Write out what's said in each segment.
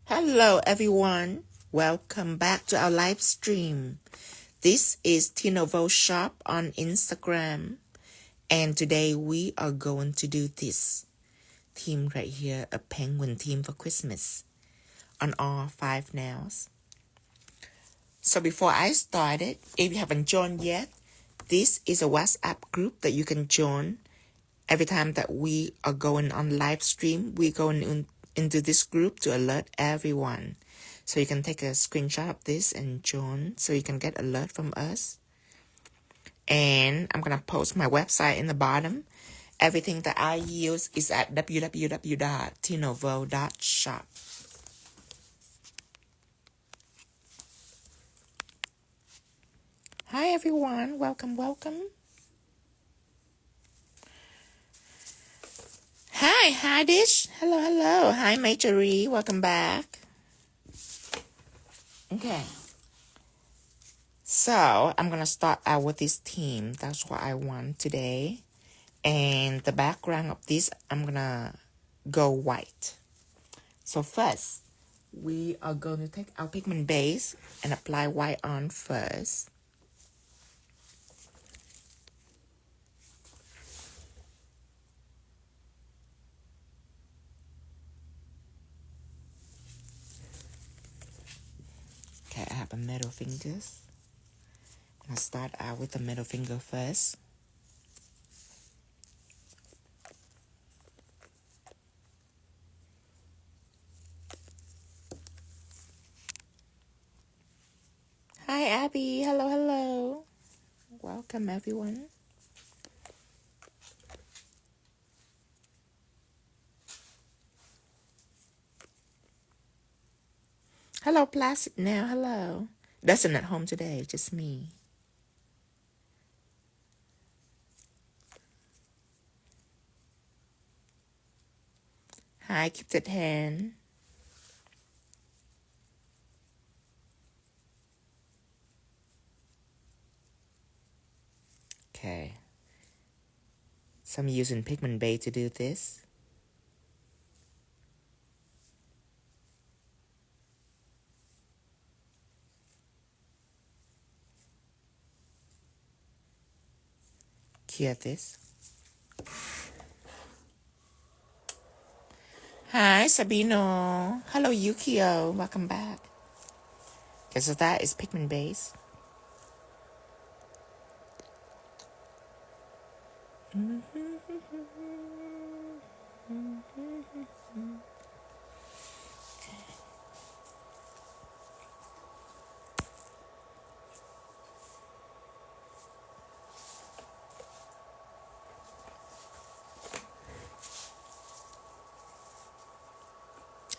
Hello everyone, welcome back to our live stream. This is Tinovo Shop on Instagram, and today we are going to do this theme right here, a penguin theme for Christmas on all 5 nails. So before I start it, if you haven't joined yet, this is a WhatsApp group that you can join. Every time that we are going on live stream, we're going into this group to alert everyone. So you can take a screenshot of this and join so you can get alert from us. And I'm going to post my website in the bottom. Everything that I use is at www.tinovo.shop. Hi everyone, welcome. Hi Dish. Hello. Hi Majorie, welcome back. Okay. So I'm gonna start out with this theme. That's what I want today. And the background of this, I'm gonna go white. So first, we are going to take our pigment base and apply white on first. Okay, I have a middle fingers. I'm going to start out with the middle finger first. Hi Abby, hello. Welcome everyone. Hello Plastic Now, hello. Dustin at home today, just me. Hi, keep that hand. Okay. So I'm using Pigment Base to do this. Cure this. Hi, Sabino. Hello, Yukio. Welcome back. Okay, so that is Pigment Base.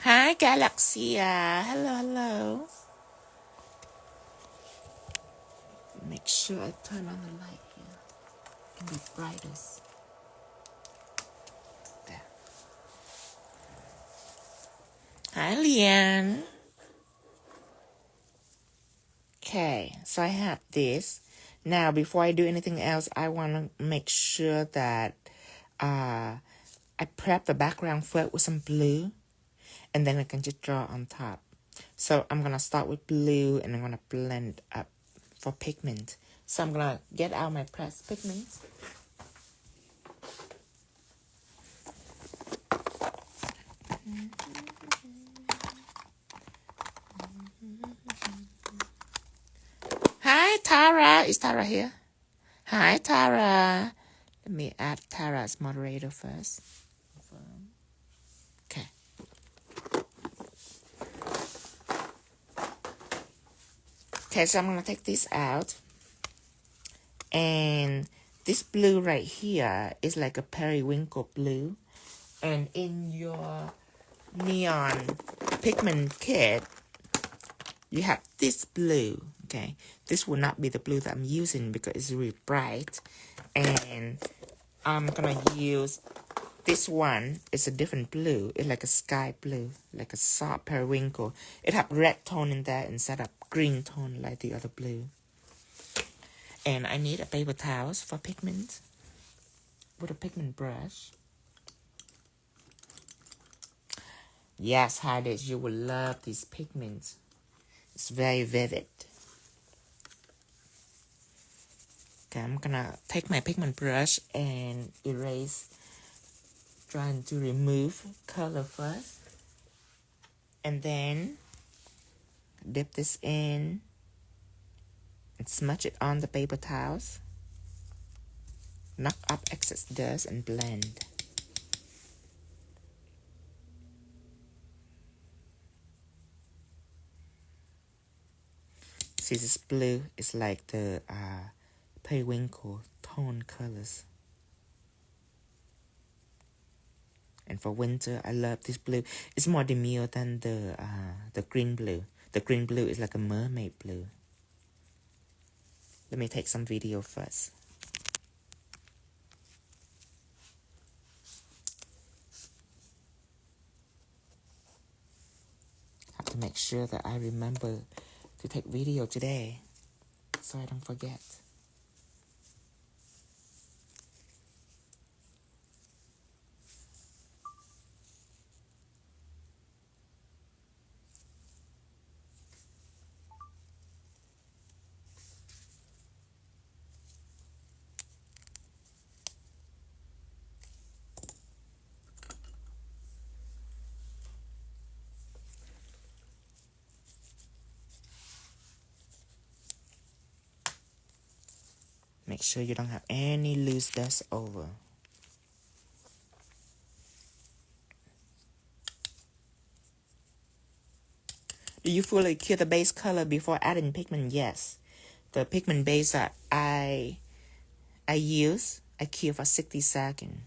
Hi, Galaxia. Hello. Make sure I turn on the light here. It can be brightest. There. Hi, Leanne. Okay, so I have this. Now, before I do anything else, I want to make sure that I prep the background first with some blue. And then I can just draw on top. So I'm going to start with blue and I'm going to blend up for pigment. So I'm going to get out my pressed pigment. Hi, Tara. Is Tara here? Hi, Tara. Let me add Tara as moderator first. Okay. Okay, so I'm going to take this out. And this blue right here is like a periwinkle blue. And in your neon pigment kit, you have this blue. Okay, this will not be the blue that I'm using because it's really bright. And I'm going to use this one. It's a different blue. It's like a sky blue, like a soft periwinkle. It has red tone in there instead of green tone like the other blue. And I need a paper towels for pigment with a pigment brush. Yes, Hdis, you will love these pigments. It's very vivid. Okay, I'm gonna take my pigment brush and erase, trying to remove color first. And then dip this in and smudge it on the paper towels. Knock up excess dust and blend. See, this blue is like the periwinkle tone colors. And for winter, I love this blue. It's more demure than the green blue. The green blue is like a mermaid blue. Let me take some video first. Have to make sure that I remember to take video today, so I don't forget. Make sure you don't have any loose dust over. Do you fully cure the base color before adding pigment? Yes. The pigment base that I use, I cure for 60 seconds.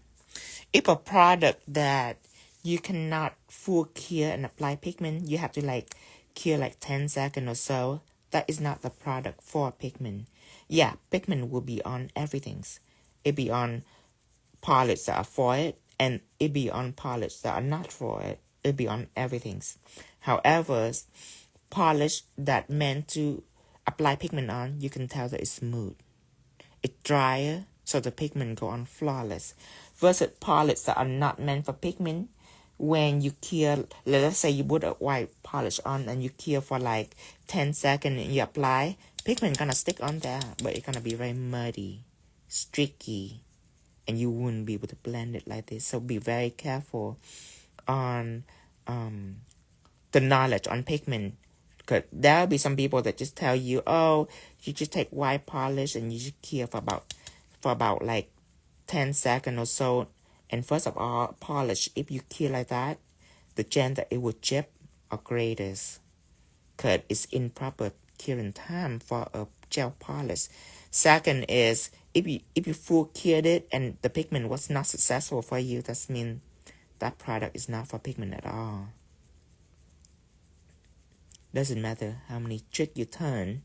If a product that you cannot full cure and apply pigment, you have to like cure like 10 seconds or so, that is not the product for pigment. Yeah, pigment will be on everything. It be on palettes that are for it, and it be on palettes that are not for it. It be on everything. However, polish that meant to apply pigment on, you can tell that it's smooth. It's drier, so the pigment go on flawless. Versus palettes that are not meant for pigment, when you cure, let's say you put a white polish on and you cure for like 10 seconds and you apply, pigment gonna stick on there, but it's gonna be very muddy, streaky, and you wouldn't be able to blend it like this. So be very careful on the knowledge on pigment. Because there'll be some people that just tell you, oh, you just take white polish and you just cure for about like 10 seconds or so. And first of all, polish, if you cure like that, the chance that it will chip are greatest. Because it's improper curing time for a gel polish. Second is, if you full cured it and the pigment was not successful for you, that means that product is not for pigment at all. Doesn't matter how many tricks you turn,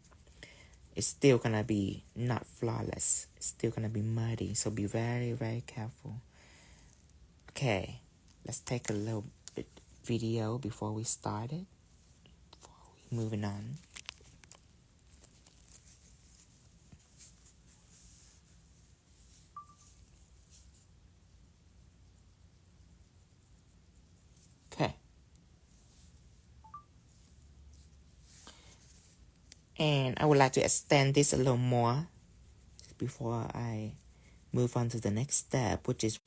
it's still gonna be not flawless. It's still gonna be muddy, so be very, very careful. Okay, let's take a little bit video before we start it. Before we moving on. Okay. And I would like to extend this a little more before I move on to the next step, which is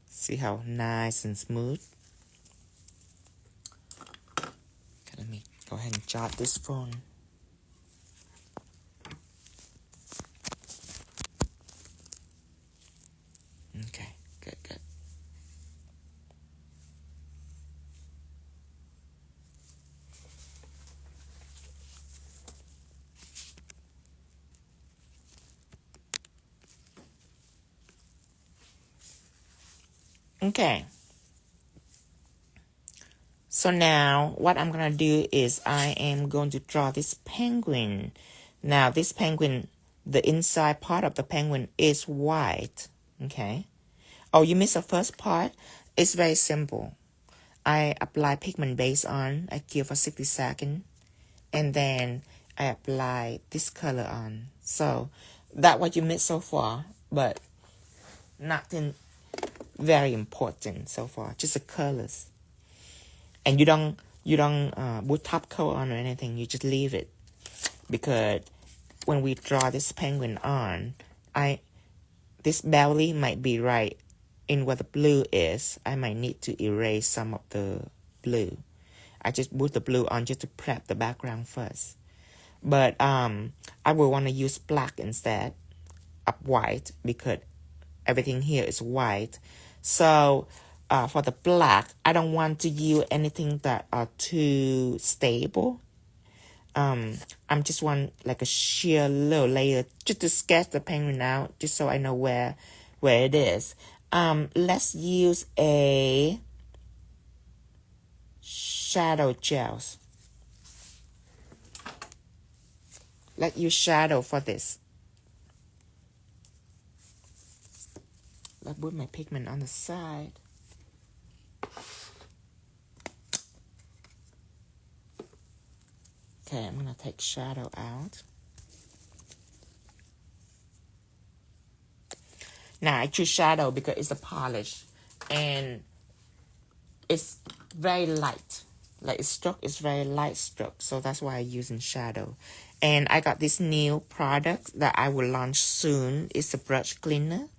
see how nice and smooth. Okay, let me go ahead and jot this phone. Okay, good. Okay. So now what I'm going to do is I am going to draw this penguin. Now this penguin, the inside part of the penguin is white. Okay. Oh, you missed the first part? It's very simple. I apply pigment base on, I cure for 60 seconds. And then I apply this color on. So that's what you made so far, but nothing very important so far, just the colors. And you don't put top coat on or anything, you just leave it, because when we draw this penguin on, this belly might be right in where the blue is. I might need to erase some of the blue. I just put the blue on just to prep the background first. But I will want to use black instead of white, because everything here is white. So for the black, I don't want to use anything that are too stable. I'm just want like a sheer little layer just to sketch the penguin out, just so I know where it is. Let's use a shadow gels. Let's use shadow for this. Let's put my pigment on the side. Okay, I'm gonna take shadow out. Now I choose shadow because it's a polish and it's very light. Like its stroke is very light stroke, so that's why I'm using shadow. And I got this new product that I will launch soon. It's a brush cleaner.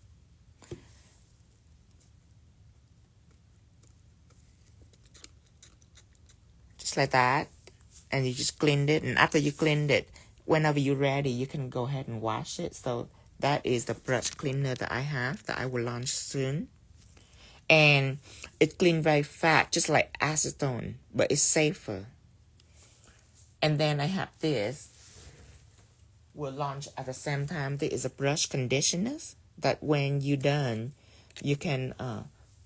Just like that. And you just cleaned it, and after you cleaned it, whenever you're ready, you can go ahead and wash it. So that is the brush cleaner that I have, that I will launch soon. And it cleans very fast, just like acetone, but it's safer. And then I have this, will launch at the same time. This is a brush conditioner that when you're done, you can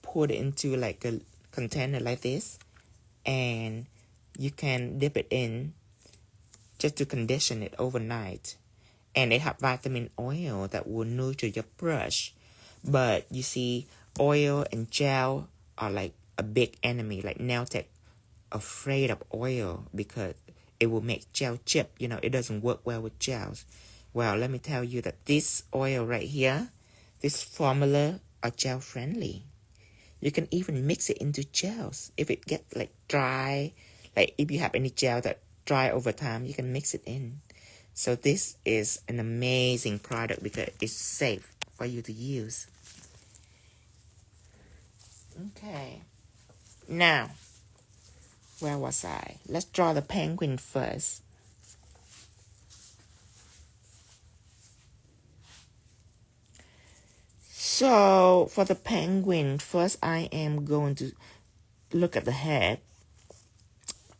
put it into like a container like this, and you can dip it in just to condition it overnight. And it have vitamin oil that will nurture your brush. But you see, oil and gel are like a big enemy. Like nail tech afraid of oil because it will make gel chip. You know, it doesn't work well with gels. Well, let me tell you that this oil right here, this formula are gel friendly. You can even mix it into gels. If it gets like dry, like if you have any gel that dry over time, you can mix it in. So this is an amazing product because it's safe for you to use. Okay. Now, where was I? Let's draw the penguin first. So for the penguin, first I am going to look at the head.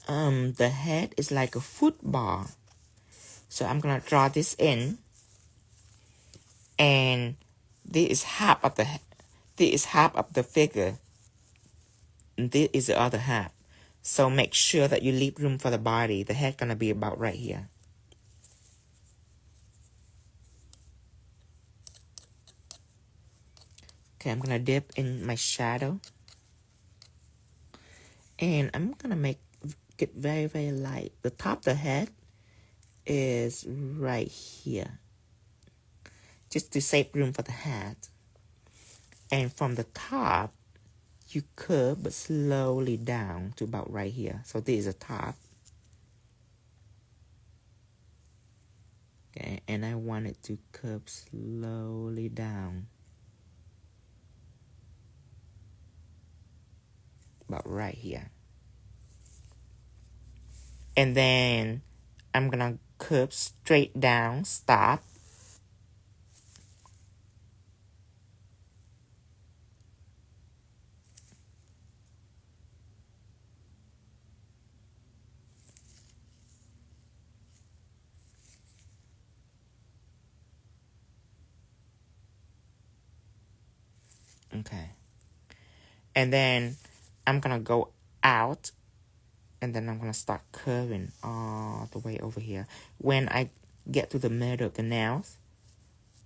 The head is like a football. So I'm gonna draw this in, and this is half of the figure, and this is the other half. So make sure that you leave room for the body. The head gonna be about right here. Okay, I'm gonna dip in my shadow, and I'm gonna make it very, very light. The top of the head is right here, just to save room for the head. And from the top, you curve but slowly down to about right here. So this is the top. Okay, and I want it to curve slowly down. About right here. And then I'm gonna curve straight down, stop. Okay. And then I'm gonna go out, and then I'm gonna start curving all the way over here. When I get to the middle of the nails,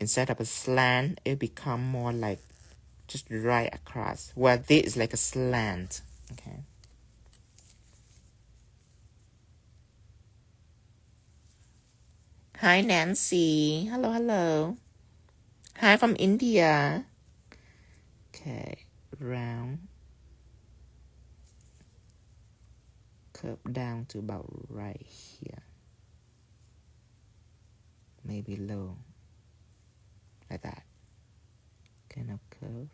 instead of a slant, it become more like just right across. Well, this is like a slant. Okay. Hi, Nancy. Hello, hello. Hi from India. Okay, round. Curve down to about right here. Maybe low. Like that. Kind of curve.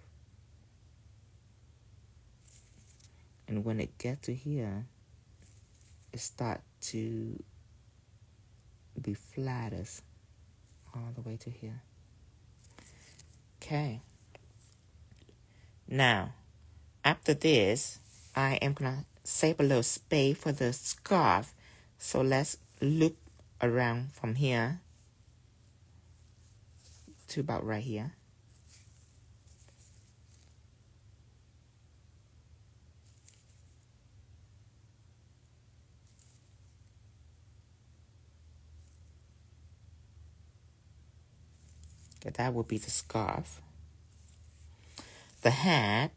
And when it gets to here, it starts to be flattest all the way to here. Okay. Now, after this, I am gonna save a little space for the scarf. So let's loop around from here to about right here. Okay, that will be the scarf. The hat,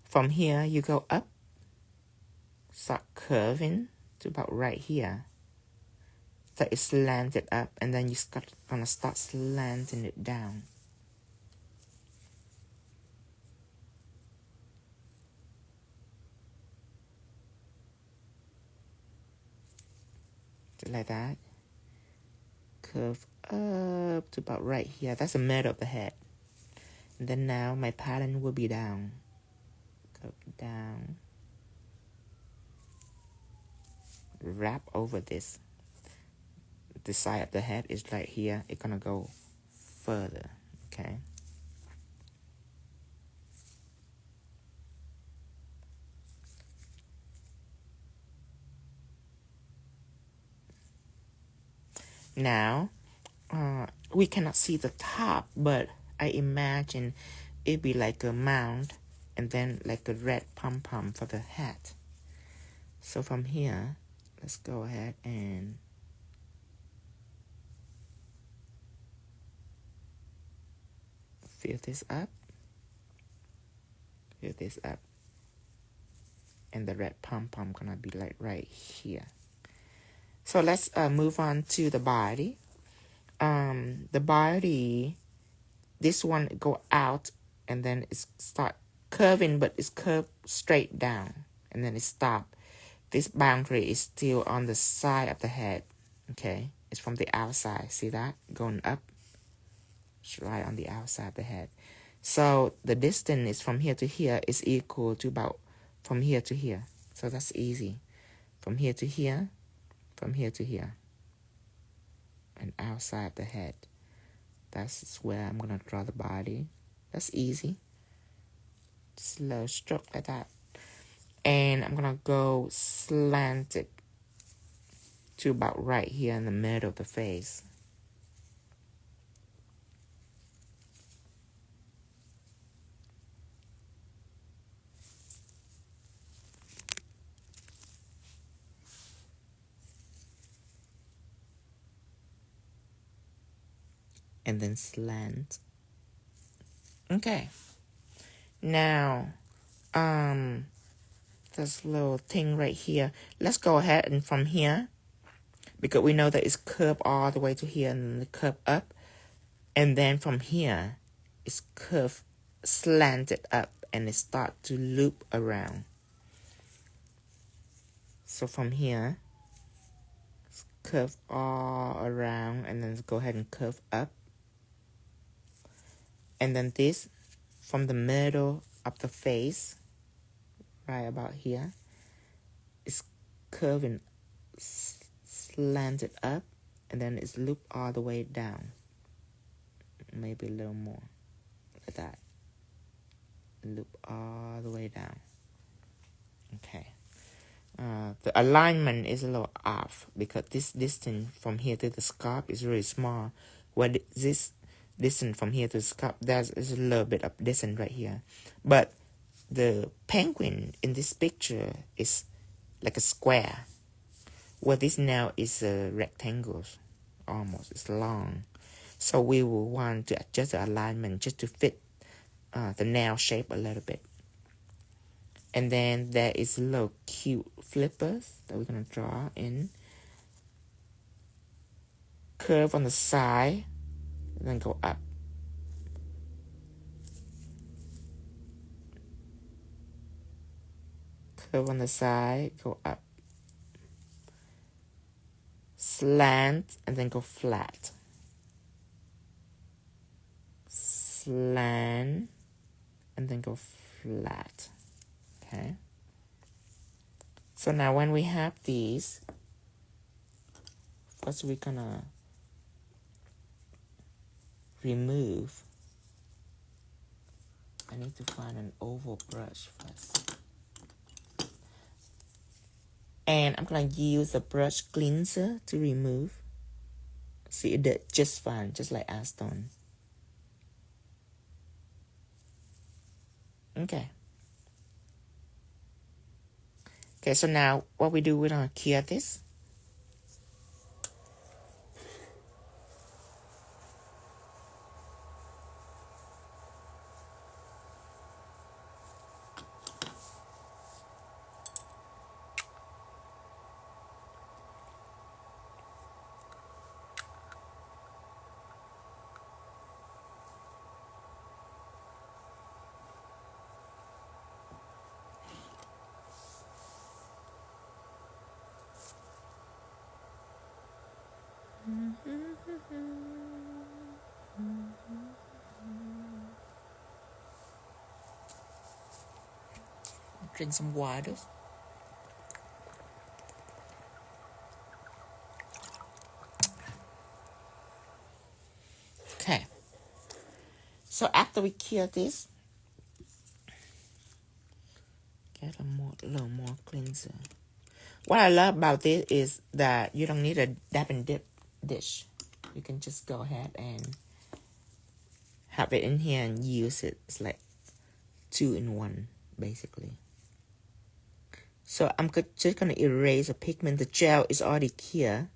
from here you go up, start curving to about right here. So it's slanted up, and then you're gonna start slanting it down. Just like that. Curve up to about right here. That's the middle of the head. And then now my pattern will be down. Curve down. Wrap over this. The side of the head is right here. It's gonna go further. Okay. Now, we cannot see the top, but I imagine it'd be like a mound and then like a red pom-pom for the hat. So from here, let's go ahead and fill this up. Fill this up. And the red pom-pom gonna be like right here. So let's move on to the body. The body, this one go out and then it start curving, but it's curved straight down and then it stop. This boundary is still on the side of the head. Okay, it's from the outside. See that going up? It's right on the outside of the head. So the distance is from here to here is equal to about from here to here. So that's easy. From here to here, from here to here, and outside the head. That's where I'm gonna draw the body. That's easy. Slow stroke like that. And I'm gonna go slanted to about right here in the middle of the face. And then slant. Okay. Now, this little thing right here. Let's go ahead and from here, because we know that it's curved all the way to here and then curve up. And then from here, it's curved, slanted up, and it start to loop around. So from here, curve all around, and then go ahead and curve up. And then this, from the middle of the face, right about here, is curving, slanted up, and then it's looped all the way down. Maybe a little more, like that. Loop all the way down. Okay. The alignment is a little off because this distance from here to the scalp is really small. Where this distance from here to the scalp, there's a little bit of distance right here. But the penguin in this picture is like a square. Where this now is a rectangle, almost. It's long. So we will want to adjust the alignment just to fit the nail shape a little bit. And then there is little cute flippers that we're going to draw in. curve on the side, and then go up. Curve on the side, go up. Slant, and then go flat. Slant, and then go flat. Okay. So now when we have these, first we're gonna remove. I need to find an oval brush first. And I'm gonna use a brush cleanser to remove. See, it did just fine, just like acetone. Okay. Okay, so now what we do, we're gonna cure this. Drink some water. Okay. So after we cure this, get a little more cleanser. What I love about this is that you don't need a dab and dip dish. You can just go ahead and have it in here and use it. It's like 2-in-1, basically. So I'm just going to erase the pigment. The gel is already here.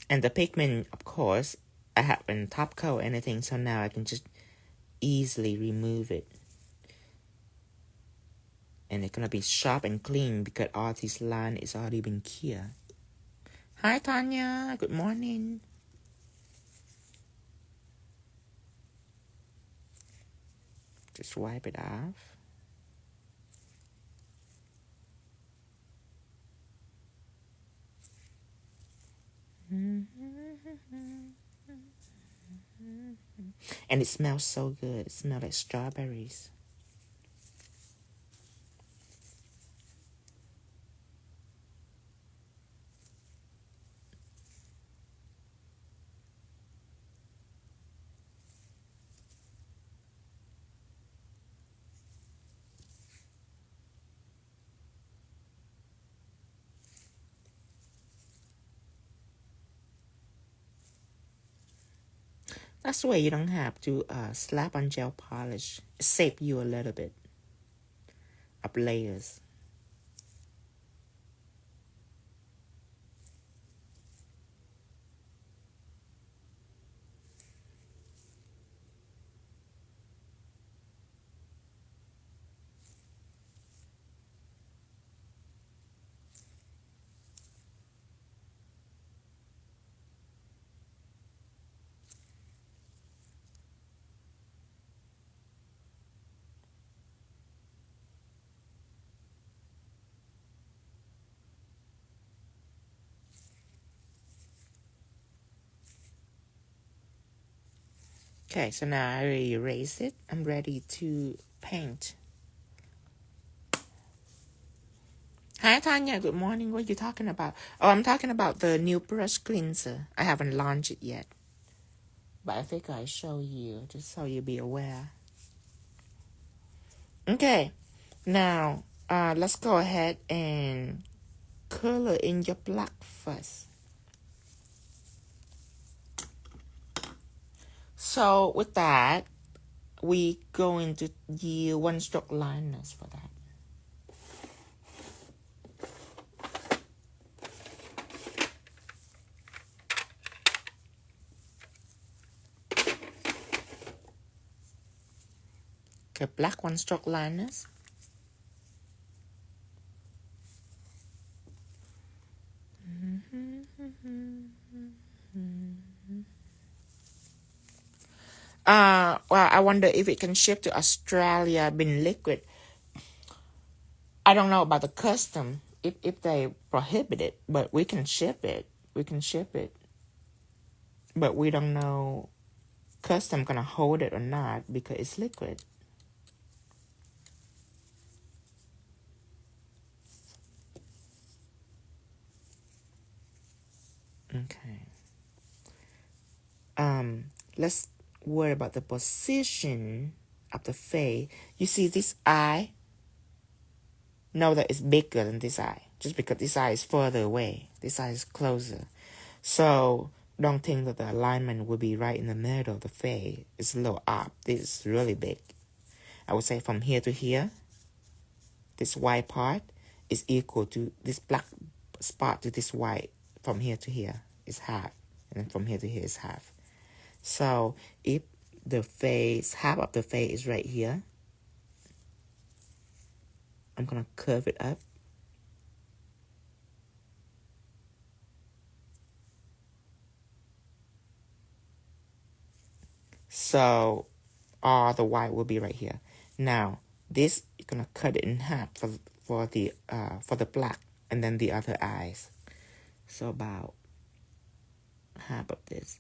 And the pigment, of course, I haven't top coat anything, so now I can just easily remove it. And it's going to be sharp and clean because all this line is already been cured. Hi, Tanya. Good morning. Just wipe it off. And it smells so good. It smells like strawberries. That's why you don't have to slap on gel polish. It saves you a little bit of layers. Okay, so now I already erased it. I'm ready to paint. Hi, Tanya. Good morning. What are you talking about? Oh, I'm talking about the new brush cleanser. I haven't launched it yet. But I think I show you, just so you be aware. Okay, now let's go ahead and color in your black first. So with that, we going to use 1-stroke liners for that. like a black one stroke liners. Well, I wonder if it can ship to Australia, been liquid. I don't know about the custom, if they prohibit it, but we can ship it. We can ship it. But we don't know custom gonna hold it or not because it's liquid. Okay. Let's worry about the position of the face. You see this eye? Know that it's bigger than this eye, just because this eye is further away. This eye is closer. So don't think that the alignment will be right in the middle of the face. It's a little up. This is really big. I would say from here to here, this white part is equal to this black spot to this white. From here to here is half, and then from here to here is half. So if the face, half of the face is right here, I'm gonna curve it up. So all the white will be right here. Now this, you're gonna cut it in half for the black, and then the other eyes. So about half of this.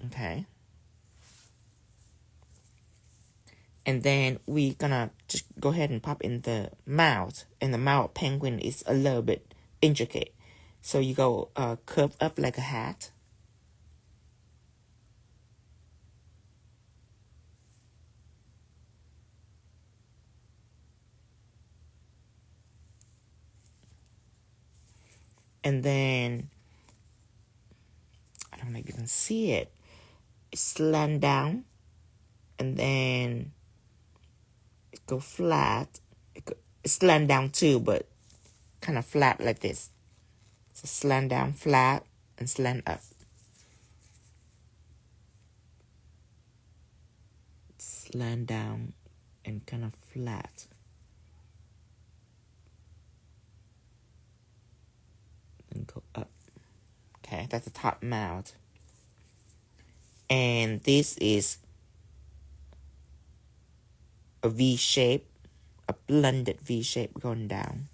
Okay. And then we're gonna just go ahead and pop in the mouth. And the mouth penguin is a little bit intricate. So you go curve up like a hat. And then, I don't know if you can see it. It slant down. And then it go flat. It slant down too, but kind of flat like this. So slant down, flat, and slant up. Slant down and kind of flat. And go up. Okay, that's the top mouth. And this is a V shape, a blended V shape going down.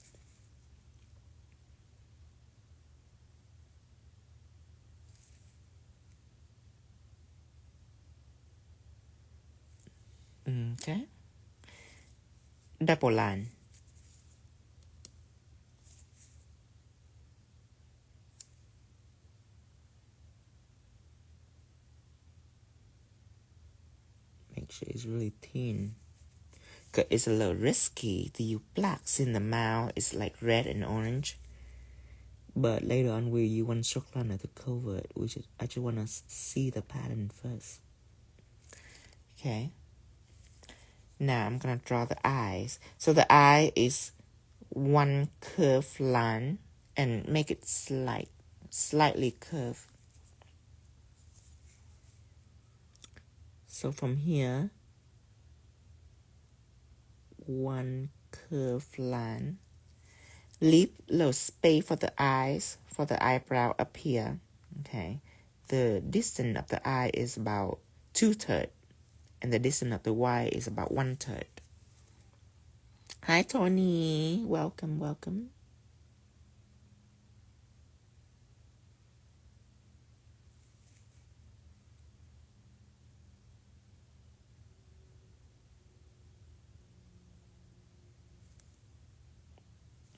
Okay. Double line. Make sure it's really thin. Because it's a little risky to use blacks in the mouth. It's like red and orange. But later on, we'll use one stroke liner to cover it. I just want to see the pattern first. Okay. Now I'm going to draw the eyes. So the eye is one curved line and make it slightly curved. So from here, one curved line. Leave a little space for the eyes, for the eyebrow up here. Okay. The distance of the eye is about 2/3. And the distance of the Y is about 1/3. Hi, Tony. Welcome, welcome.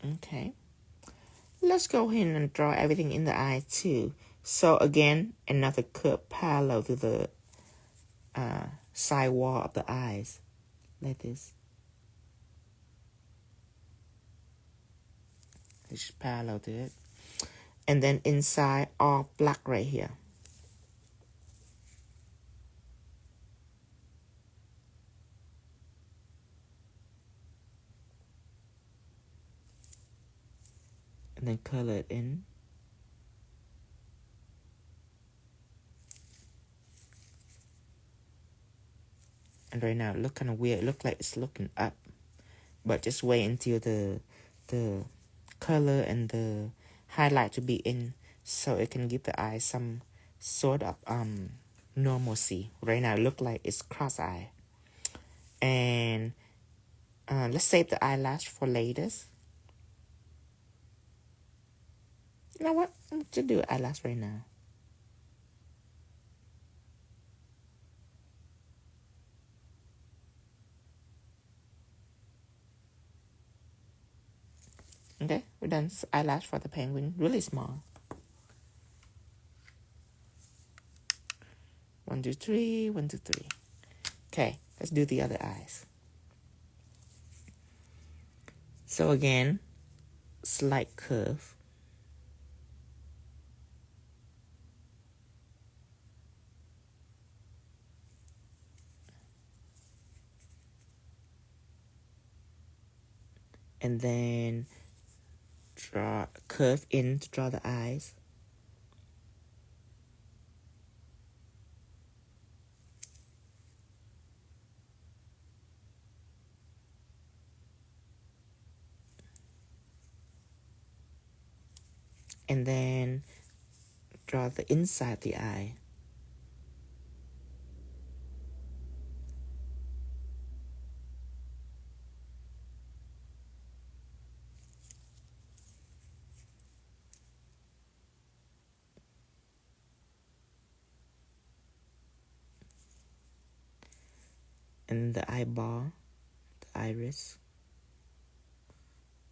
Okay. Let's go ahead and draw everything in the eye too. So again, another curve parallel to the side wall of the eyes, like this. It's just parallel to it. And then inside, all black right here. And then color it in. And right now it look kind of weird. It look like it's looking up. But just wait until the color and the highlight to be in, so it can give the eye some sort of normalcy. Right now it look like it's cross-eye. And let's save the eyelash for later. You know what? I'm just do eyelash right now. Okay, we're done. Eyelash for the penguin, really small. 1, 2, 3, 1, 2, 3. Okay, let's do the other eyes. So again, slight curve. And then draw curve in to draw the eyes. And then draw the inside of the eye. And the eyeball, the iris.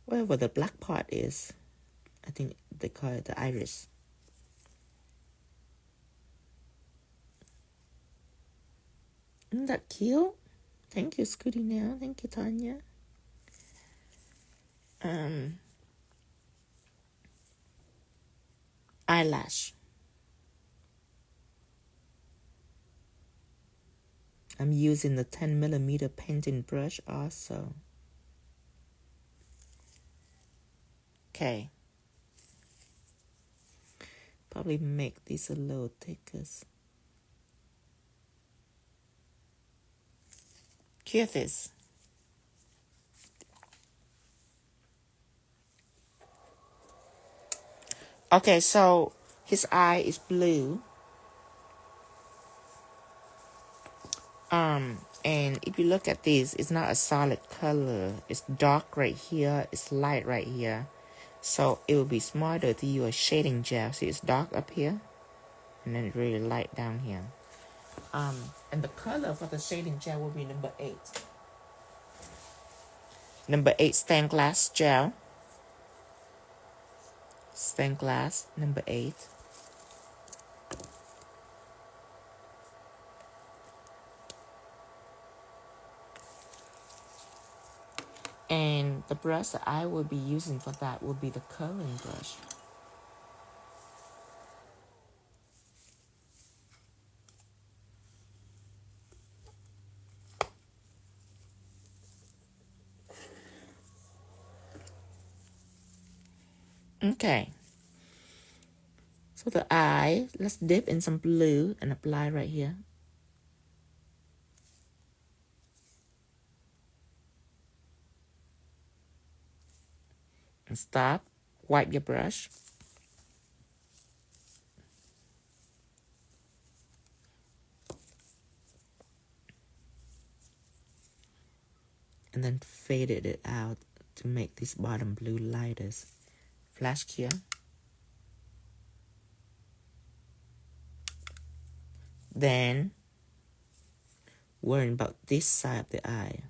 Wherever the black part is, I think they call it the iris. Isn't that cute? Thank you, Scooty Now. Thank you, Tanya. Eyelash. I'm using the 10mm painting brush also. Okay. Probably make this a little thicker. Q-Fizz. Okay, so his eye is blue. And if you look at this, it's not a solid color. It's dark right here. It's light right here. So it will be smarter to use a shading gel. See, it's dark up here, and then it's really light down here. And the color for the shading gel will be number 8. Number 8 stained glass gel. Stained glass, number 8. And the brush that I will be using for that will be the curling brush. Okay. So the eye, let's dip in some blue and apply right here. And stop. Wipe your brush. And then faded it out to make this bottom blue lighter. Flash here. Then worrying about this side of the eye.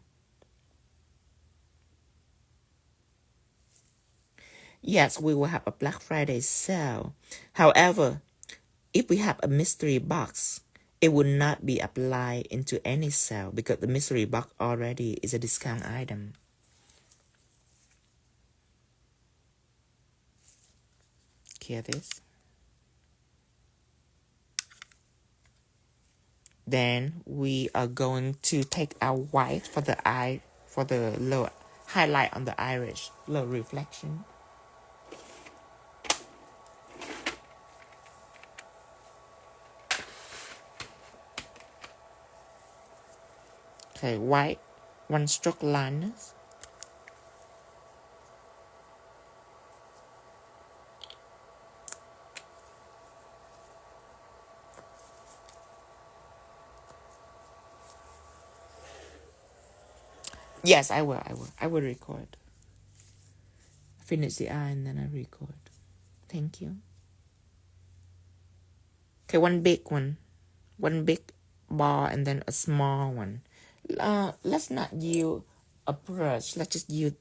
Yes, we will have a Black Friday sale. However, if we have a mystery box, it would not be applied into any sale because the mystery box already is a discount item. Here it is. Then we are going to take our white for the eye, for the little highlight on the iris, little reflection. Okay, white, one stroke liners. Yes, I will. I will record. Finish the eye and then I record. Thank you. Okay, one big one. One big ball and then a small one. Let's not use a brush. Let's just use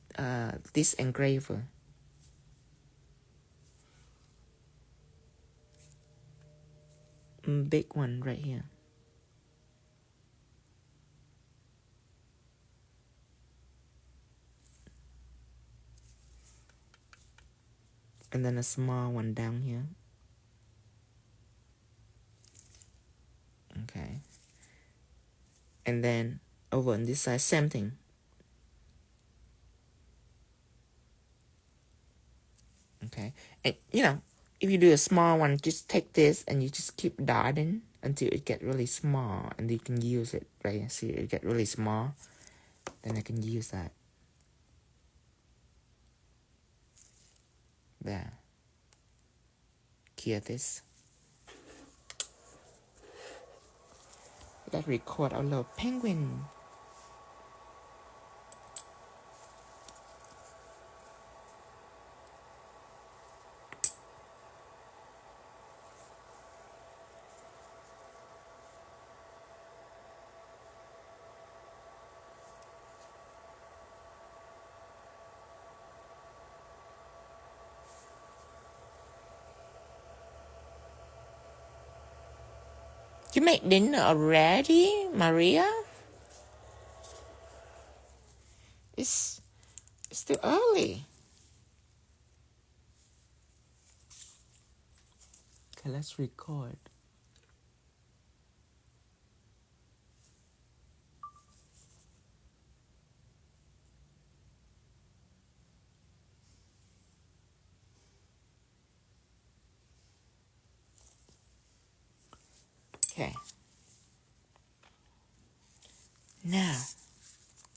this engraver. Big one right here. And then a small one down here. Okay. And then over on this side, same thing. Okay. And you know, if you do a small one, just take this and you just keep dotting until it get really small, and you can use it, right? See, it get really small. Then I can use that. There. Clear this. Let's record our little penguin. You make dinner already, Maria? It's still early. Okay, let's record. Okay. Now,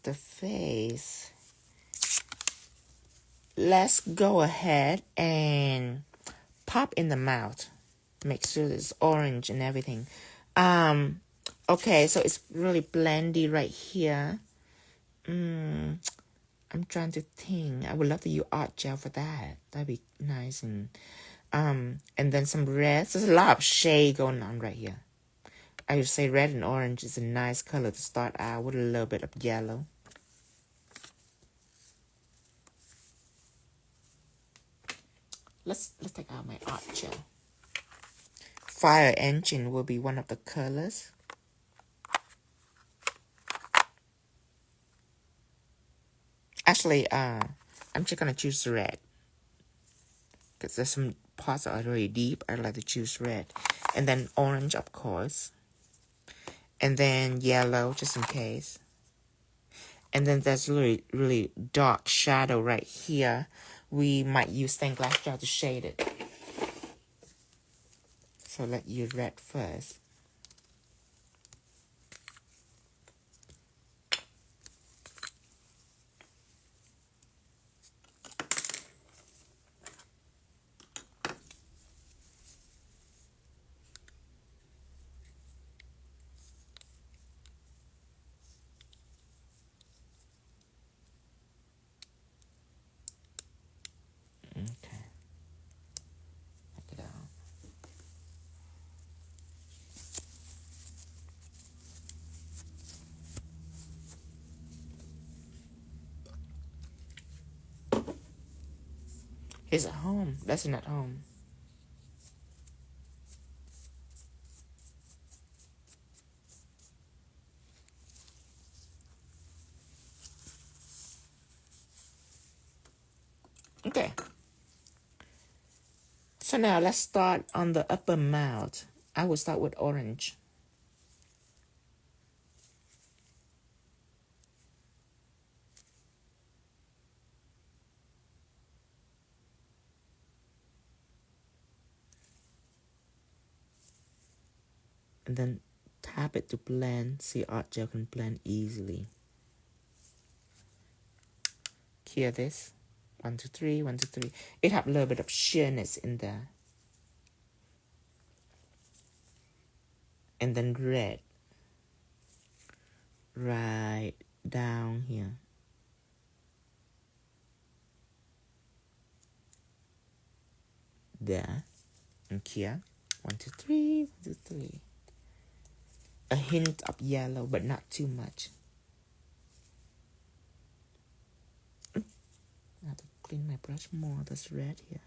the face. Let's go ahead and pop in the mouth. Make sure it's orange and everything. Okay, so it's really blendy right here. I'm trying to think. I would love to use art gel for that. That'd be nice. And then some red. There's a lot of shade going on right here. I would say red and orange is a nice color to start out with a little bit of yellow. Let's take out my art gel. Fire engine will be one of the colors. Actually, I'm just gonna choose red because there's some parts that are really deep. I like to choose red, and then orange, of course, and then yellow just in case. And then there's really dark shadow right here. We might use stained glass gel to shade it. So let's use red first. Okay. Check it out. He's at home. That's not home. Okay. So now let's start on the upper mouth. I will start with orange. And then tap it to blend. See, art gel can blend easily. Here this. 1, 2, 3, 1, 2, 3. It have a little bit of sheerness in there. And then red. Right down here. There. And here. 1, 2, 3, 1, 2, 3. A hint of yellow, but not too much. I have to clean my brush more. There's red here.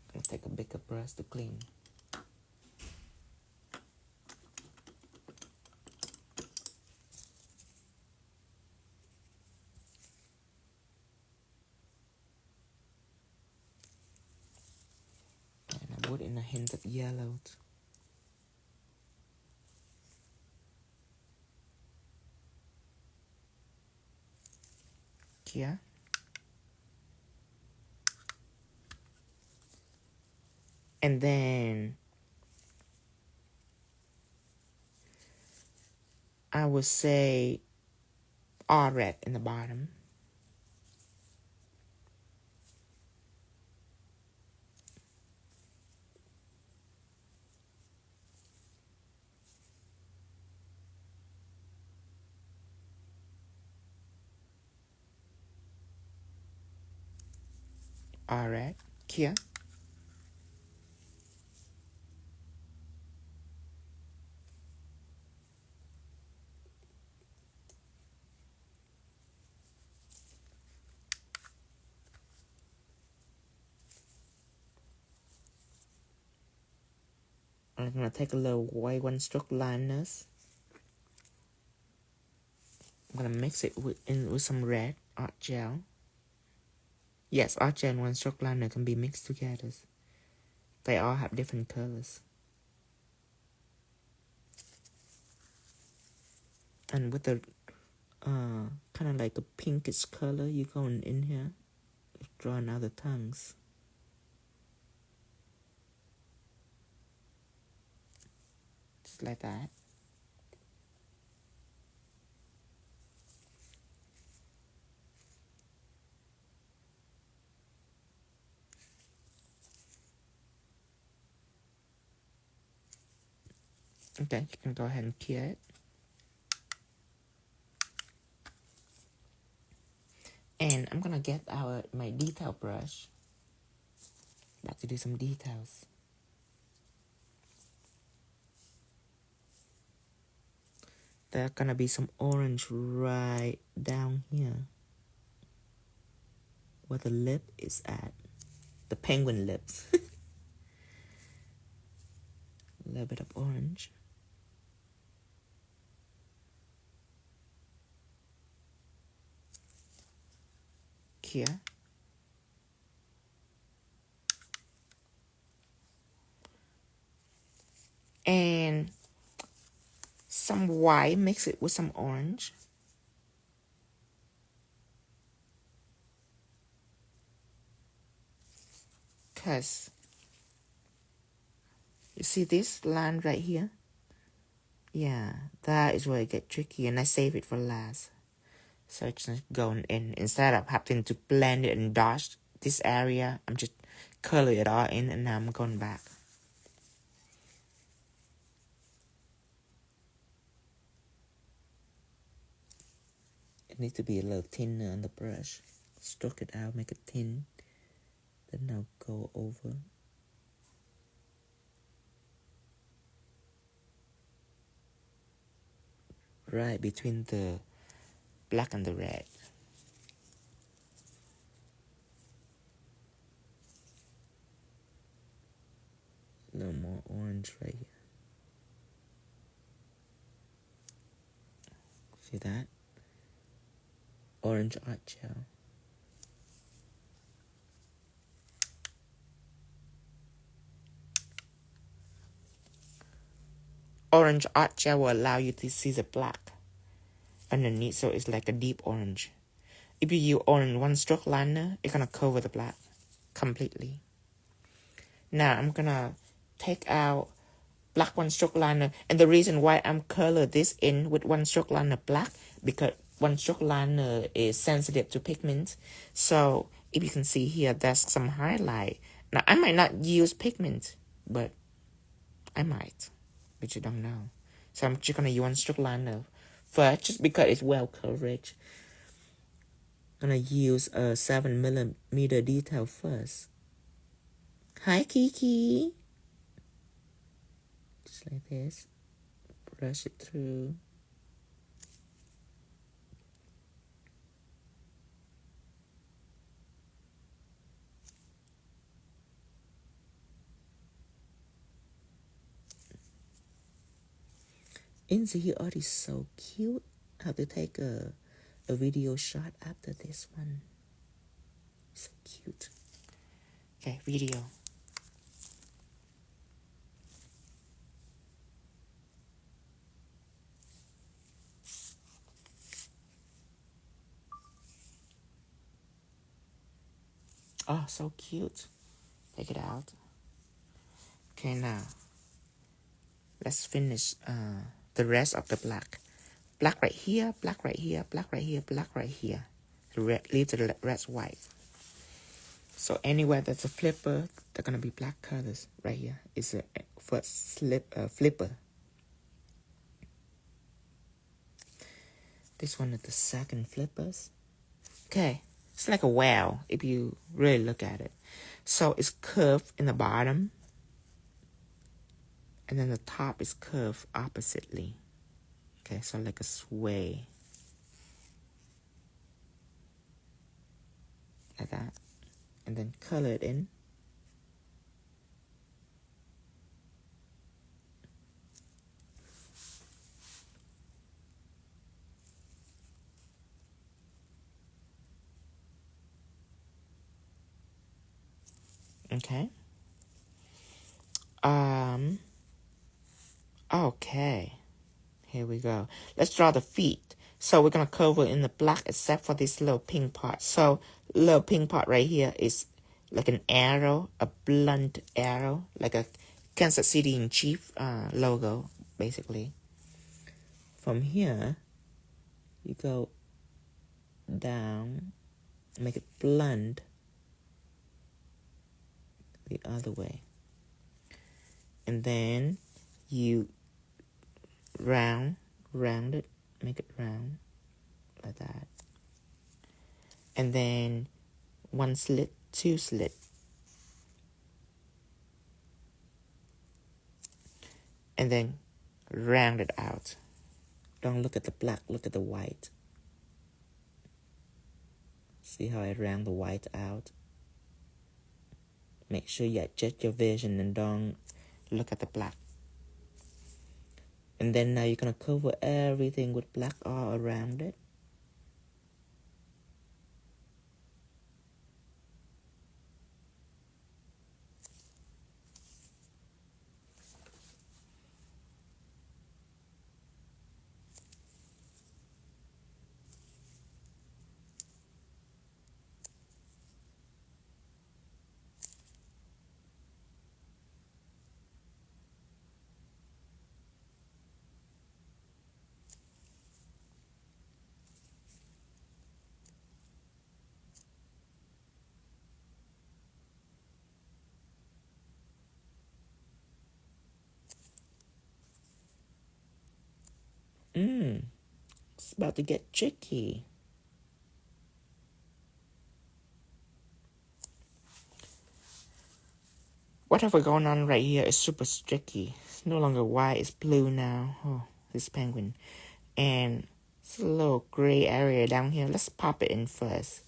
I'm gonna take a bigger brush to clean. And I put in a hint of yellow. Here. And then I would say all red in the bottom. All red here. I'm gonna take a little white one stroke liners. I'm gonna mix it with some red art gel. Yes, art gel and one stroke liner can be mixed together. They all have different colors. And with the kind of like a pinkish color, you go in here, drawing out the tongues. Just like that. Okay, you can go ahead and cure it. And I'm gonna get my detail brush. About to do some details. There's gonna be some orange right down here, where the lip is at. The penguin lips. A little bit of orange. Here. And some white, mix it with some orange. Because you see this line right here? Yeah, that is where it gets tricky, and I save it for last. So it's just going in. Instead of having to blend it and dodge this area, I'm just curling it all in, and now I'm going back. It needs to be a little thinner on the brush. Stroke it out, make it thin. Then I'll go over. Right between the black and the red. A little more orange right here. See that? Orange art gel. orange art gel will allow you to see the black underneath, so it's like a deep orange. If you use orange one stroke liner, it's gonna cover the black completely. Now I'm gonna take out black one stroke liner, and the reason why I'm color this in with one stroke liner black, because one stroke liner is sensitive to pigment. So if you can see here, there's some highlight. Now I might not use pigment, but I might, but you don't know. So I'm just gonna use one stroke liner first, just because it's well coverage. I'm gonna use a 7mm detail first. Hi Kiki. Just like this. Brush it through. And the art is so cute. I have to take a video shot after this one. So cute. Okay, video. Oh, so cute. Take it out. Okay, now let's finish the rest of the black. Black right here, black right here, black right here, black right here. Leave the rest white. So anywhere that's a flipper, they're gonna be black colors. Right here is a first flipper. This one is the second flippers. Okay, it's like a whale if you really look at it. So it's curved in the bottom, and then the top is curved oppositely. Okay, so like a sway. Like that. And then color it in. Okay. Okay. Here we go. Let's draw the feet. So we're gonna cover in the black except for this little pink part. So little pink part right here is like an arrow, a blunt arrow, like a Kansas City in Chief logo, basically. From here, you go down, make it blunt the other way. And then you round it, make it round like that. And then one slit, two slit. And then round it out. Don't look at the black, look at the white. See how I round the white out? Make sure you adjust your vision and don't look at the black. And then now you're going to cover everything with black all around it. It's about to get tricky. Whatever going on right here is super tricky. It's no longer white, it's blue now. Oh, this penguin. And it's a little gray area down here. Let's pop it in first.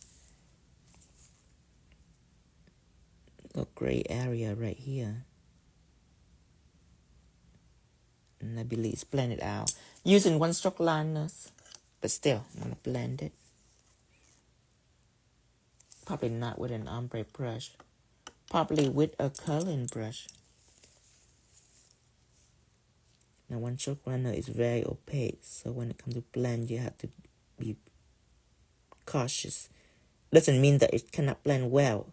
Little gray area right here. And I believe it's blended out. Using one stroke liners. But still, I'm going to blend it. Probably not with an ombre brush. Probably with a coloring brush. Now one stroke liner is very opaque, so when it comes to blend, you have to be cautious. Doesn't mean that it cannot blend well.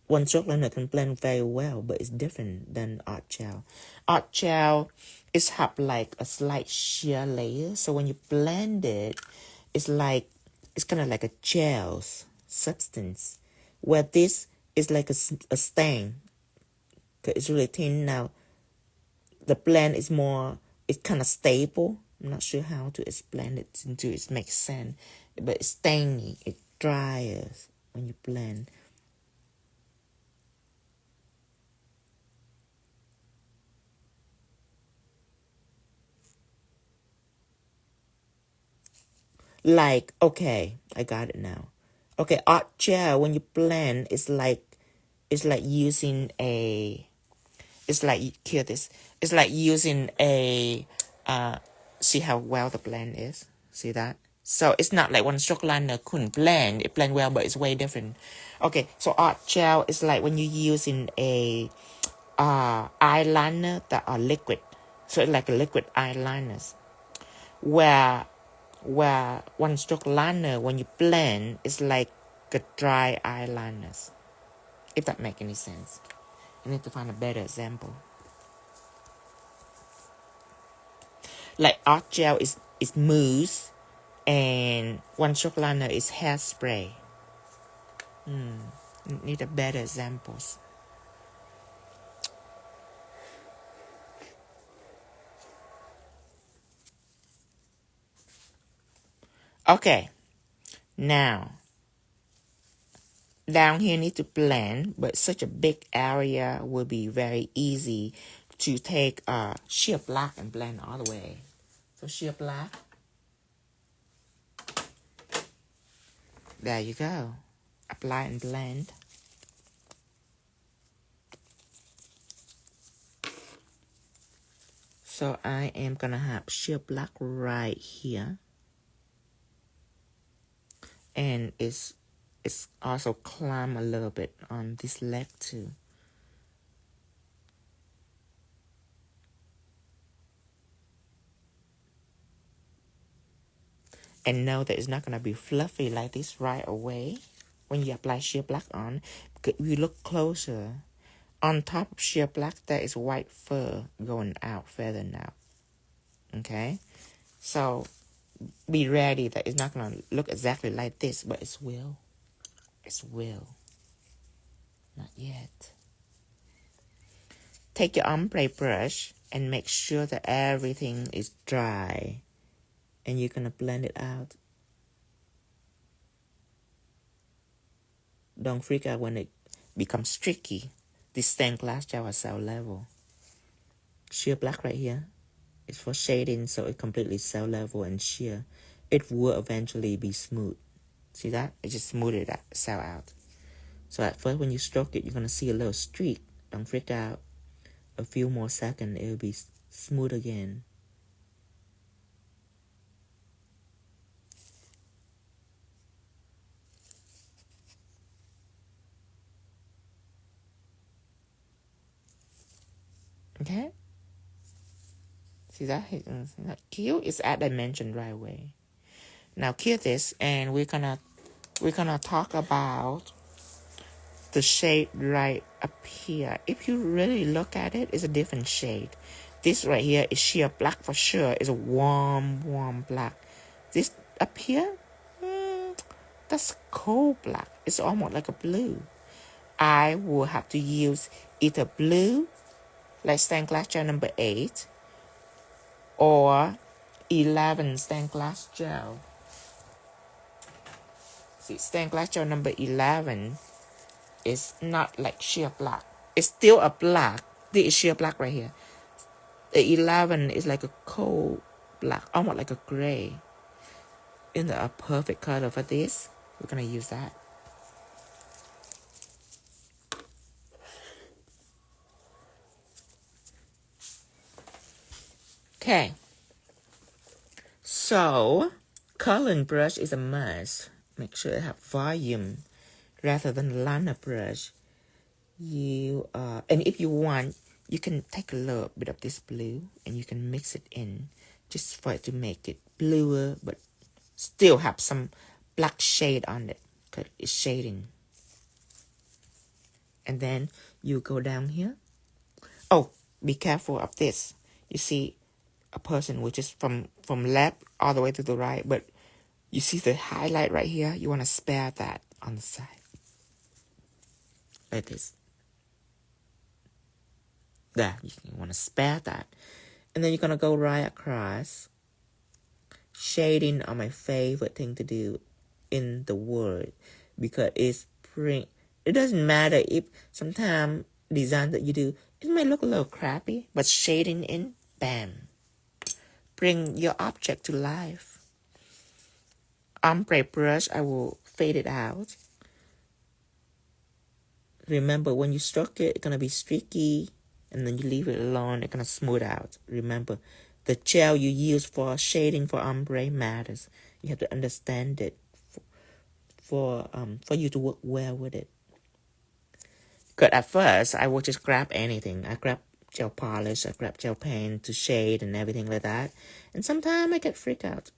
One stroke liner can blend very well, but it's different than art gel. Art gel is have like a slight sheer layer, so when you blend it, it's kind of like a gel substance, where this is like a stain. It's really thin. Now the blend is more, it's kind of stable. I'm not sure how to explain it until it makes sense, but it's stainy, it dries when you blend. Like, okay, I got it now. Okay, art gel, when you blend, it's like using a, it's like, hear this, it's like using a, see how well the blend is? See that? So it's not like one stroke liner couldn't blend. It blend well, but it's way different. Okay, so art gel is like when you're using a eyeliner that are liquid. So it's like a liquid eyeliners. Where one stroke liner, when you blend, is like a dry eyeliners. If that makes any sense. I need to find a better example. Like art gel is mousse, and one stroke liner is hairspray. Need a better examples. Okay, now down here need to blend, but such a big area will be very easy to take sheer black and blend all the way. So sheer black, there you go. Apply and blend. So I am gonna have sheer black right here, and it's also climb a little bit on this leg too. And know that it's not gonna be fluffy like this right away when you apply sheer black on. Because if you look closer, on top of sheer black there is white fur going out further now. Okay, so be ready that it's not gonna look exactly like this, but it will. It will. Not yet. Take your ombre brush and make sure that everything is dry, and you're gonna blend it out. Don't freak out when it becomes streaky. This stained glass gel is cell level. Sheer black right here is for shading, so it's completely cell level and sheer. It will eventually be smooth. See that? It just smoothed that cell out. So at first when you stroke it, you're gonna see a little streak. Don't freak out. A few more seconds, it'll be smooth again. Okay? See that? Isn't that cute? It's at dimension right away. Now kill this, and we're gonna talk about the shade right up here. If you really look at it, it's a different shade. This right here is sheer black for sure. It's a warm black. This up here, that's cold black. It's almost like a blue. I will have to use either blue, like stained glass gel number 8, or 11 stained glass gel. See, stained glass gel number 11 is not like sheer black. It's still a black. This is sheer black right here. The 11 is like a cold black, almost like a gray. In a perfect color for this, we're gonna use that. Okay. So, coloring brush is a must. Make sure it have volume rather than liner brush. And if you want, you can take a little bit of this blue and you can mix it in just for it to make it bluer, but still have some black shade on it because it's shading. And then you go down here. Oh, be careful of this. You see a person which is from left all the way to the right, but you see the highlight right here. You want to spare that on the side. Like this. There, you want to spare that. And then you're going to go right across. Shading are my favorite thing to do in the world because it doesn't matter if sometimes design that you do, it might look a little crappy, but shading in, bam. Bring your object to life. Ombre brush, I will fade it out. Remember, when you stroke it, it's going to be streaky, and then you leave it alone, it's going to smooth out. Remember, the gel you use for shading for ombre matters. You have to understand it for you to work well with it. Because at first, I would just grab anything. I grab gel polish, I grab gel paint to shade and everything like that. And sometimes I get freaked out.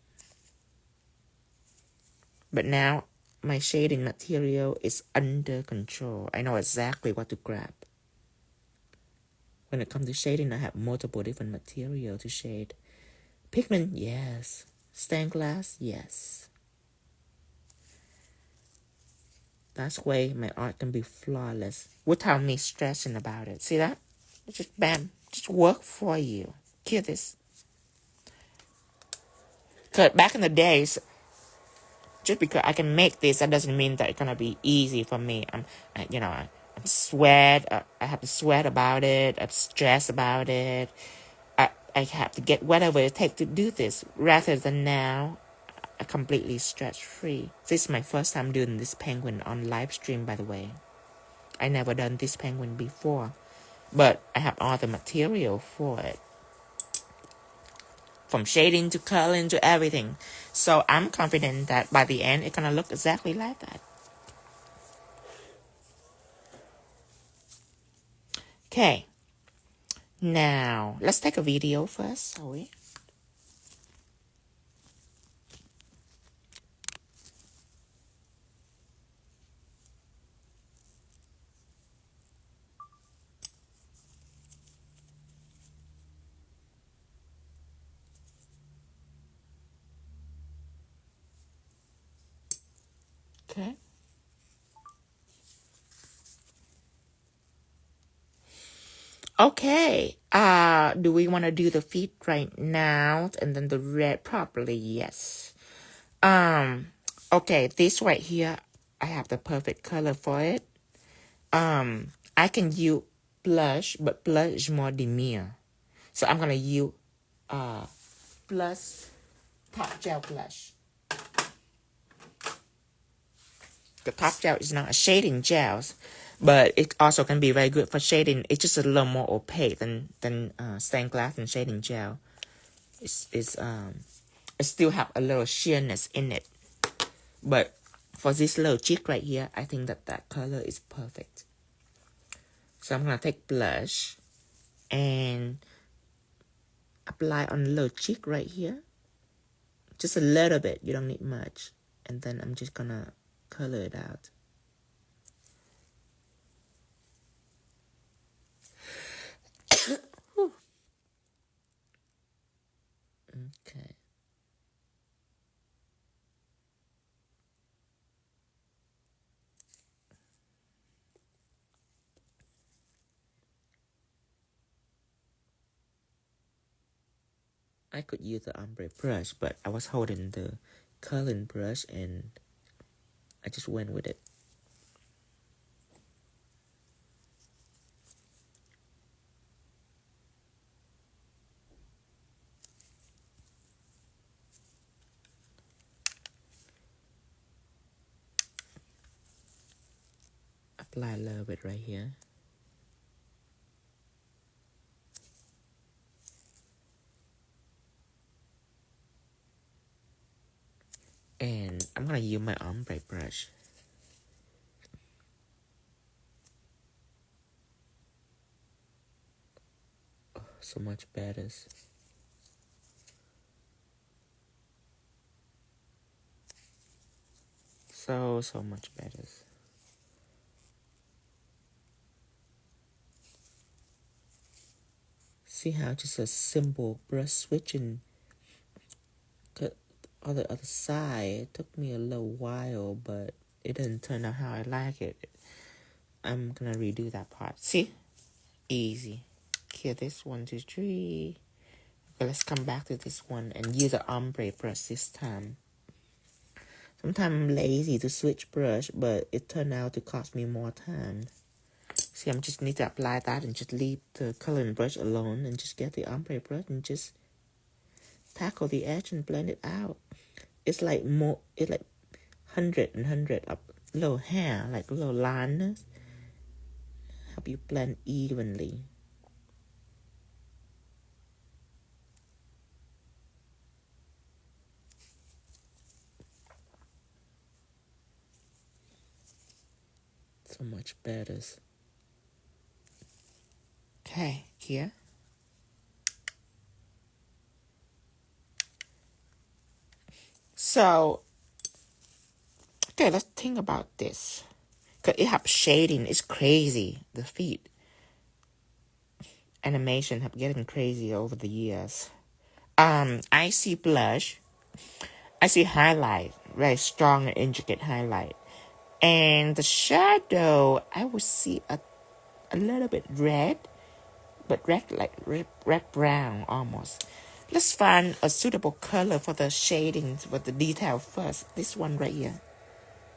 But now, my shading material is under control. I know exactly what to grab. When it comes to shading, I have multiple different material to shade. Pigment, yes. Stained glass, yes. That's why my art can be flawless without me stressing about it. See that? It's just bam. Just work for you. Hear this. Because back in the days, just because I can make this, that doesn't mean that it's going to be easy for me. I'm sweat. I have to sweat about it. I'm stressed about it. I have to get whatever it takes to do this. Rather than now, I'm completely stress-free. This is my first time doing this penguin on live stream, by the way. I never done this penguin before. But I have all the material for it. From shading to coloring to everything. So I'm confident that by the end, it's going to look exactly like that. Okay. Now, let's take a video first, shall we? Okay. Okay. Do we want to do the feet right now and then the red properly? Yes. Okay, this right here, I have the perfect color for it. I can use blush, but blush is more demure. So I'm gonna use blush, top gel blush. The top gel is not a shading gel, but it also can be very good for shading. It's just a little more opaque than stained glass and shading gel. It still have a little sheerness in it. But for this little cheek right here, I think that color is perfect. So I'm going to take blush and apply on the little cheek right here. Just a little bit. You don't need much. And then I'm just going to color it out. Okay. I could use the ombre brush, but I was holding the coloring brush and I just went with it. Apply a little bit right here. And I'm going to use my ombre brush. so much better. So much better. See how just a simple brush switching on the other side. It took me a little while, but it didn't turn out how I like it. I'm gonna redo that part. See? Easy. Here, this 1, 2, 3. Okay, let's come back to this one and use the ombre brush this time. Sometimes I'm lazy to switch brush, but it turned out to cost me more time. See, I just need to apply that and just leave the coloring brush alone and just get the ombre brush and just tackle the edge and blend it out. It's like more, it's like 100 of little hair, like little lines. Help you blend evenly. So much better. Okay, here. So, okay, let's think about this. Because it have shading, it's crazy. The feet animation have getting crazy over the years. I see blush. I see highlight, very strong and intricate highlight. And the shadow, I would see a little bit red, but red like red brown almost. Let's find a suitable color for the shadings, for the detail first. This one right here.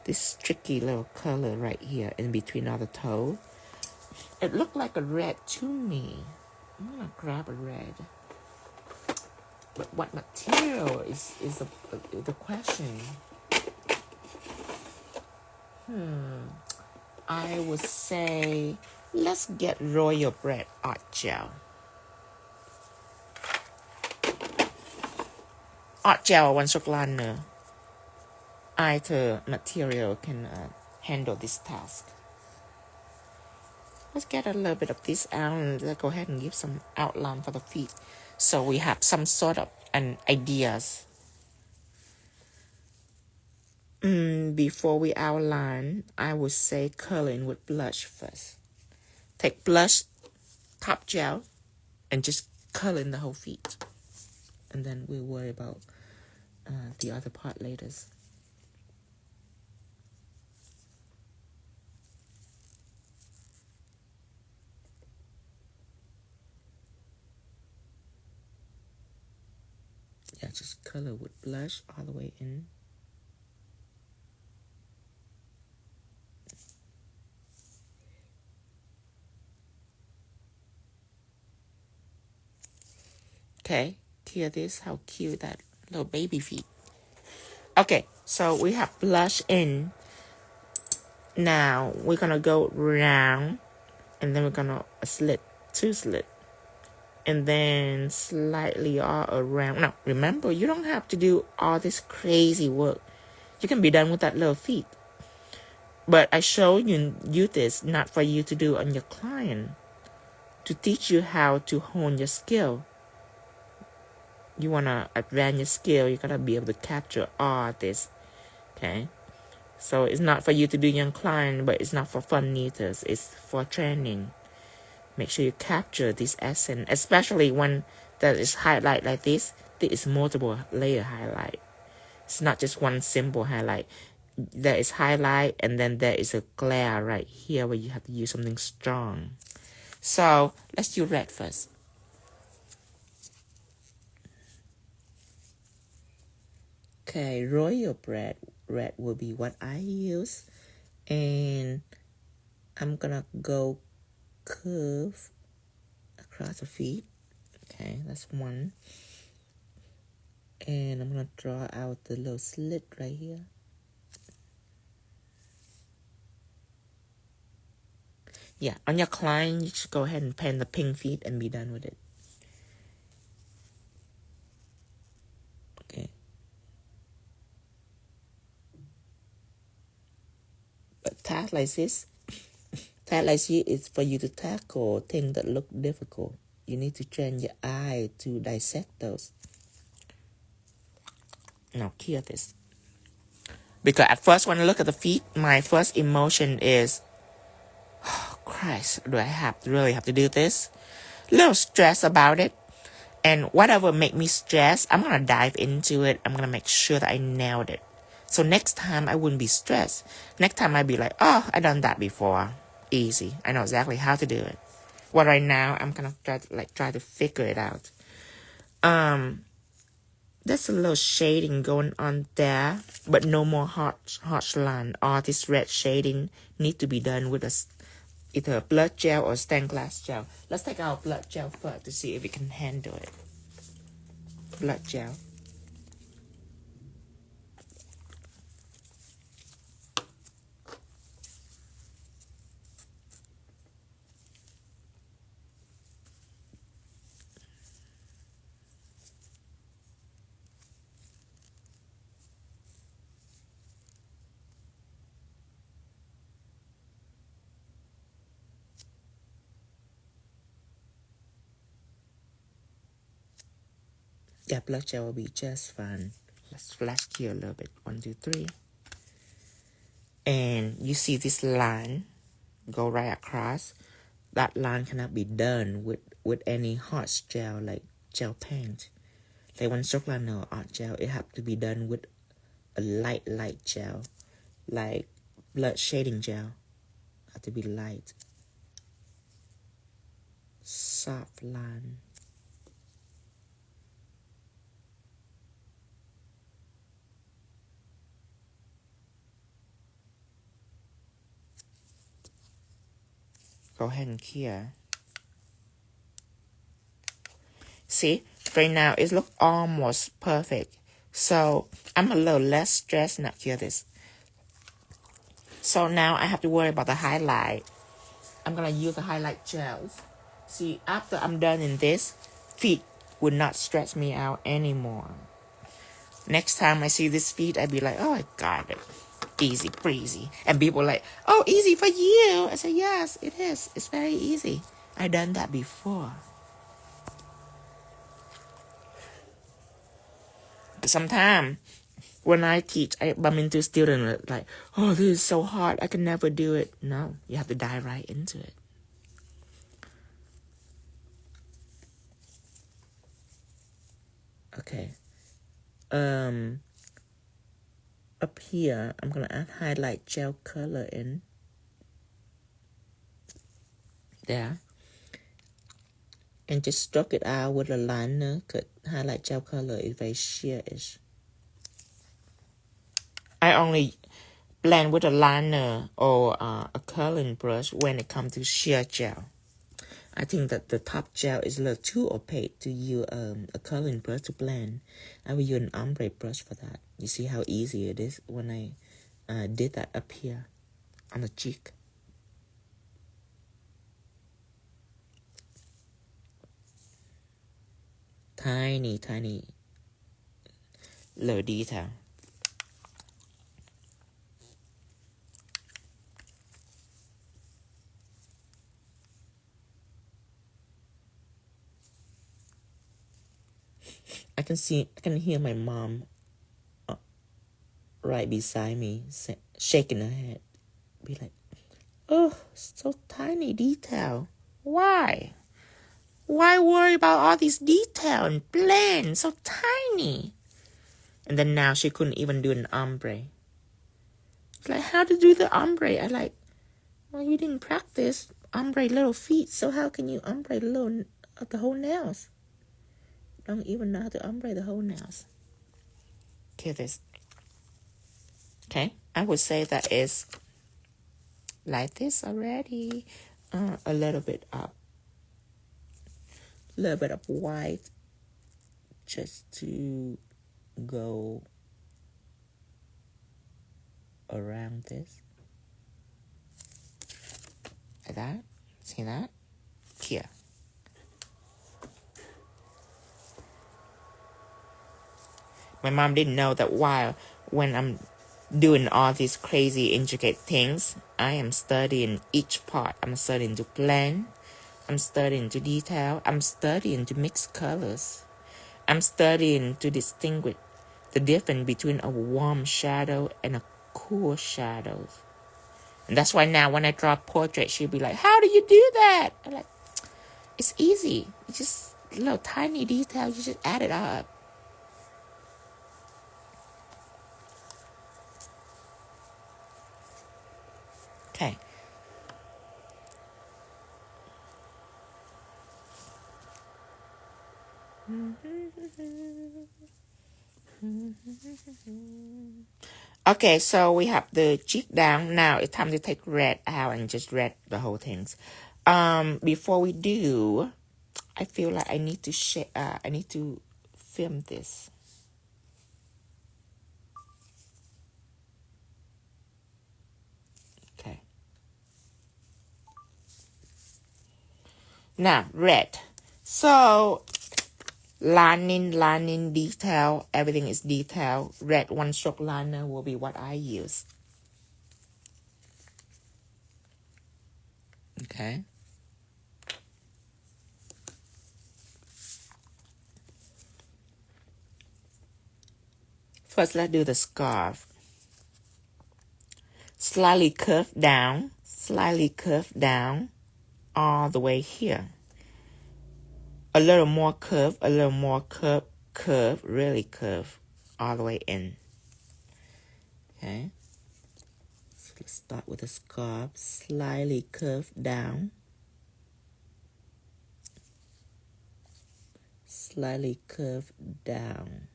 This tricky little color right here in between all the toe. It looked like a red to me. I'm gonna grab a red. But what material is the question? I would say let's get Royal Bread Art Gel. Art Gel วันศุกร์ล้านเนอะ Either material can handle this task. Let's get a little bit of this out and let's go ahead and give some outline for the feet. So we have some sort of an ideas. Before we outline, I would say coloring with blush first. Take blush, top gel, and just color in the whole feet. And then we'll worry about the other part later. Yeah, just color with blush all the way in. Okay, hear this, how cute that little baby feet. Okay, so we have blush in. Now we're gonna go round, and then we're gonna slit, 2 slit, and then slightly all around. Now remember, you don't have to do all this crazy work. You can be done with that little feet. But I show you this not for you to do on your client, to teach you how to hone your skill. You want to advance your skill, you got to be able to capture all this, okay? So it's not for you to do your client, but it's not for fun neither. It's for training. Make sure you capture this essence, especially when there is highlight like this. There is multiple layer highlight. It's not just one simple highlight. There is highlight, and then there is a glare right here where you have to use something strong. So let's do red first. Okay, Royal Bread red will be what I use, and I'm gonna go curve across the feet. Okay, that's one. And I'm gonna draw out the little slit right here. Yeah, on your client, you should go ahead and paint the pink feet and be done with it. Okay. But task like this is for you to tackle things that look difficult, You need to train your eye to dissect those. Now clear this. Because at first when I look at the feet, my first emotion is, oh Christ, do I really have to do this? Little stress about it. And whatever make me stress, I'm going to dive into it. I'm going to make sure that I nailed it. So next time I wouldn't be stressed. Next time I'd be like, oh, I done that before. Easy. I know exactly how to do it. Well, right now I'm gonna try to figure it out. There's a little shading going on there, but no more harsh line. All this red shading need to be done with either a blood gel or stained glass gel. Let's take our blood gel first to see if we can handle it. Blood gel. Yeah, blood gel will be just fine. Let's flash here a little bit. 1, 2, 3. And you see this line go right across. That line cannot be done with any harsh gel like gel paint. Like one stroke liner or art gel, it have to be done with a light gel. Like blood shading gel. Have to be light. Soft line. Go ahead and clear. See, right now it looks almost perfect. So I'm a little less stressed not clear this. So now I have to worry about the highlight. I'm gonna use the highlight gels. See, after I'm done in this, feet would not stress me out anymore. Next time I see this feet, I'd be like, oh, I got it. Easy breezy. And people are like, oh, easy for you. I say, yes, it is. It's very easy. I've done that before. But sometimes when I teach, I bump into students like, oh, this is so hard. I can never do it. No, you have to dive right into it. Okay. Up here, I'm going to add highlight gel color in. There. And just stroke it out with a liner, because highlight gel color is very sheerish. I only blend with a liner or a curling brush when it comes to sheer gel. I think that the top gel is a little too opaque to use a curling brush to blend. I will use an ombre brush for that. You see how easy it is when I did that up here on the cheek. Tiny little detail. I can hear my mom right beside me shaking her head. Be like, oh, so tiny detail. Why? Why worry about all these detail and blend? So tiny. And then now she couldn't even do an ombre. It's like, how to do the ombre? I like, well, you didn't practice ombre little feet, so how can you ombre the whole nails? Don't even know how to ombre the whole nails. Here this. Okay, I would say that is like this already. A little bit up. A little bit of white. Just to go around this. Like that. See that? Here. My mom didn't know that when I'm doing all these crazy intricate things, I am studying each part. I'm studying to blend. I'm studying to detail. I'm studying to mix colors. I'm studying to distinguish the difference between a warm shadow and a cool shadow. And that's why now when I draw a portrait, she'll be like, how do you do that? I'm like, it's easy. It's just little tiny details. You just add it up. Okay. Okay, so we have the cheek down. Now it's time to take red out and just red the whole things. Before we do, I feel like I need to film this. Okay. Now red. So lining detail, everything is detail. Red one stroke liner will be what I use. Okay. First, let's do the scarf. Slightly curved down all the way here. A little more curve, really curve all the way in. Okay. So let's start with the scarf. Slightly curved down. Slightly curved down.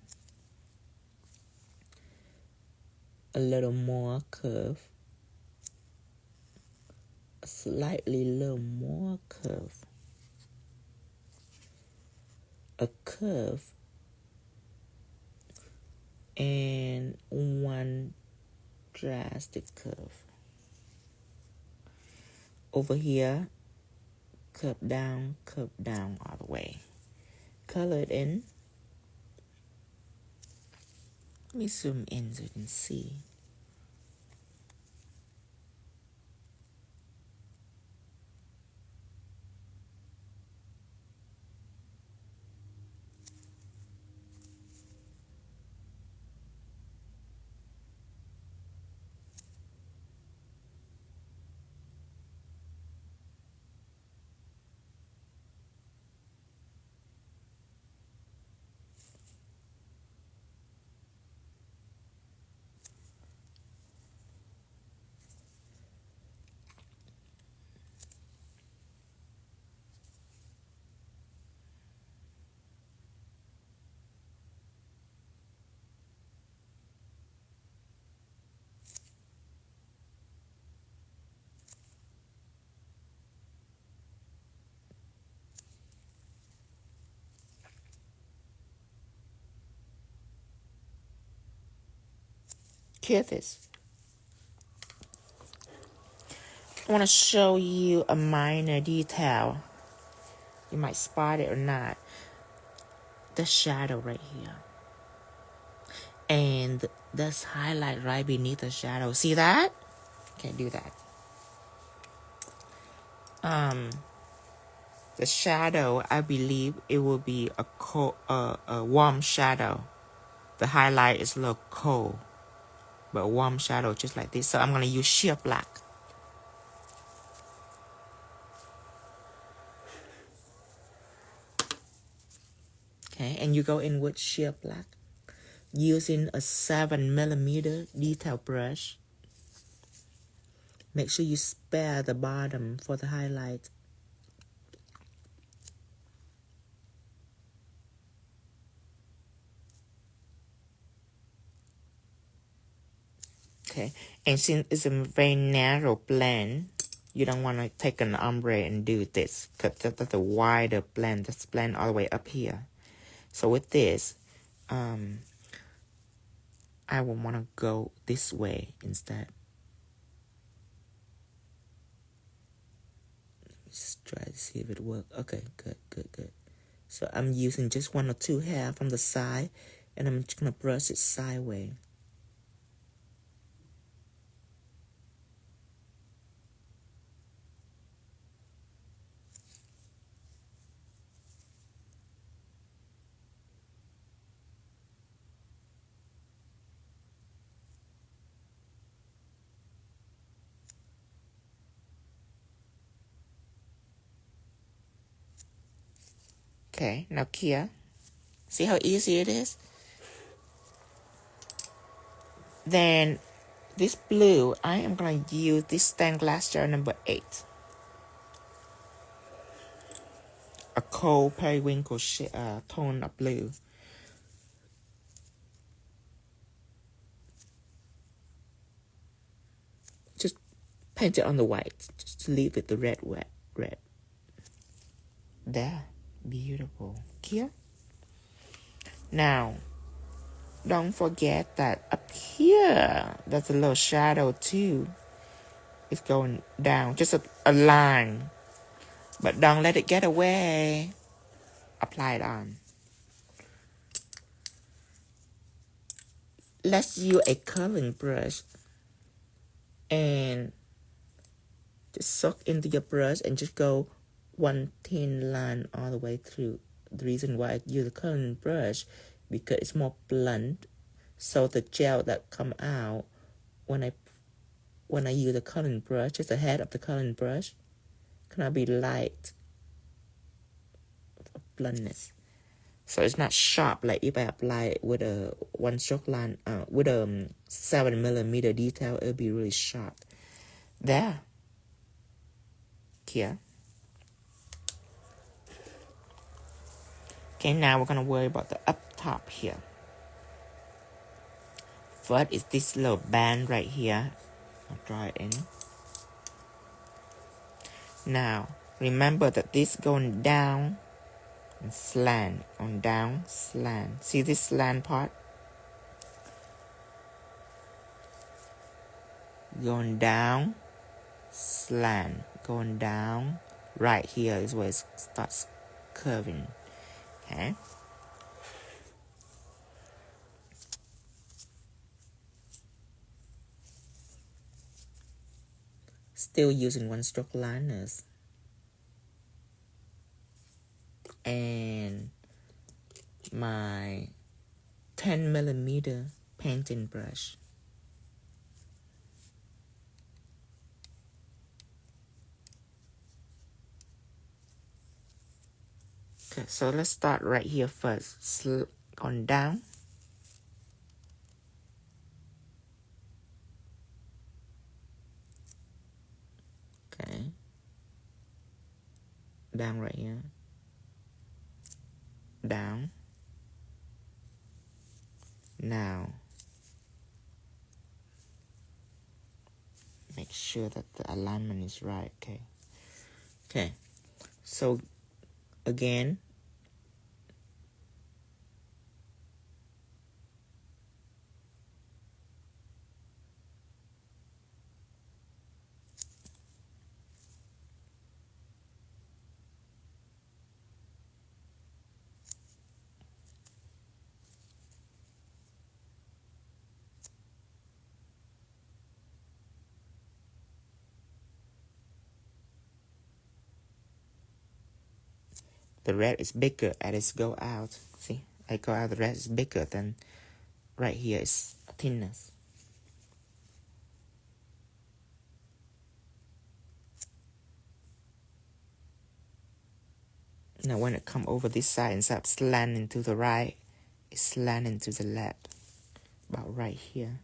A little more curve. A slightly little more curve. A curve. And one drastic curve. Over here, curve down all the way. Color it in. Let me zoom in so you can see. Hear this. I want to show you a minor detail. You might spot it or not. The shadow right here. And this highlight right beneath the shadow. See that? Can't do that. The shadow, I believe it will be a warm shadow. The highlight is a little cold, but a warm shadow just like this. So I'm going to use sheer black. Okay, and you go in with sheer black using a 7mm detail brush. Make sure you spare the bottom for the highlight. Okay, and since it's a very narrow blend, you don't want to take an ombre and do this, because that's a wider blend. That's blend all the way up here. So with this, I will want to go this way instead. Let's try to see if it works. Okay, good. So I'm using just 1 or 2 hair from the side, and I'm just going to brush it sideways. Okay, now here, see how easy it is? Then this blue, I am going to use this stained glass gel number 8. A cold periwinkle tone of blue. Just paint it on the white. Just leave it the red wet. Red. There. Beautiful. Here. Now, don't forget that up here, there's a little shadow too. It's going down. Just a line. But don't let it get away. Apply it on. Let's use a curling brush and just soak into your brush and just go one thin line all the way through. The reason why I use a curling brush because it's more blunt, so the gel that come out when I use the curling brush, just the head of the curling brush, cannot be light bluntness. So it's not sharp like if I apply it with a one stroke line, with a 7mm detail, it'll be really sharp. There. Here. Okay, now we're gonna worry about the up top here. First is this little band right here. I'll draw it in. Now, remember that this going down and slant, on down, slant. See this slant part? Going down, slant, going down. Right here is where it starts curving. Okay? Still using one stroke liners. And my 10mm painting brush. Okay, so let's start right here first. Going down. Okay. Down right here. Down. Now, make sure that the alignment is right. Okay. Okay. So, again, the red is bigger as it go out. See, I go out, the red is bigger than right here is thinness. Now when it come over this side, instead of slanting to the right, it's slanting to the left. About right here.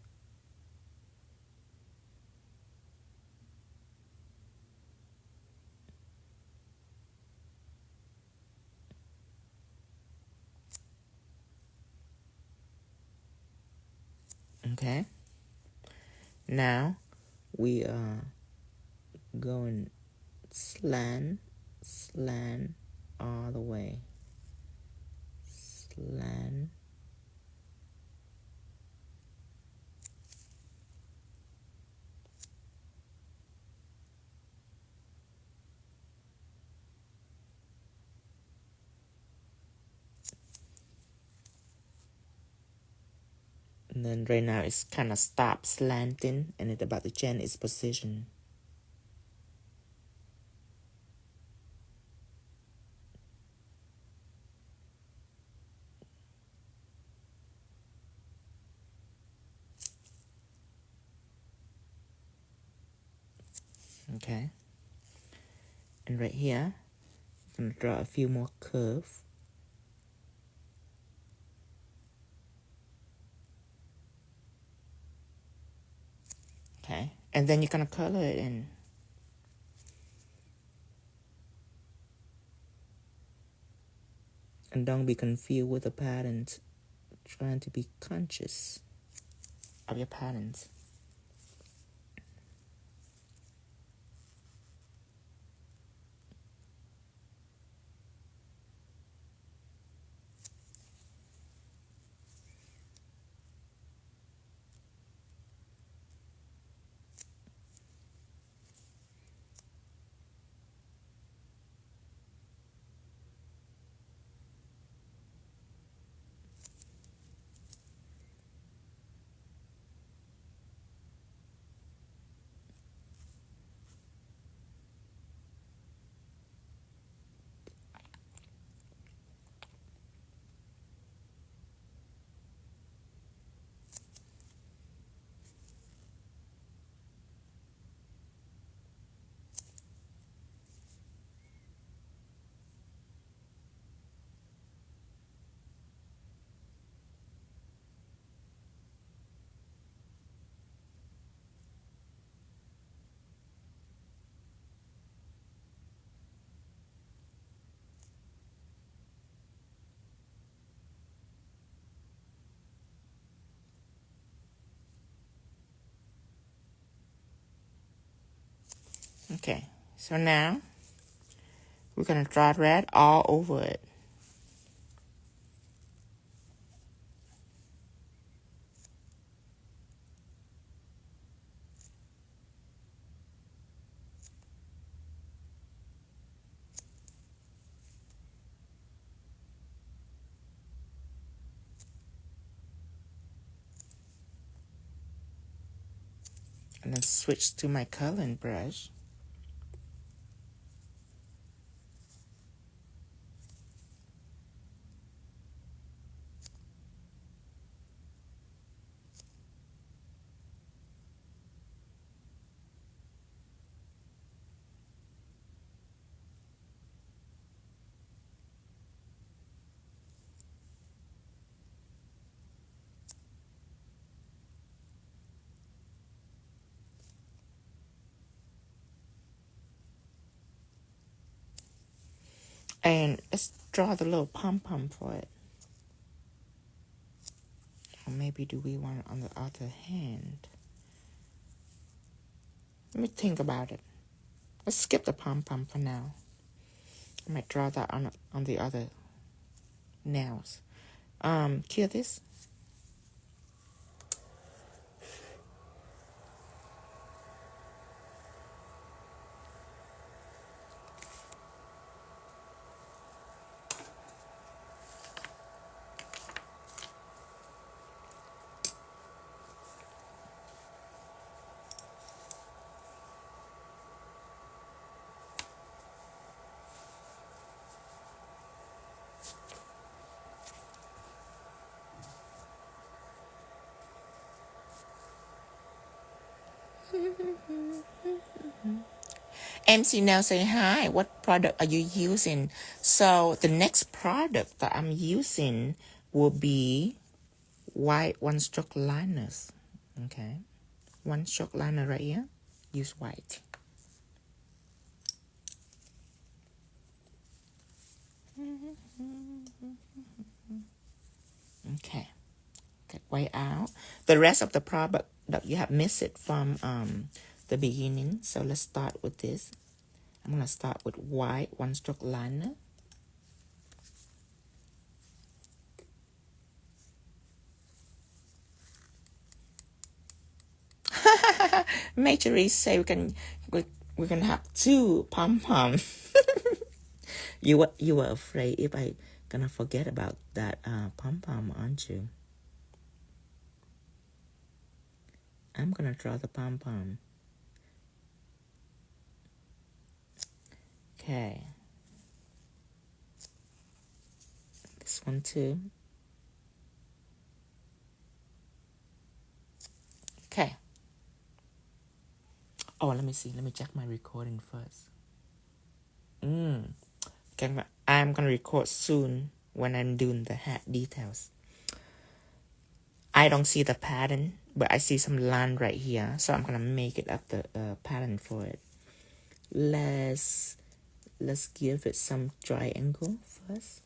Okay. Now we are going slant all the way. Slant. And then right now it's kind of stopped slanting and it's about to change its position. Okay. And right here, I'm going to draw a few more curves. And then you're gonna color it in. And don't be confused with the patterns. Trying to be conscious of your patterns. Okay, so now we're gonna draw red all over it. And then switch to my coloring brush. And let's draw the little pom-pom for it. Or maybe do we want it on the other hand? Let me think about it. Let's skip the pom-pom for now. I might draw that on the other nails. Kill this. MC now say hi. What product are you using? So the next product that I'm using will be white one stroke liners. Okay, one stroke liner right here. Use white. Okay, get white out. The rest of the product that you have missed it from the beginning. So let's start with this. I'm gonna start with white one stroke liner. Major say we can have two pom-pom. You were afraid if I gonna forget about that pom-pom, aren't you? I'm gonna draw the pom-pom. Okay. This one too. Okay. Oh, let me see. Let me check my recording first. Okay, I'm gonna record soon when I'm doing the hat details. I don't see the pattern, but I see some line right here. So I'm going to make it up the pattern for it. Let's give it some triangle first.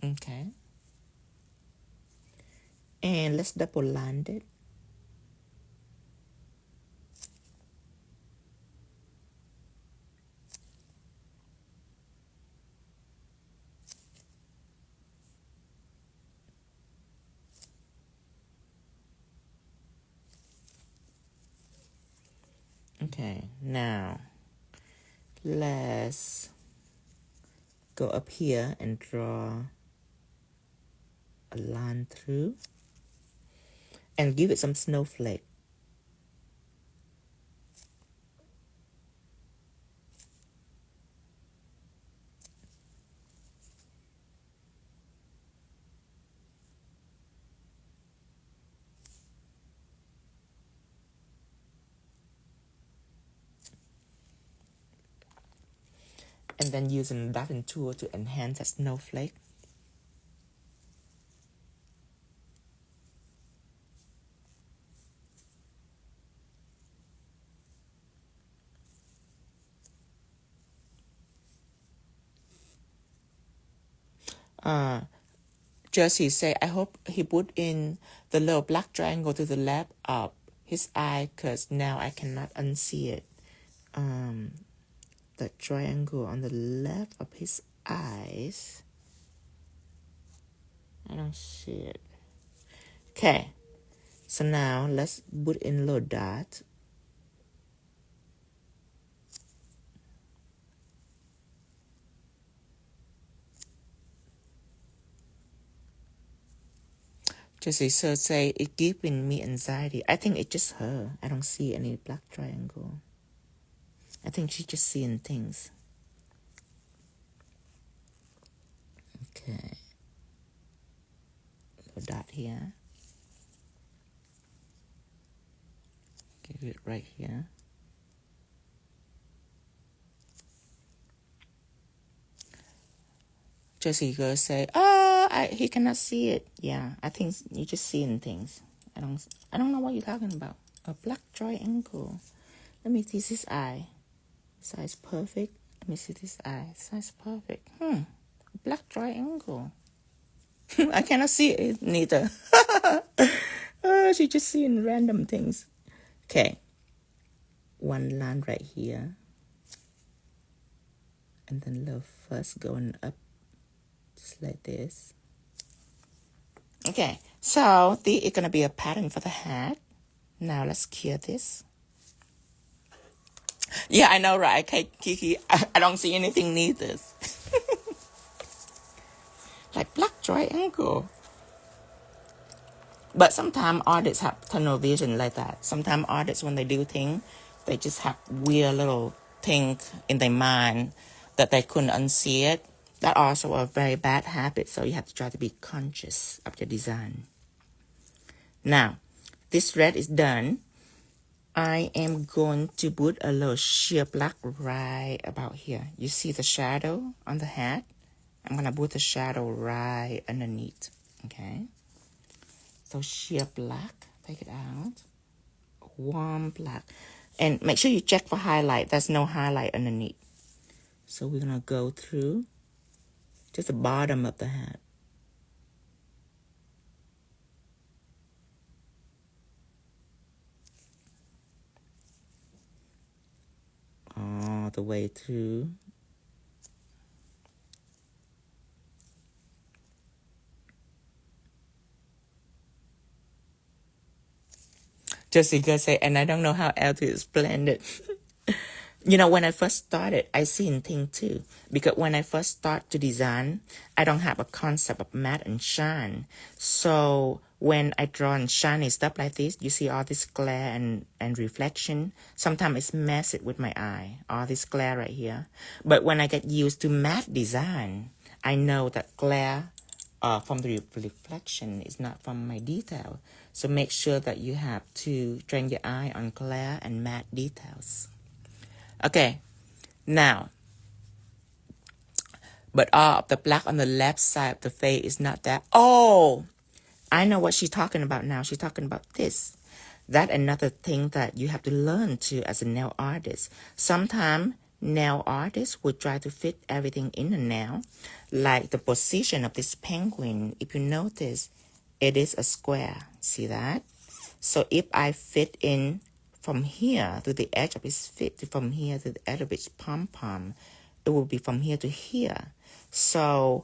Okay. And let's double line it. Okay, now let's go up here and draw a line through and give it some snowflake. And then using the Dappen tool to enhance that snowflake. Jersey say, I hope he put in the little black triangle to the left of his eye, because now I cannot unsee it. The triangle on the left of his eyes. I don't see it. Okay, so now let's put in a little dot. Jesse so say it giving me anxiety. I think it's just her. I don't see any black triangle. I think she's just seeing things. Okay. Little dot here. Give it right here. Jesse girl say, oh, he cannot see it. Yeah, I think you're just seeing things. I don't know what you're talking about. A black triangle. Let me see this eye. Size perfect. Let me see this eye. Size perfect. Black triangle. I cannot see it neither. She's just seeing random things. Okay. One line right here. And then the first going up. Just like this. Okay. So this is going to be a pattern for the hat. Now let's cure this. Yeah, I know, right? Okay, Kiki, I don't see anything neither. Like black triangle. But sometimes artists have tunnel vision like that. Sometimes artists, when they do things, they just have weird little thing in their mind that they couldn't unsee it. That's also a very bad habit, so you have to try to be conscious of your design. Now, this red is done. I am going to put a little sheer black right about here. You see the shadow on the hat? I'm going to put the shadow right underneath, okay? So sheer black, take it out. Warm black. And make sure you check for highlight. There's no highlight underneath. So we're going to go through just the bottom of the hat. All the way through. Jessica say, and I don't know how else to explain it. You know, when I first started, I seen thing too. Because when I first start to design, I don't have a concept of matte and shine. So when I draw and shiny stuff like this, you see all this glare and reflection. Sometimes it's mess it with my eye, all this glare right here. But when I get used to matte design, I know that glare from the reflection is not from my detail. So make sure that you have to train your eye on glare and matte details. Okay, now, but all of the black on the left side of the face is not that. Oh, I know what she's talking about now. She's talking about this. That another thing that you have to learn to as a nail artist. Sometimes nail artists will try to fit everything in a nail. Like the position of this penguin, if you notice, it is a square. See that? So if I fit in from here to the edge of his feet, from here to the edge of his pom-pom, it will be from here to here. So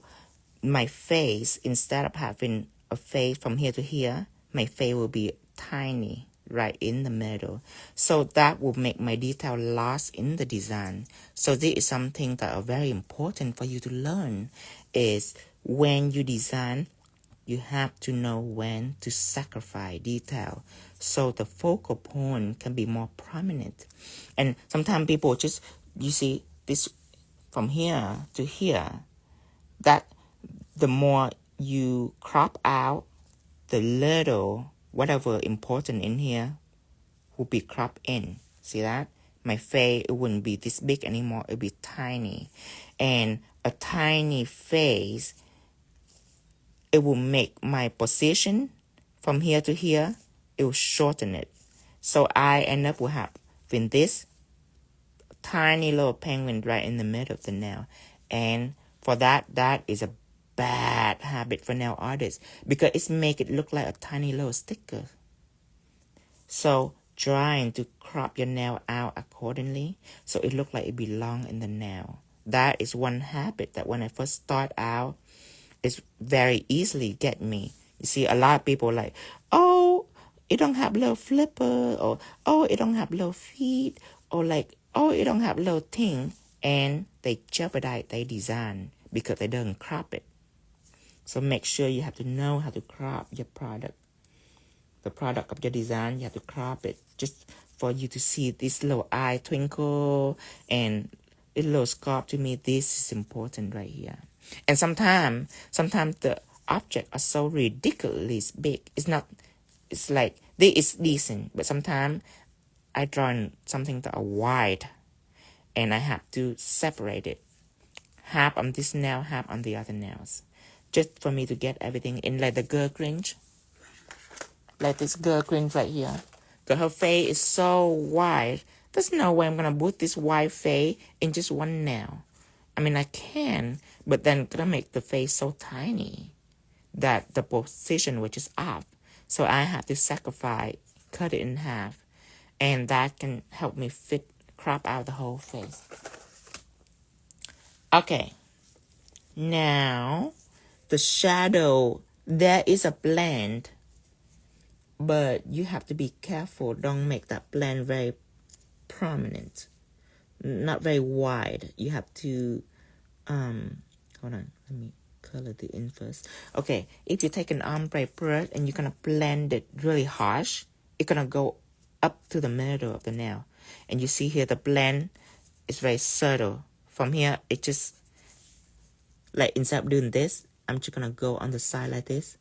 my face, instead of having a face from here to here, my face will be tiny right in the middle. So that will make my detail lost in the design. So this is something that are very important for you to learn, is when you design, you have to know when to sacrifice detail so the focal point can be more prominent. And sometimes people just, you see, this from here to here, that the more you crop out, the little, whatever important in here will be cropped in. See that? My face, it wouldn't be this big anymore. It would be tiny. And a tiny face, it will make my position from here to here, it will shorten it. So I end up with having this tiny little penguin right in the middle of the nail. And for that is a bad habit for nail artists, because it's make it look like a tiny little sticker. So trying to crop your nail out accordingly so it look like it belong in the nail. That is one habit that when I first start out, it's very easily get me. You see, a lot of people like, oh, it don't have little flipper, or oh, it don't have little feet, or like, oh, it don't have little thing, and they jeopardize their design because they don't crop it. So make sure you have to know how to crop your product. The product of your design, you have to crop it just for you to see this little eye twinkle and this little scarf. To me, this is important right here. And sometimes the objects are so ridiculously big. It's like, they is decent, but sometimes I draw something that are wide and I have to separate it. Half on this nail, half on the other nails. Just for me to get everything in, like the girl cringe. Like this girl cringe right here. Because her face is so wide. There's no way I'm going to put this wide face in just one nail. I mean, I can, but then gonna make the face so tiny that the position which is off. So I have to sacrifice, cut it in half, and that can help me crop out the whole face. Okay, now the shadow, there is a blend, but you have to be careful. Don't make that blend very prominent, not very wide. You have to hold on, let me color the in first. Okay, if you take an ombre brush and you're gonna blend it really harsh, it's gonna go up to the middle of the nail. And you see here the blend is very subtle. From here, it just, like instead of doing this, I'm just gonna go on the side like this.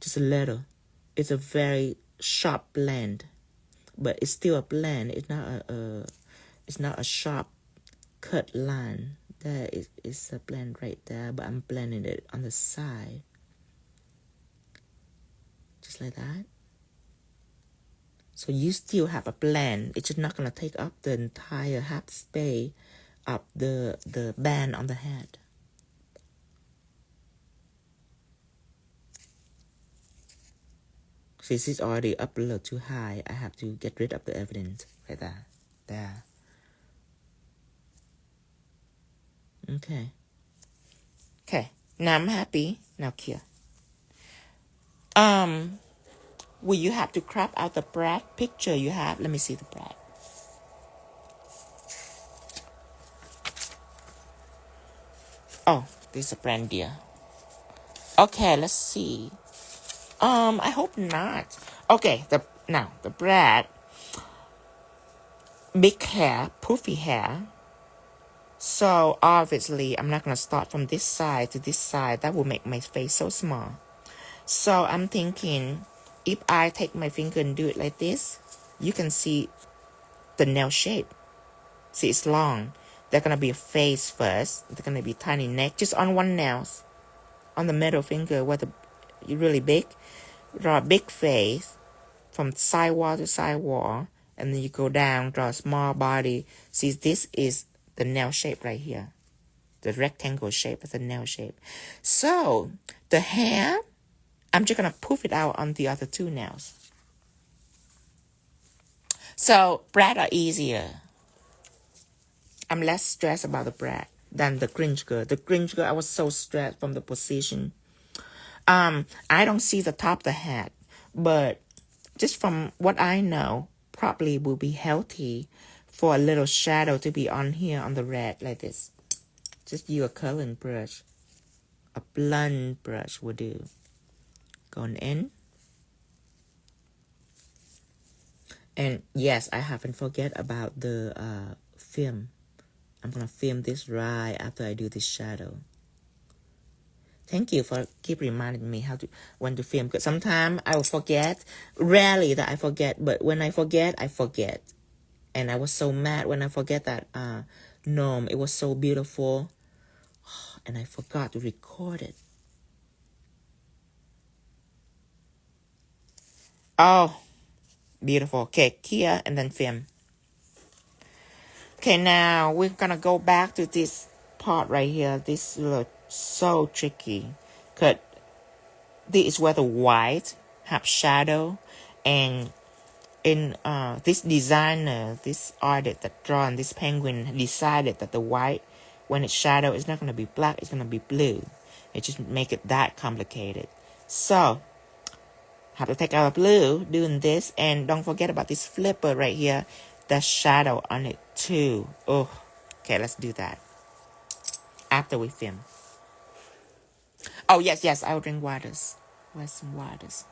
Just a little. It's a very sharp blend, but it's still a blend. It's not a sharp cut line. There is a blend right there, but I'm blending it on the side. Just like that. So you still have a blend. It's just not going to take up the entire half space of the band on the head. Since it's already up a little too high, I have to get rid of the evidence right there. There. Okay. Now I'm happy. Now here. Will you have to crop out the brat picture you have? Let me see the brat. Oh, this is a brand deal. Okay, let's see. I hope not. Okay, now the Brad big hair, poofy hair. So obviously I'm not gonna start from this side to this side. That will make my face so small. So I'm thinking if I take my finger and do it like this, you can see the nail shape. See, it's long. There's gonna be a face first. There's gonna be tiny neck just on one nail, on the middle finger where you're really big. Draw a big face from sidewall to sidewall, and then you go down, draw a small body. See, this is the nail shape right here. The rectangle shape is the nail shape. So the hair, I'm just gonna poof it out on the other two nails. So braids are easier. I'm less stressed about the braid than the cringe girl. The cringe girl, I was so stressed from the position. I don't see the top of the hat, but just from what I know, probably will be healthy for a little shadow to be on here on the red like this. Just use a curling brush. A blunt brush will do. Going in. And yes, I haven't forget about the film. I'm gonna film this right after I do this shadow. Thank you for keep reminding me when to film, because sometimes I will forget. Rarely that I forget, but when I forget, I forget. And I was so mad when I forget that gnome. It was so beautiful, and I forgot to record it. Oh, beautiful. Okay, Kia and then film. Okay, now we're gonna go back to this part right here. This look so tricky, cause this is where the white have shadow, and in this designer, this artist that drawn this penguin decided that the white, when it's shadow, it's not gonna be black, it's gonna be blue. It just make it that complicated. So have to take out blue doing this, and don't forget about this flipper right here. There's shadow on it too. Oh, okay, let's do that after we film. Oh yes, I will drink waters. Where's some waters?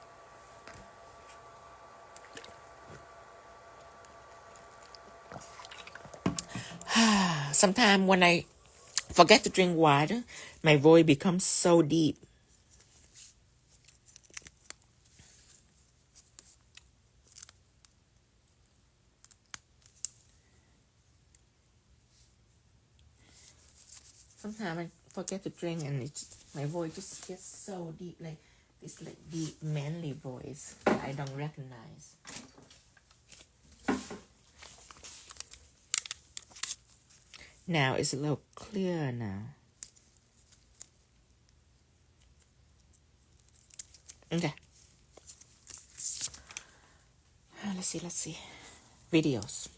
Sometimes when I forget to drink water, my voice becomes so deep. Sometimes I forget to drink, and my voice just gets so deep, like this, like deep manly voice that I don't recognize. Now it's a little clearer now. Okay. Let's see. Videos.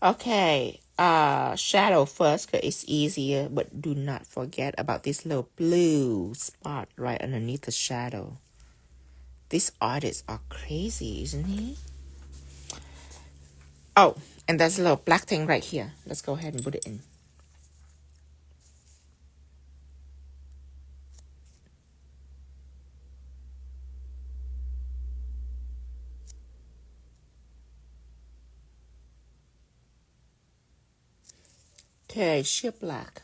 Okay, shadow first, because it's easier, but do not forget about this little blue spot right underneath the shadow. These artists are crazy, isn't he? Oh, and there's a little black thing right here. Let's go ahead and put it in. Okay, sheer black.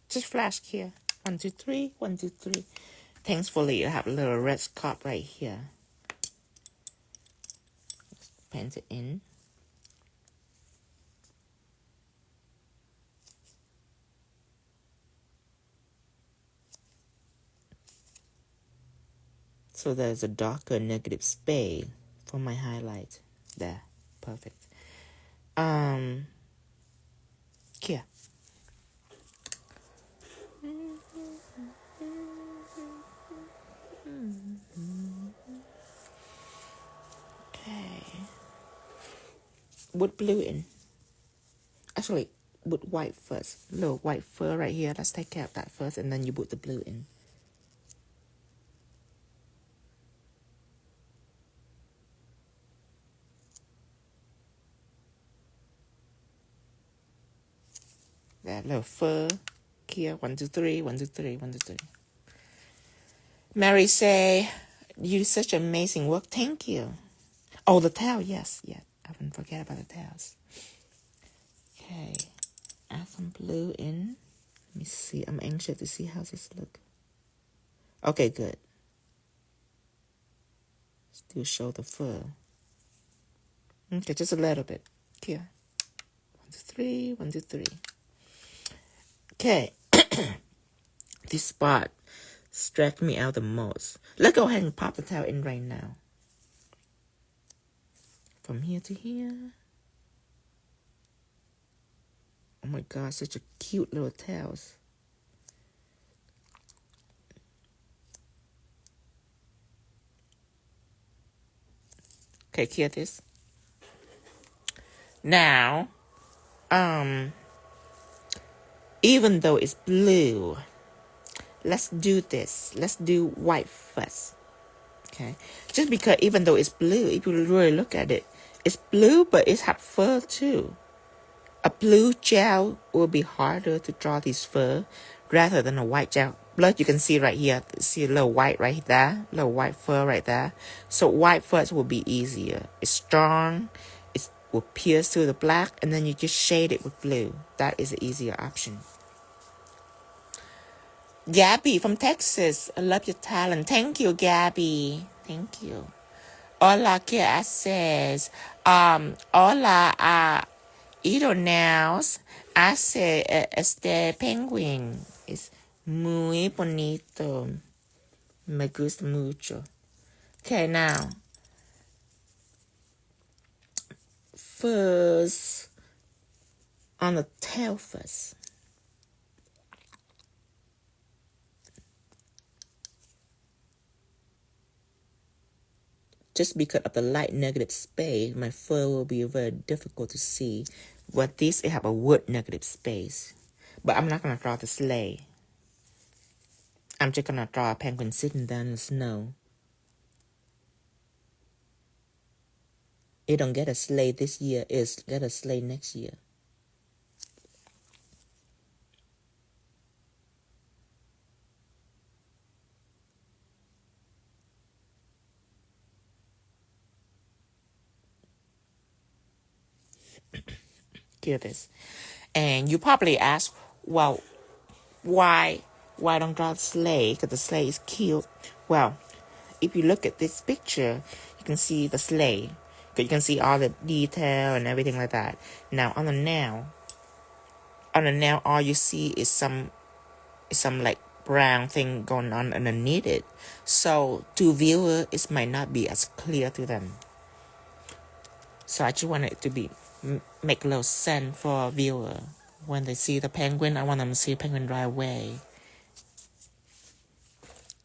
Just flash here. 1, 2, 3, 1, 2, 3. Thankfully, I have a little red scarf right here. paint it in. So there's a darker negative space for my highlight. There, perfect. Here. Okay. Put blue in. Actually, put white first. Little white fur right here. Let's take care of that first, and then you put the blue in. That little fur here. 1, 2, 3. 1, 2, 3. 1, 2, 3. Mary say, you do such amazing work. Thank you. Oh, the tail. Yes. I haven't forget about the tails. Okay. Add some blue in. Let me see. I'm anxious to see how this look. Okay, good. Still show the fur. Okay, just a little bit. Here. 1, 2, 3. 1, 2, 3. Okay. This spot stretched me out the most. Let's go ahead and pop the tail in right now. From here to here. Oh my God, such a cute little tails. Okay, hear this. Now, even though it's blue, let's do this. Let's do white first. Okay, just because even though it's blue, if you really look at it, it's blue, but it has fur too. A blue gel will be harder to draw this fur rather than a white gel. Blood, you can see right here. See a little white right there, little white fur right there. So white furs will be easier. It's strong. It will pierce through the black, and then you just shade it with blue. That is an easier option. Gabby from Texas, I love your talent. Thank you, Gabby. Thank you. Hola, ¿qué haces? Hola, Ironaus hace este penguin. Es muy bonito. Me gusta mucho. Okay, now. First, on the tail first. Just because of the light negative space, my fur will be very difficult to see. But this, it have a wood negative space. But I'm not going to draw the sleigh. I'm just going to draw a penguin sitting down in the snow. It don't get a sleigh this year. It's get a sleigh next year. Hear this. And you probably ask, well, why don't draw the sleigh? Because the sleigh is cute. Well, if you look at this picture, you can see the sleigh. Because you can see all the detail and everything like that. Now, on the nail, all you see is some like brown thing going on underneath it. So, to viewers, it might not be as clear to them. So, I just want it to be make a little sense for a viewer. When they see the penguin, I want them to see the penguin right away.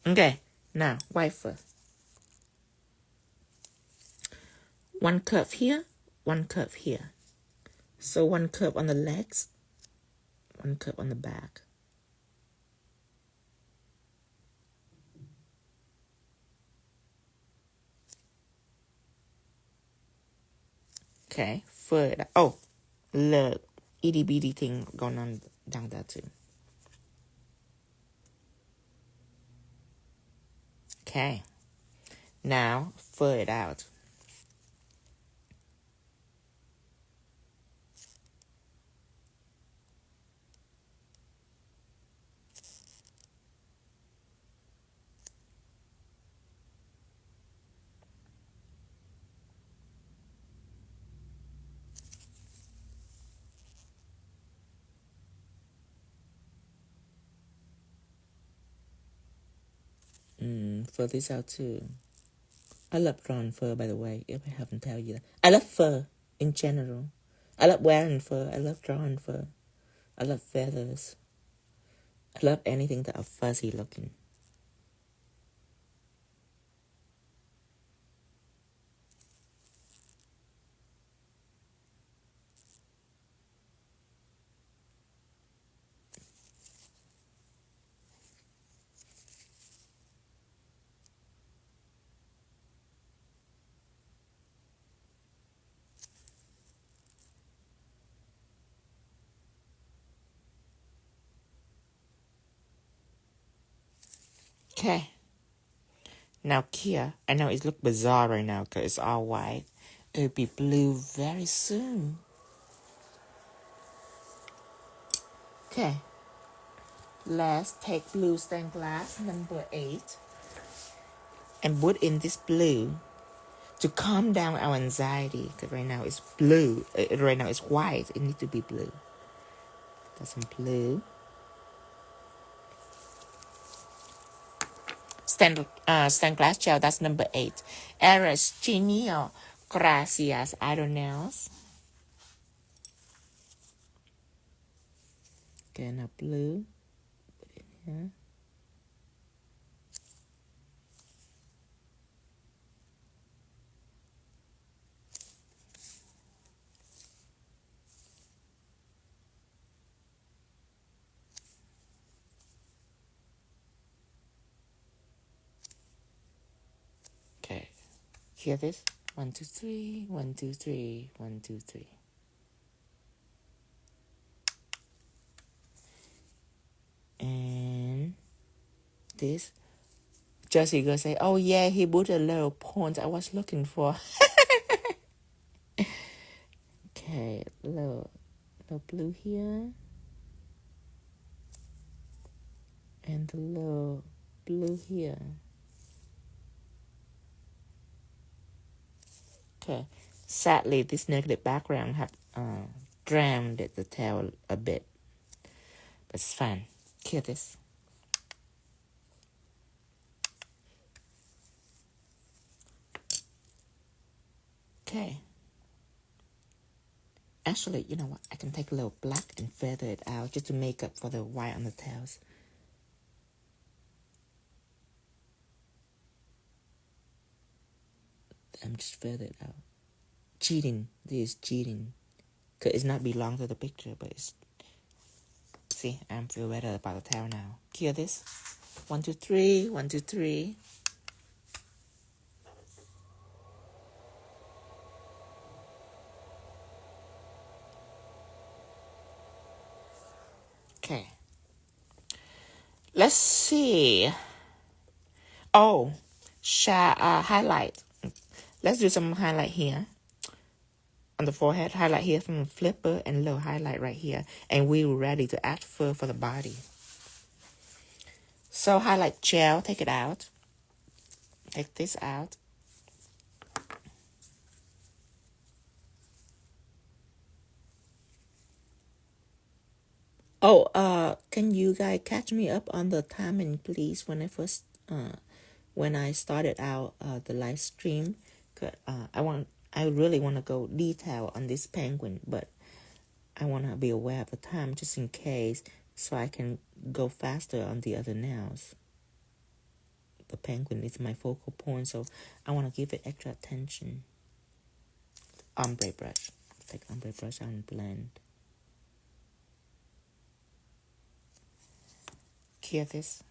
Okay, now, white fur. One curve here, one curve here. So one curve on the legs, one curve on the back. Okay, fur. Oh, look, itty bitty thing going on down there too. Okay, now fur it out. fur this out too. I love drawing fur, by the way, if I haven't told you that. I love fur in general. I love wearing fur. I love drawing fur. I love feathers. I love anything that are fuzzy looking. Okay. Now here, I know it looks bizarre right now because it's all white. It'll be blue very soon. Okay. Let's take blue stained glass number 8 and put in this blue to calm down our anxiety. Because right now it's blue. Right now it's white. It needs to be blue. That's some blue. Stained glass gel, that's number 8. 𝙪𝙤𝙪𝙗𝙪𝙞𝙪𝙗𝙗𝙪 Gracias Okay, now blue. Put it in here. Okay, hear this? 1, 2, 3, 1, 2, 3, 1, 2, 3. And this, Jessie gonna say, oh yeah, he put a little point I was looking for. Okay, little blue here. And a little blue here. Okay, sadly this negative background have drowned the tail a bit, but it's fine. Hear this. Okay. Actually, you know what? I can take a little black and feather it out just to make up for the white on the tails. I'm just feather it out. Cheating. This is cheating. Because it's not belong to the picture, but it's... See, I feel better about the tail now. Hear this? 1, 2, 3, 1, 2, 3. Okay. Let's see. Oh, highlight. Let's do some highlight here. On the forehead, highlight here from the flipper, and a little highlight right here. And we're ready to add fur for the body. So highlight gel, take it out. Take this out. Oh, can you guys catch me up on the timing, please? When I started out the live stream, I really want to go detail on this penguin, but I want to be aware of the time just in case, so I can go faster on the other nails. The penguin is my focal point, so I want to give it extra attention. Ombre brush. Take ombre brush and blend. Hear this?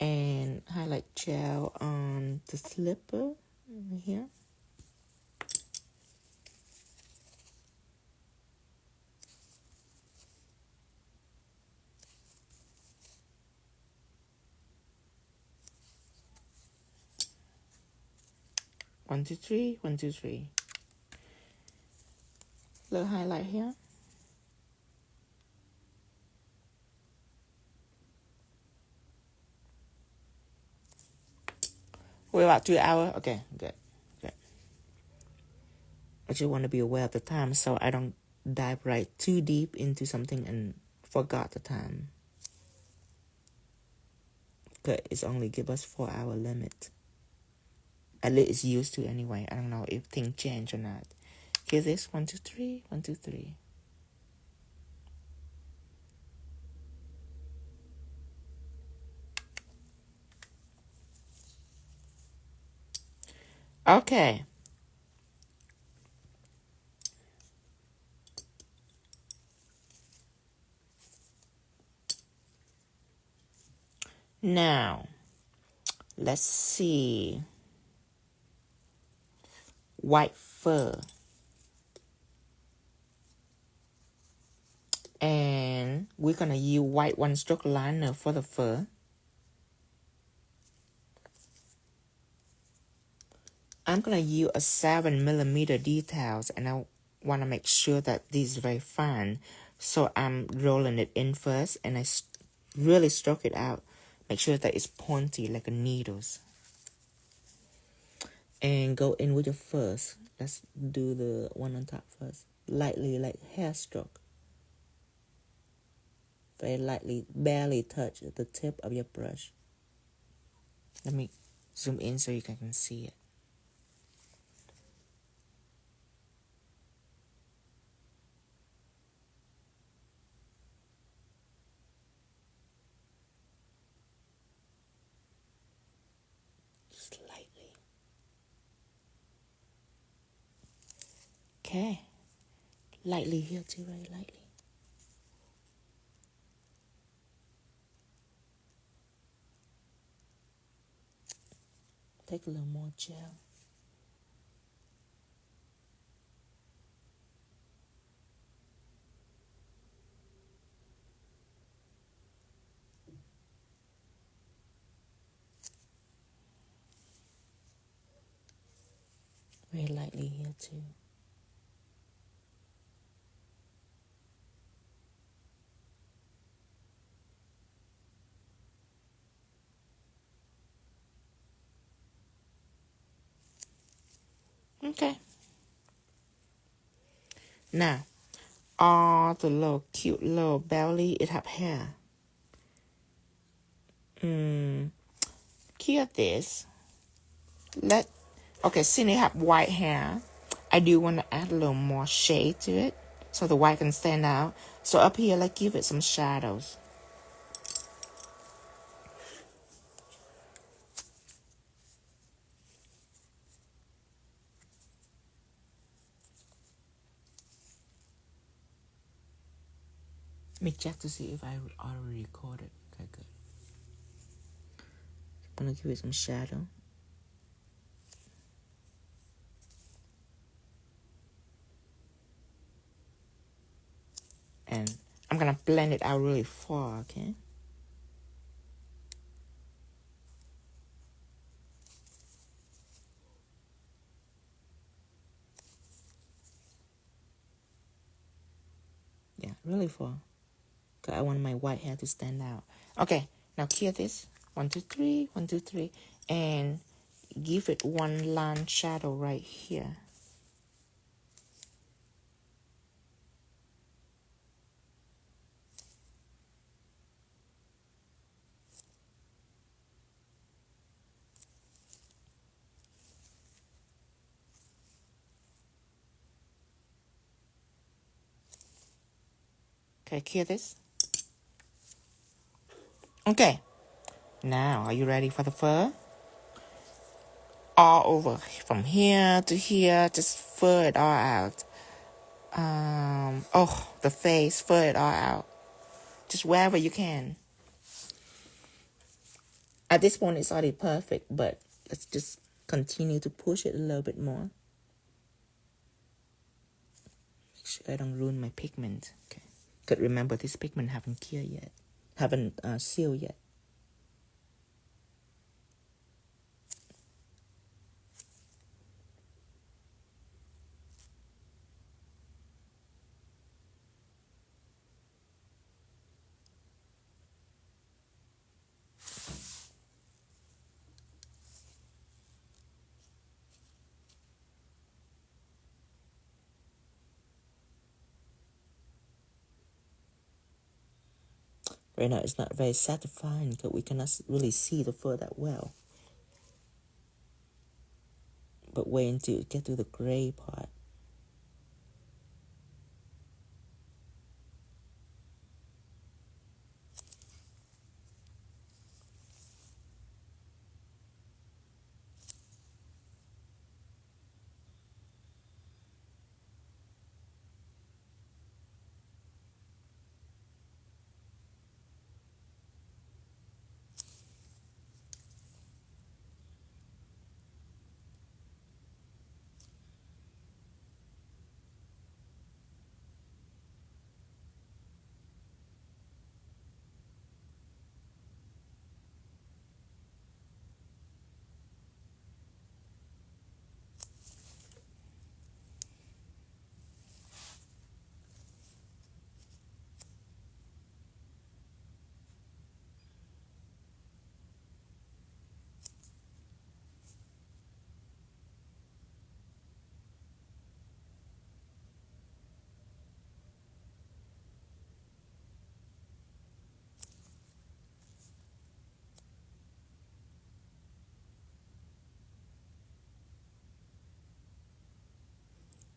And highlight gel on the slipper over here. One, two, three, 1, 2, 3. Little highlight here. We're about 2 hours. Okay, good. I just want to be aware of the time so I don't dive right too deep into something and forgot the time. But it's only give us 4-hour limit. At least it's used to anyway. I don't know if things change or not. Here's this 1, 2, 3, 1, 2, 3. Okay. Now, let's see. White fur. And we're going to use white one-stroke liner for the fur. I'm going to use a 7mm details, and I want to make sure that this is very fine. So I'm rolling it in first, and I really stroke it out. Make sure that it's pointy like a needles. And go in with your first. Let's do the one on top first. Lightly, like hair stroke. Very lightly, barely touch the tip of your brush. Let me zoom in so you can see it. Just lightly. Okay. Lightly here too, very lightly. Take a little more gel. Very lightly here too. Okay. Now, all the little cute little belly, it have hair. Here this. Okay, since it have white hair, I do want to add a little more shade to it so the white can stand out. So up here, let's give it some shadows. Let me check to see if I already recorded. Okay, good. I'm gonna give it some shadow. And I'm gonna blend it out really far, okay? Yeah, really far. Cause I want my white hair to stand out. Okay, now clear this. 1, 2, 3, 1, 2, 3. And give it one line shadow right here. Okay, clear this. Okay, now are you ready for the fur? All over, from here to here, just fur it all out. The face, fur it all out. Just wherever you can. At this point, it's already perfect, but let's just continue to push it a little bit more. Make sure I don't ruin my pigment. Okay. But remember, this pigment haven't cured yet, haven't sealed yet. Right now it's not very satisfying because we cannot really see the fur that well. But wait until you get to the gray part.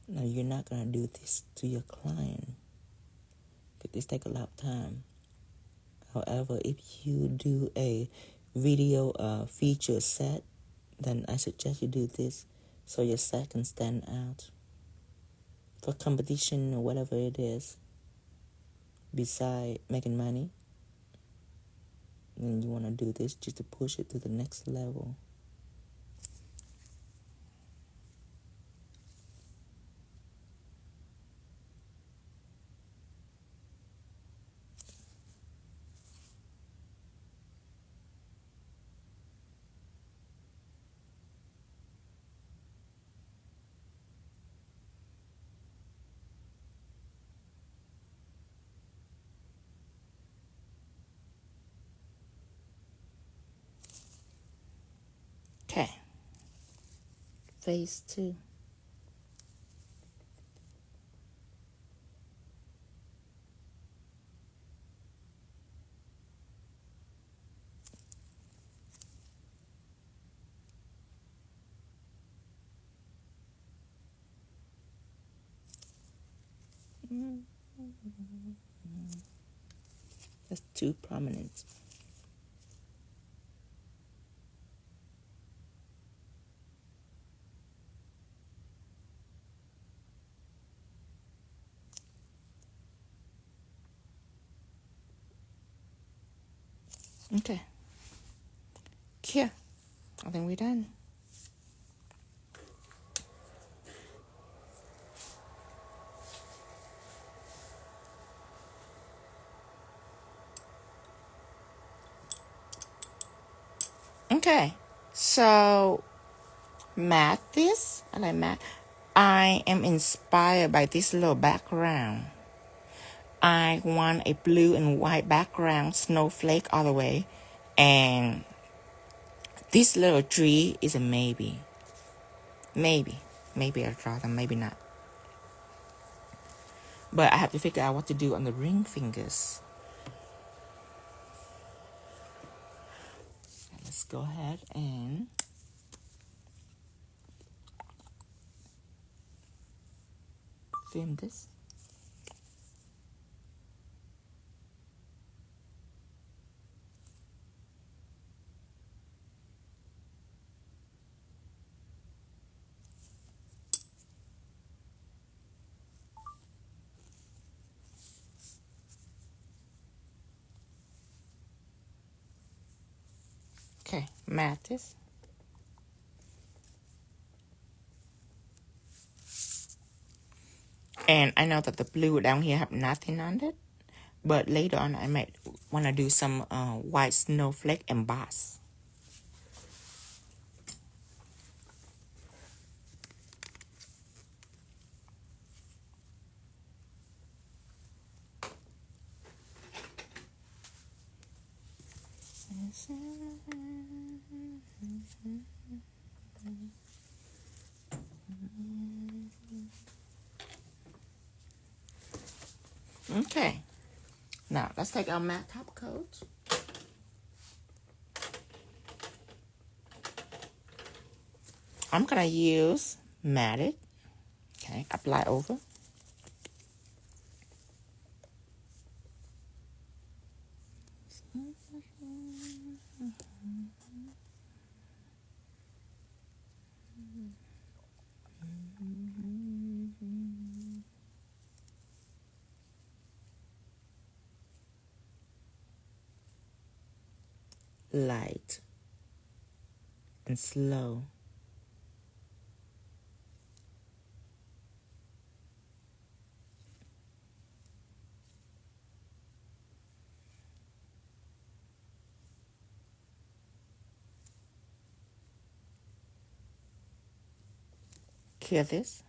Now you're not gonna do this to your client because this takes a lot of time. However, if you do a video feature set, then I suggest you do this so your set can stand out for competition or whatever it is. Besides making money, then you want to do this just to push it to the next level. Okay. Phase 2. That's too prominent. Okay. Here. I think we're done. Okay. So, matte this. I like matte. I am inspired by this little background. I want a blue and white background, snowflake all the way. And this little tree is a maybe. Maybe I'll draw them, maybe not. But I have to figure out what to do on the ring fingers. Let's go ahead and film this. Okay, matte this. And I know that the blue down here have nothing on it, but later on I might want to do some white snowflake emboss. Okay, Now, let's take our matte top coat. I'm going to use Matted. Okay, apply over. Light and slow. Hear this?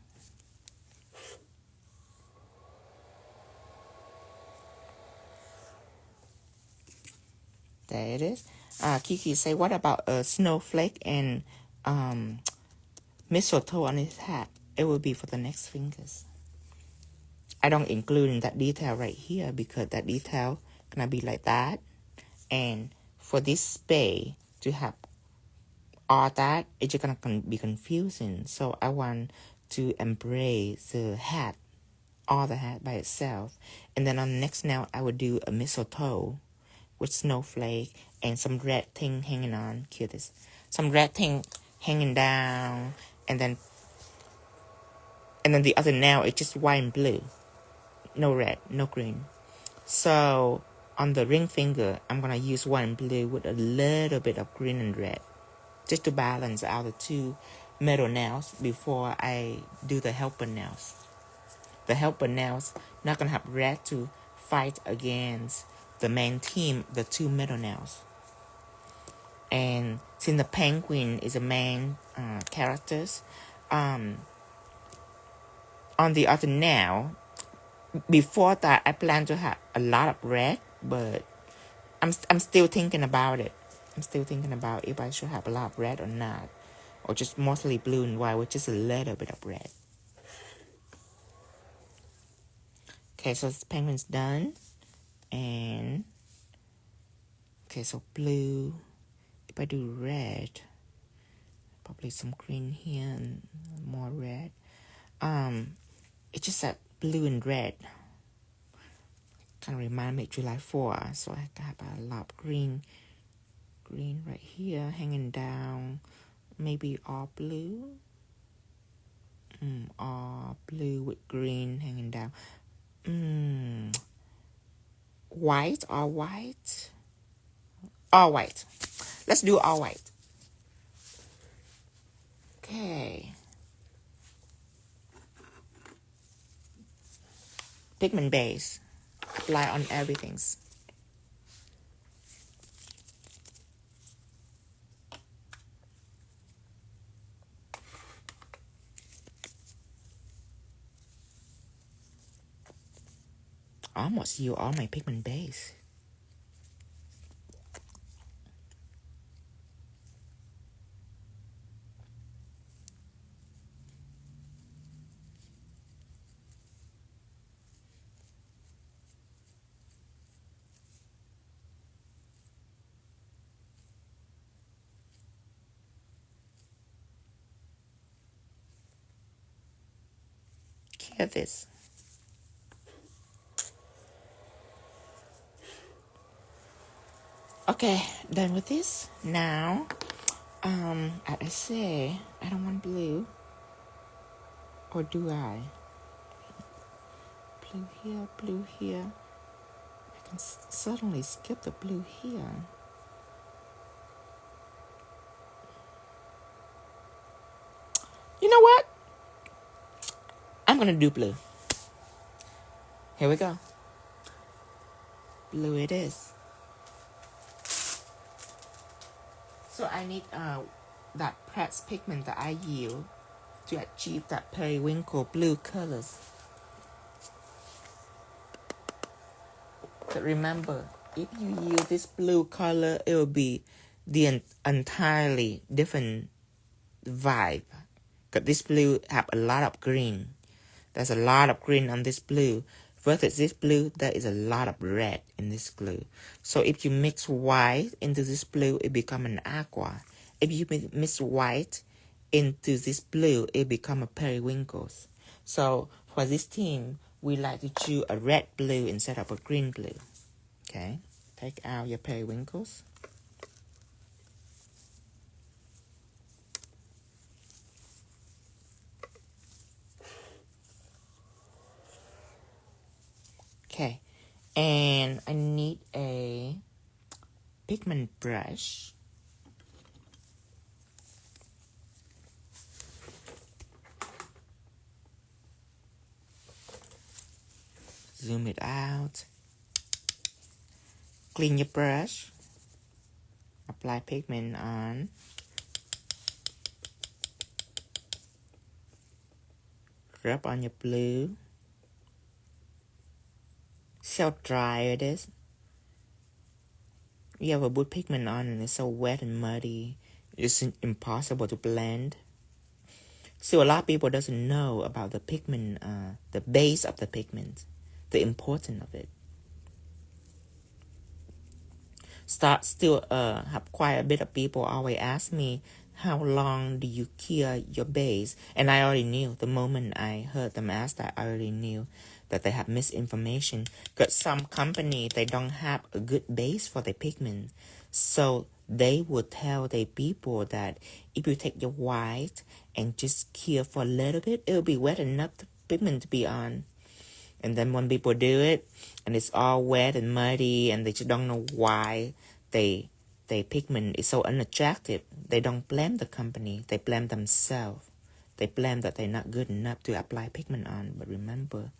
There it is. Kiki say, what about a snowflake and mistletoe on his hat? It will be for the next fingers. I don't include in that detail right here because that detail gonna be like that. And for this spray to have all that, it's just gonna be confusing. So I want to embrace the hat, all the hat by itself. And then on the next nail, I would do a mistletoe with snowflake and some red thing hanging on. Cute this. Some red thing hanging down, and then the other nail is just white and blue. No red, no green. So on the ring finger, I'm gonna use white and blue with a little bit of green and red, just to balance out the two middle nails before I do the helper nails. The helper nails not gonna have red to fight against the main theme, the two middle nails. And since the penguin is the main characters, on the other nail, before that I plan to have a lot of red, but I'm still thinking about it. I'm still thinking about if I should have a lot of red or not, or just mostly blue and white with just a little bit of red. Okay, so this penguin's done. And okay, so blue. If I do red, probably some green here and more red. It's just that blue and red kind of remind me of July 4th. So I have a lot of green right here hanging down. Maybe all blue. All blue with green hanging down. White, all white. All white. Let's do all white. Okay. Pigment base. Apply on everything. I almost use all my pigment base. Hear this. Okay, done with this. Now, as I say, I don't want blue. Or do I? Blue here, blue here. I can suddenly skip the blue here. You know what? I'm gonna do blue. Here we go. Blue it is. So I need that pressed pigment that I use to achieve that periwinkle blue colors. But remember, if you use this blue color, it will be the entirely different vibe. Because this blue have a lot of green. There's a lot of green on this blue. versus this blue, there is a lot of red in this glue. So if you mix white into this blue, it becomes an aqua. If you mix white into this blue, it becomes a periwinkles. So for this team, we like to choose a red blue instead of a green blue. Okay, take out your periwinkles. Okay, and I need a pigment brush. Zoom it out. Clean your brush. Apply pigment on. Rub on your blue. See how dry it is? You have a blue pigment on and it's so wet and muddy. It's impossible to blend. So a lot of people doesn't know about the pigment, the base of the pigment, the importance of it. Still have quite a bit of people always ask me, how long do you cure your base? And I already knew. The moment I heard them ask that, I already knew that they have misinformation. Because some company, they don't have a good base for their pigment. So they would tell their people that if you take your white and just cure for a little bit, it will be wet enough for pigment to be on. And then when people do it, and it's all wet and muddy, and they just don't know why they pigment is so unattractive, they don't blame the company, they blame themselves. They blame that they're not good enough to apply pigment on. But remember,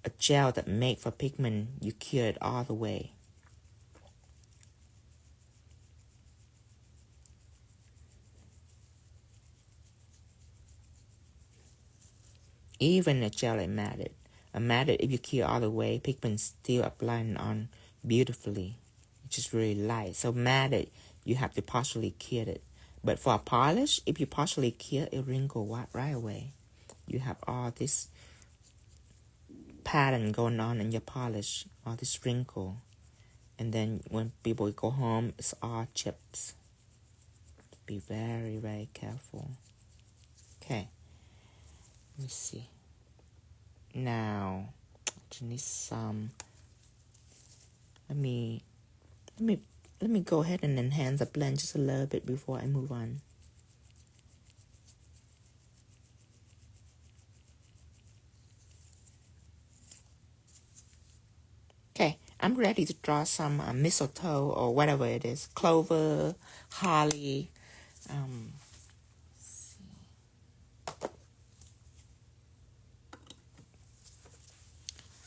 a gel that made for pigment, you cure it all the way. Even a gel like matted. A matted, if you cure all the way, pigment still applying on beautifully. It's just really light. So matted, you have to partially cure it. But for a polish, if you partially cure, it wrinkle right away. You have all this pattern going on in your polish, all this wrinkle. And then when people go home, it's all chips. Be very, very careful. Okay. Let me see. Now, I need some. Let me go ahead and enhance the blend just a little bit before I move on. Okay, I'm ready to draw some mistletoe or whatever it is, clover, holly.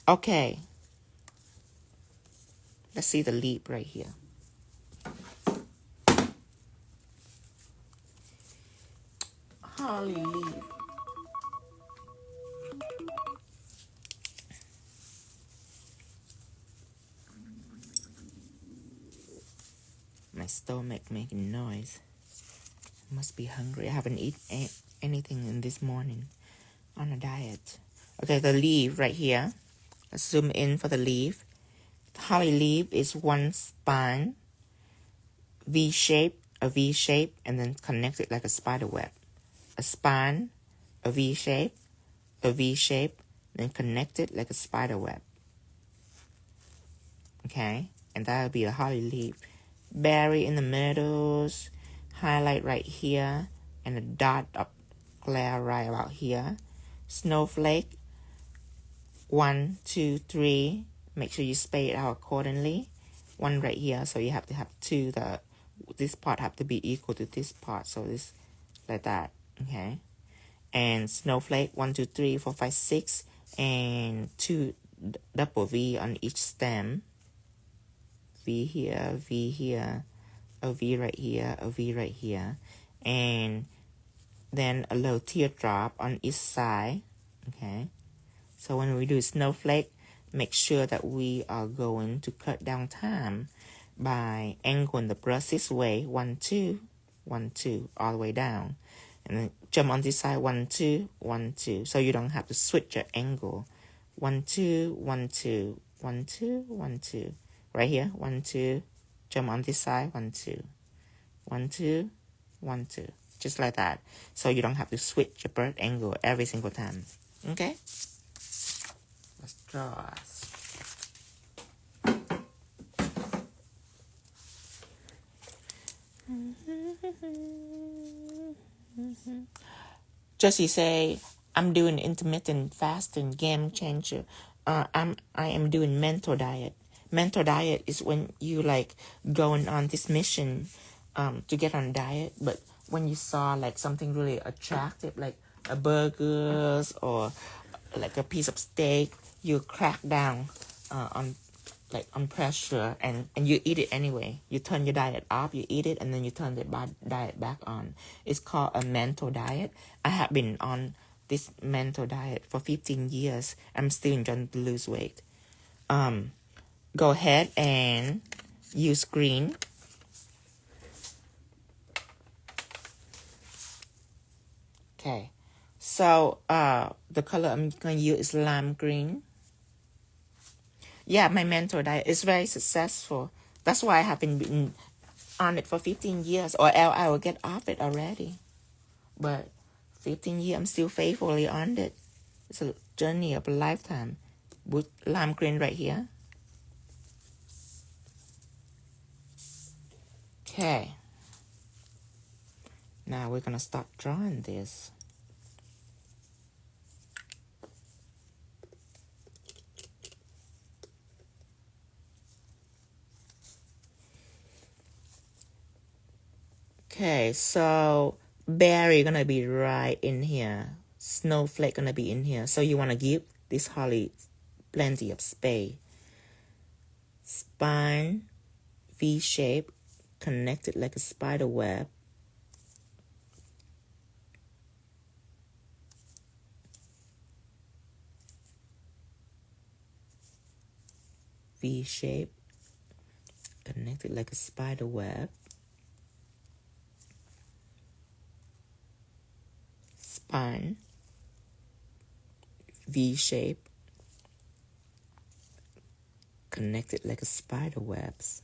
Okay, let's see the leaf right here. Holly leaf. My stomach making noise. Must be hungry. I haven't eaten anything in this morning. On a diet. Okay, the leaf right here. Let's zoom in for the leaf. The holly leaf is one spine, V shape, and then connect it like a spider web. A spine, a V shape, then connect it like a spider web. Okay, and that will be the holly leaf. Berry in the middles, highlight right here, and a dot of glare right about here. Snowflake, 1, 2, 3. Make sure you space it out accordingly. One right here, so you have to have two. This part have to be equal to this part, so this like that. Okay, and snowflake 1, 2, 3, 4, 5, 6, and 2 double V on each stem. V here, V here, a V right here, a V right here, and then a little teardrop on each side. Okay, so when we do snowflake, make sure that we are going to cut down time by angling the brush this way, 1, 2, 1, 2, all the way down, and then jump on this side, 1, 2, 1, 2, so you don't have to switch your angle 1, 2, 1, 2, 1, 2, 1, 2. Right here, 1, 2. Jump on this side, 1, 2. 1, 2, 1, 2. Just like that. So you don't have to switch your bird angle every single time. Okay? Let's draw. Jessie say, I'm doing intermittent fasting, game changer. I am doing mental diet. Mental diet is when you like going on this mission to get on diet, but when you saw like something really attractive, like a burgers or like a piece of steak, you crack down on pressure and you eat it anyway. You turn your diet off, you eat it, and then you turn the diet back on. It's called a mental diet. I have been on this mental diet for 15 years. I'm still trying to lose weight. Go ahead and use green. Okay. So the color I'm going to use is lime green. Yeah, my mental diet is very successful. That's why I have been on it for 15 years, or else I will get off it already. But 15 years, I'm still faithfully on it. It's a journey of a lifetime. With lime green right here. Okay. Now we're going to start drawing this. Okay, so berry gonna be right in here. Snowflake gonna be in here. So you wanna give this holly plenty of space. Spine, V shape, connected like a spider web. V shape, connected like a spider web. Spine, V shape, connected like a spider webs.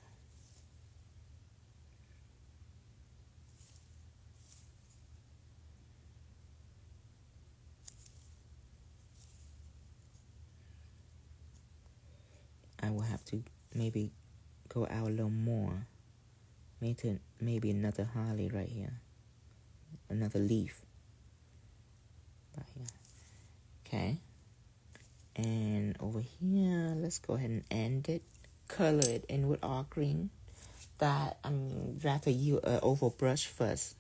I will have to maybe go out a little more. Maybe another holly right here. Another leaf. Right here. Okay. And over here, let's go ahead and end it. Color it in with all green. That I'm rather use an oval brush first.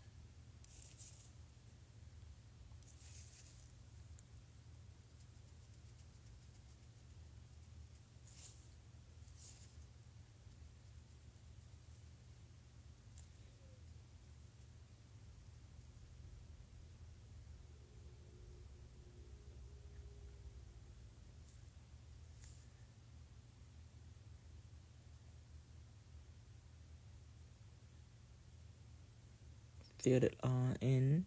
Fill it all in.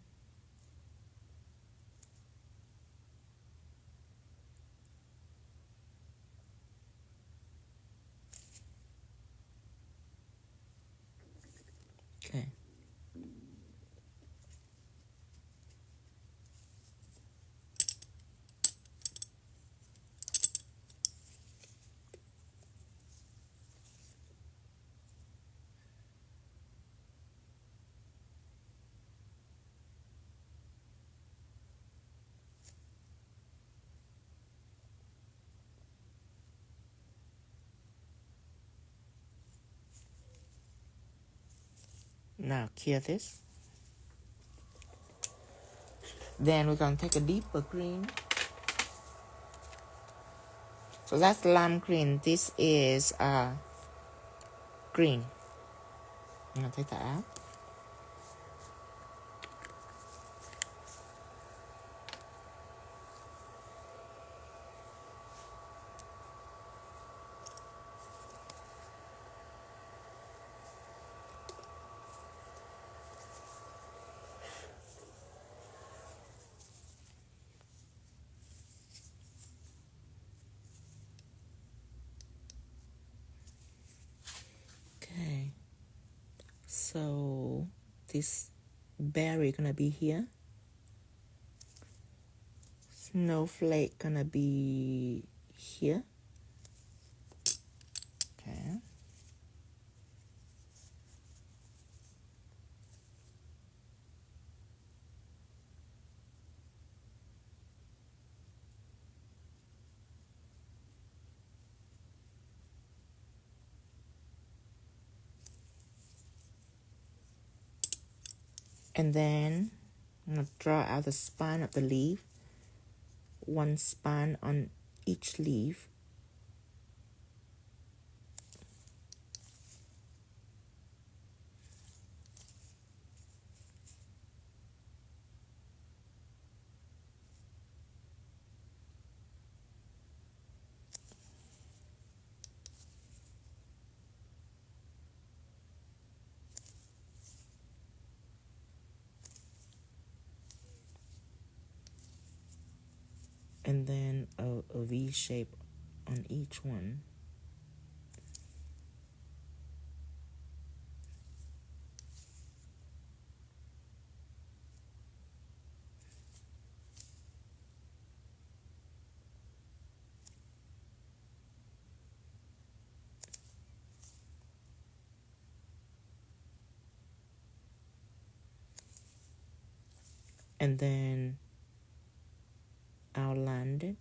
Okay. Now clear this. Then we're going to take a deeper green. So that's lime green. This is green. I'm going to take that out. this berry gonna be here. Snowflake gonna be here. Okay. And then I'm going to draw out the spine of the leaf. One spine on each leaf. And then a V shape on each one. And then outline it.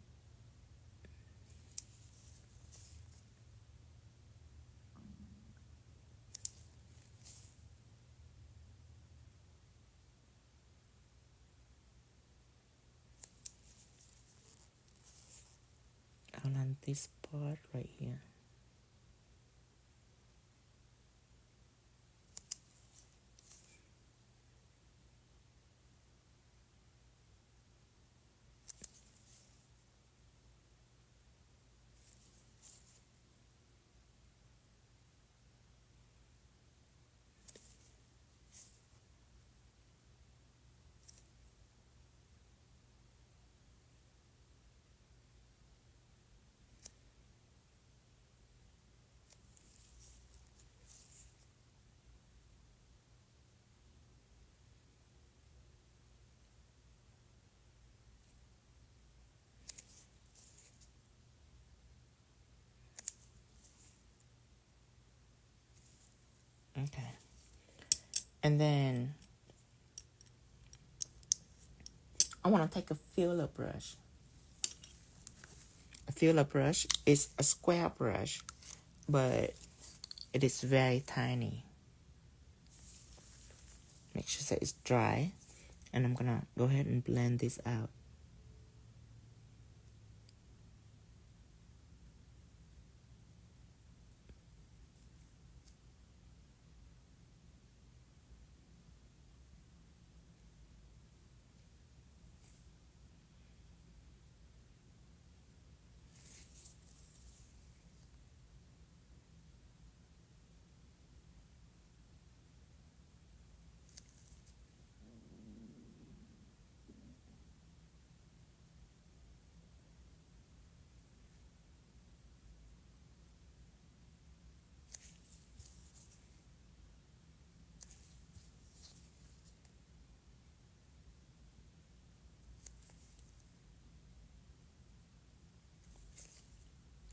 Outline this part right here. Okay. And then I want to take a filler brush. A filler brush is a square brush, but it is very tiny. Make sure that it's dry. And I'm gonna go ahead and blend this out.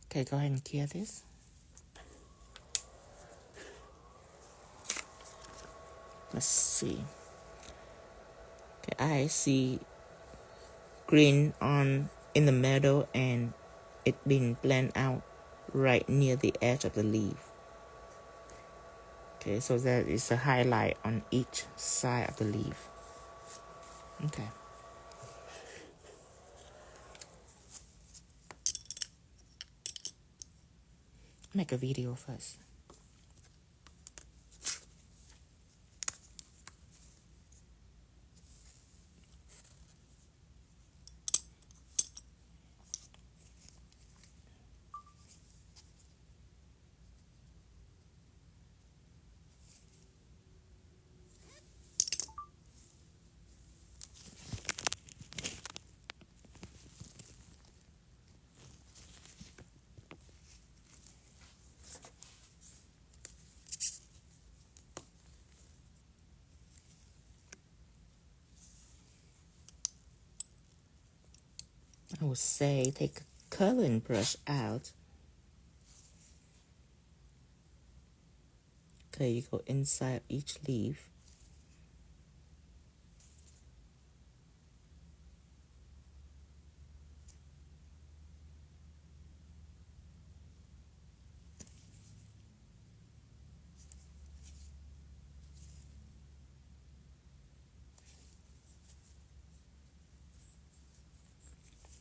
Okay, go ahead and clear this. Let's see. Okay, I see green on in the middle and it being blended out right near the edge of the leaf. Okay, so that is a highlight on each side of the leaf. Okay. Make a video first. I would say take a coloring brush out. Okay, you go inside each leaf.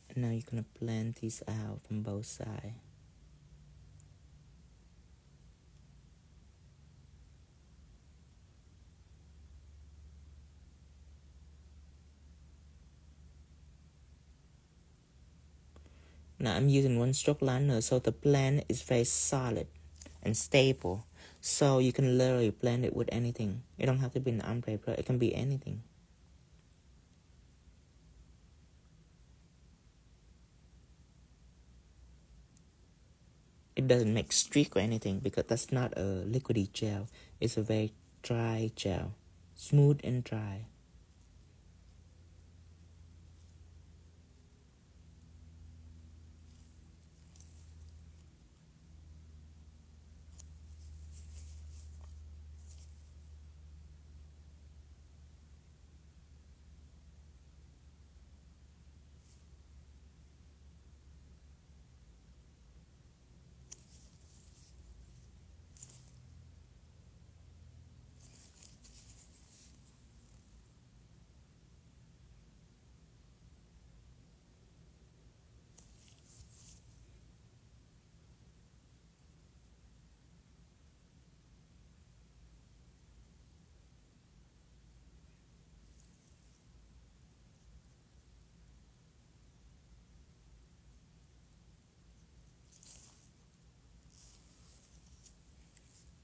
And now you're going to blend these out from both sides. Now I'm using one stroke liner, so the blend is very solid and stable. So you can literally blend it with anything. It don't have to be an ombre brush, it can be anything. It doesn't make streak or anything because that's not a liquidy gel. It's a very dry gel, smooth and dry.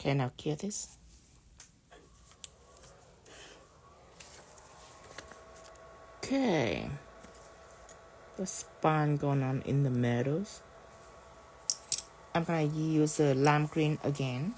Okay, now cure this. Okay, the spawn going on in the meadows. I'm gonna use the lime green again.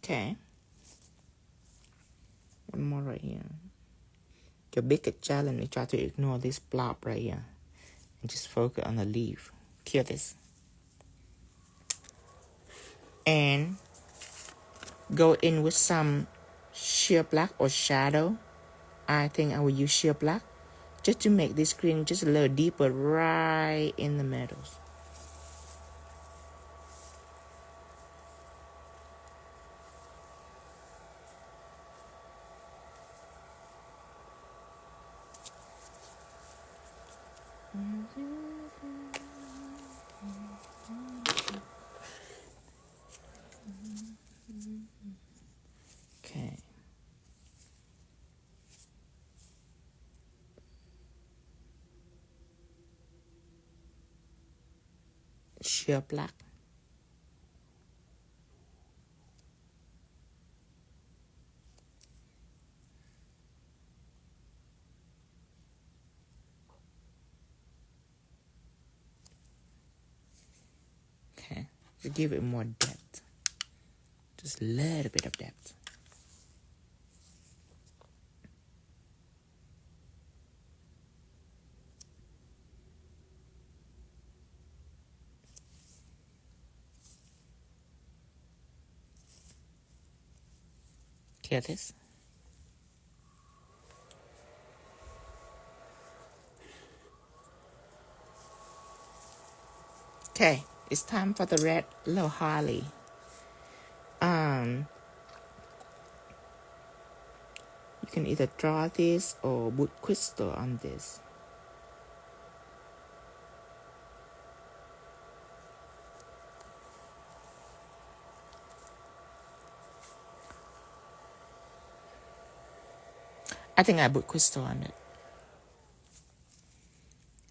Okay, one more right here. The biggest challenge is try to ignore this blob right here and just focus on the leaf. Cure this. And go in with some sheer black or shadow. I think I will use sheer black just to make this green just a little deeper right in the meadows. Okay. Sheer black. Okay, to give it more depth. Just a little bit of depth. Hear this? Okay, it's time for the red low holly. You can either draw this or put crystal on this. I think I put crystal on it.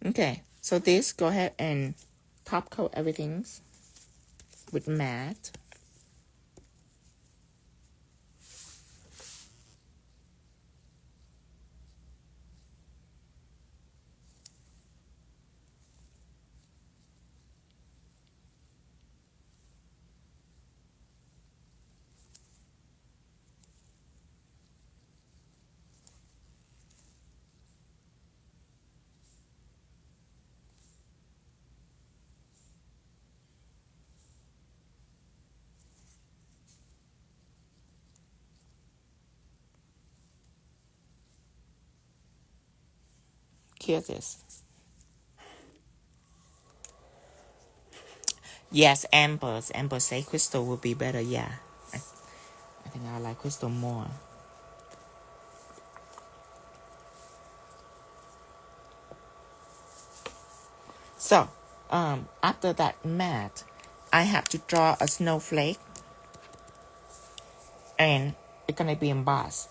Okay, so this, go ahead and top coat everything with matte. Here's this. Yes, Amber say crystal would be better. Yeah, I think I like crystal more. So, after that matte, I have to draw a snowflake, and it's gonna be embossed.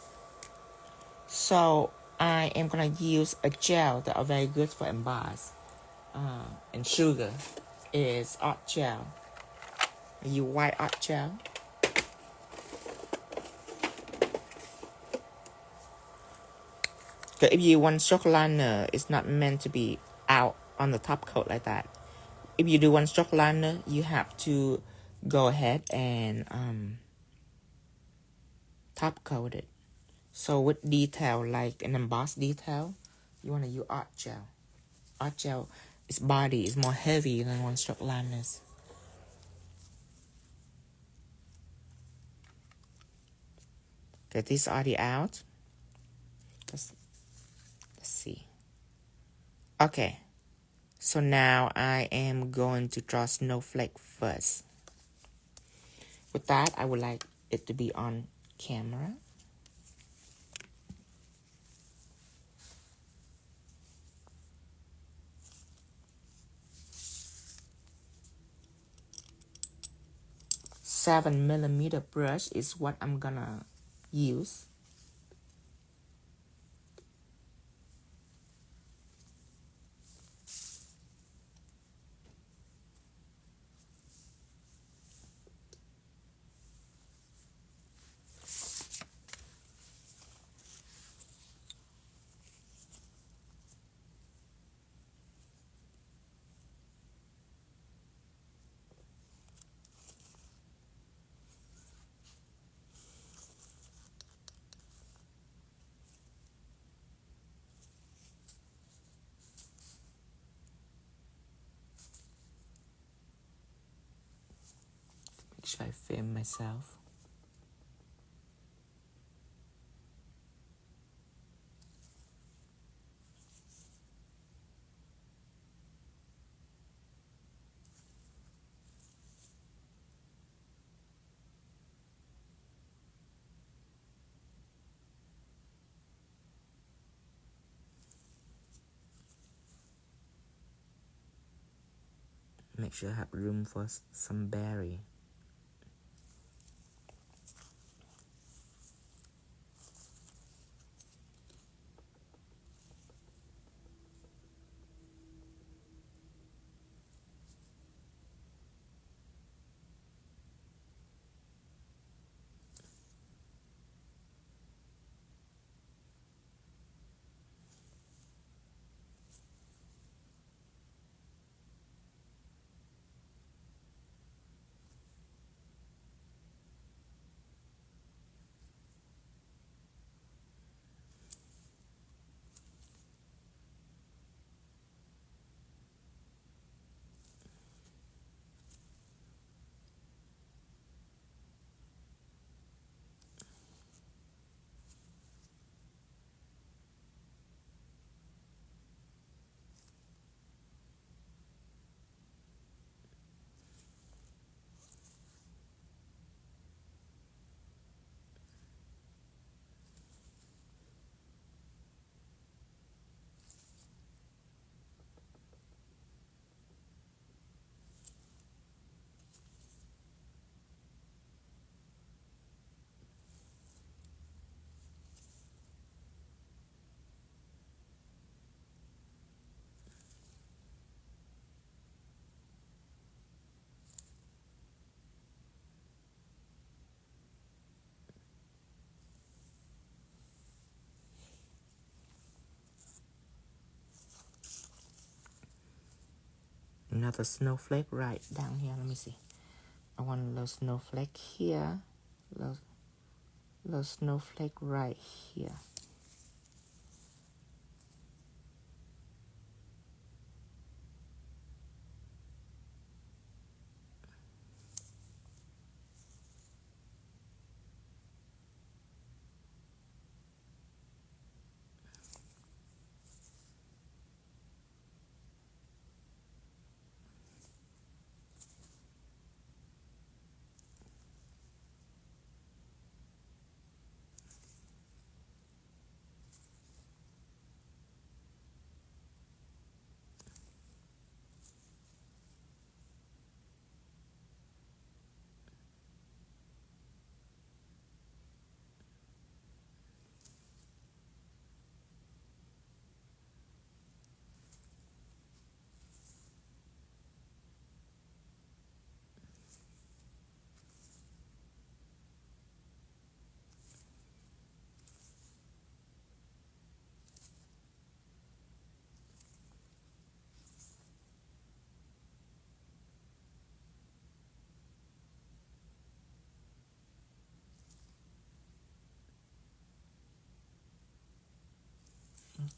So I am gonna use a gel that are very good for emboss. And sugar is art gel. You white art gel. Because if you want stroke liner, it's not meant to be out on the top coat like that. If you do one stroke liner, you have to go ahead and top coat it. So with detail like an embossed detail, you want to use art gel. Art gel, its body is more heavy than one stroke liners. Get this already out. Let's see. Okay. So now I am going to draw snowflake first. With that, I would like it to be on camera. /7mm brush is what I'm gonna use. Make sure I film myself. Make sure I have room for some berry. another snowflake right down here. Let me see. I want a little snowflake here. Little snowflake right here.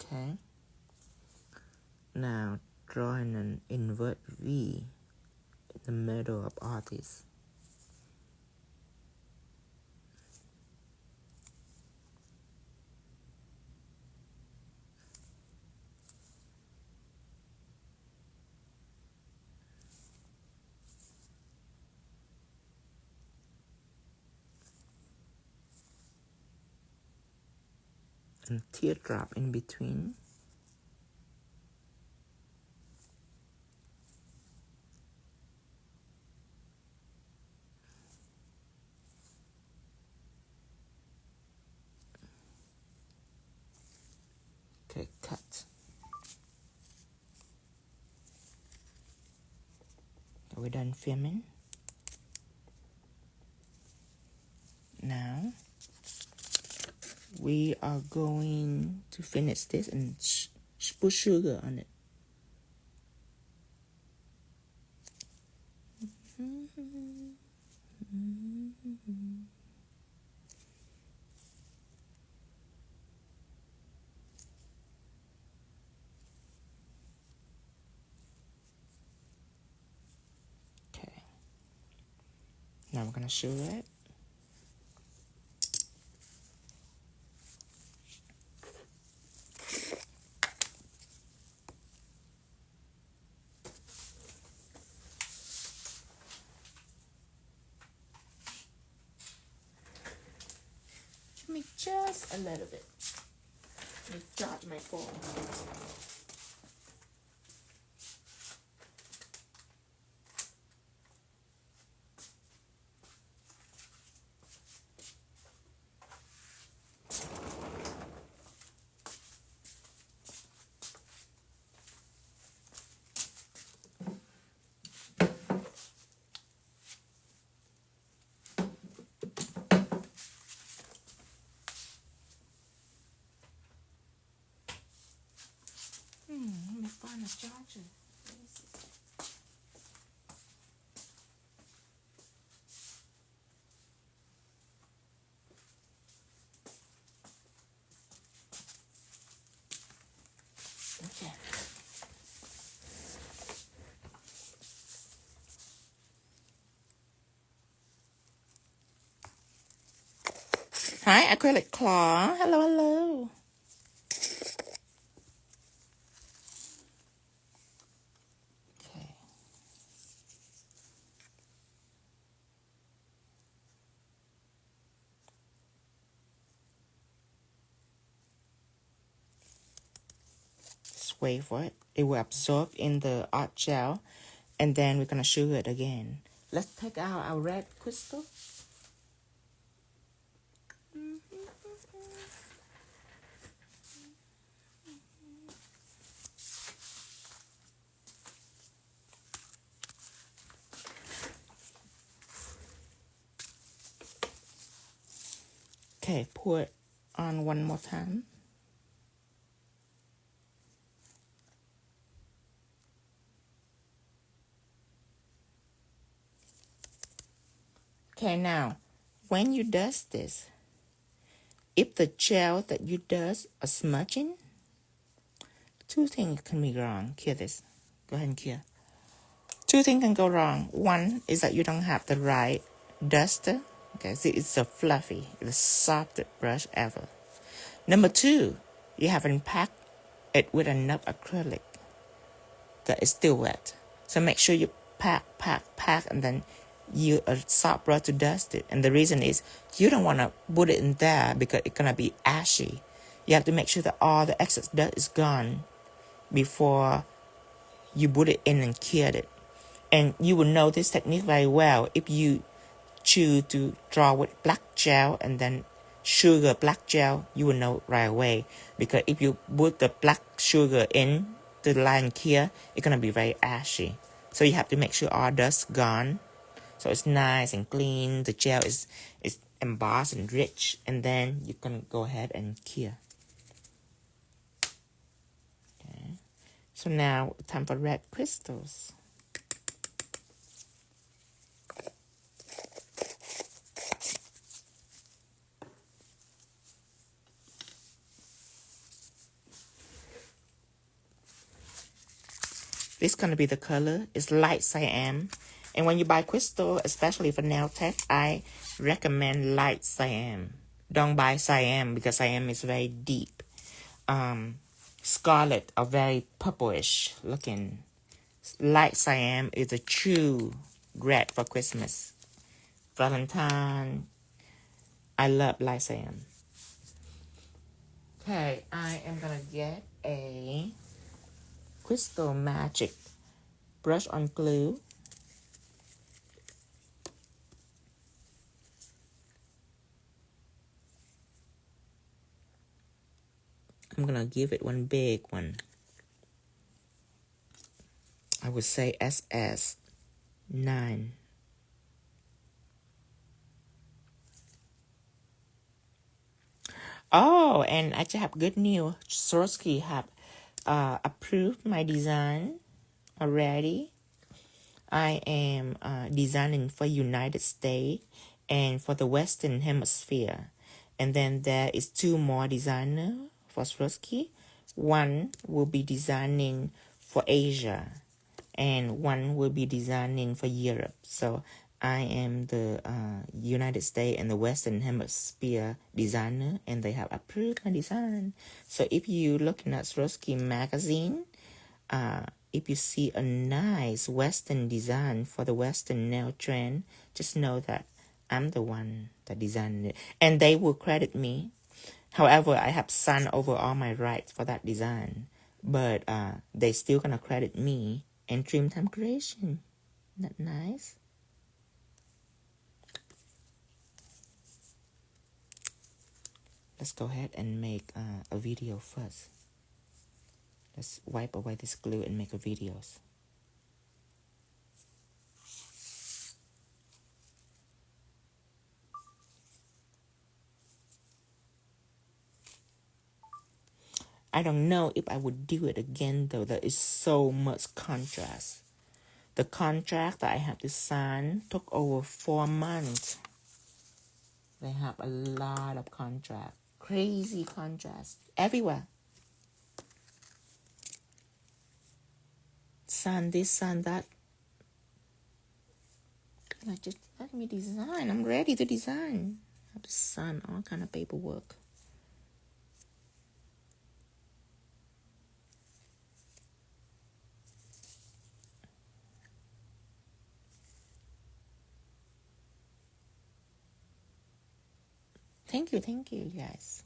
Okay. Now drawing an invert V in the middle of all this. And teardrop in between. Okay, cut. We're done filming. Now we are going to finish this and put sugar on it. Okay. Now we're gonna sugar it. Give me just a little bit. Let me jot my form. Let me find a charger. Okay. Hi, Acrylic Claw. Hello, hello. Okay. Just wait for it. It will absorb in the art gel, and then we're gonna sugar it again. Let's take out our red crystal. Okay, pour it on one more time. Okay, now, when you dust this, if the gel that you dust are smudging, two things can be wrong. Clear this. Go ahead and clear. Two things can go wrong. One is that you don't have the right duster. Okay, see, it's so fluffy. It's the softest brush ever. Number two, you haven't packed it with enough acrylic that is still wet. So make sure you pack, and then use a soft brush to dust it. And the reason is you don't want to put it in there because it's going to be ashy. You have to make sure that all the excess dust is gone before you put it in and cure it. And you will know this technique very well if you choose to draw with black gel and then sugar black gel. You will know right away, because if you put the black sugar in the line cure, it's going to be very ashy. So you have to make sure all dust gone, so it's nice and clean. The gel is embossed and rich, and then you can go ahead and cure. Okay. So now time for red crystals. This is going to be the color. It's light cyan. And when you buy crystal, especially for nail tech, I recommend light cyan. Don't buy cyan because cyan is very deep. Scarlet are very purplish looking. Light cyan is a true red for Christmas. Valentine. I love light cyan. Okay, I am going to get a Crystal Magic brush on glue. I'm gonna give it one big one. I would say SS9. Oh, and I just have good news. Swarovski have approved my design already. I am designing for United States and for the Western Hemisphere. And then there is two more designers for Swarovski. One will be designing for Asia, and one will be designing for Europe. So I am the United States and the Western Hemisphere designer, and they have approved my design. So if you're looking at Swarovski magazine, if you see a nice Western design for the Western nail trend, just know that I'm the one that designed it. And they will credit me. However, I have signed over all my rights for that design. But they still gonna credit me and Dreamtime Creation. Isn't that nice? Let's go ahead and make a video first. Let's wipe away this glue and make a videos. I don't know if I would do it again though. There is so much contrast. The contract that I have to sign took over 4 months. They have a lot of contrast. Crazy contrast everywhere. Sign this, sign that. Like, just let me design. I'm ready to design. I have to sign all kind of paperwork. Thank you, guys.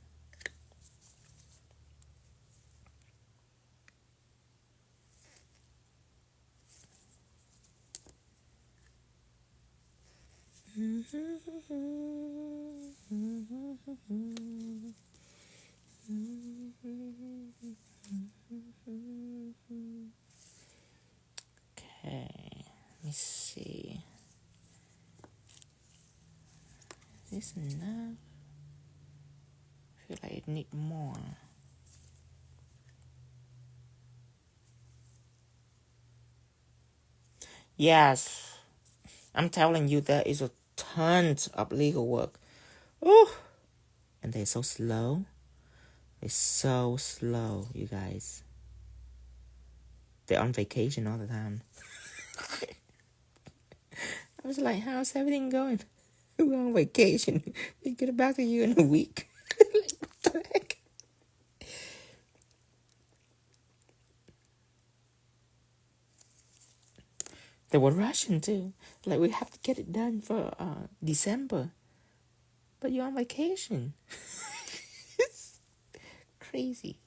Okay, let me see. Is this enough? I feel like I need more. Yes, I'm telling you, there is a tons of legal work. Oh, and they're so slow. They're so slow, you guys. They're on vacation all the time. I was like, how's everything going? We're on vacation. We get back to you in a week. Like, what the heck? They were rushing too. Like, we have to get it done for December. But you're on vacation. It's crazy.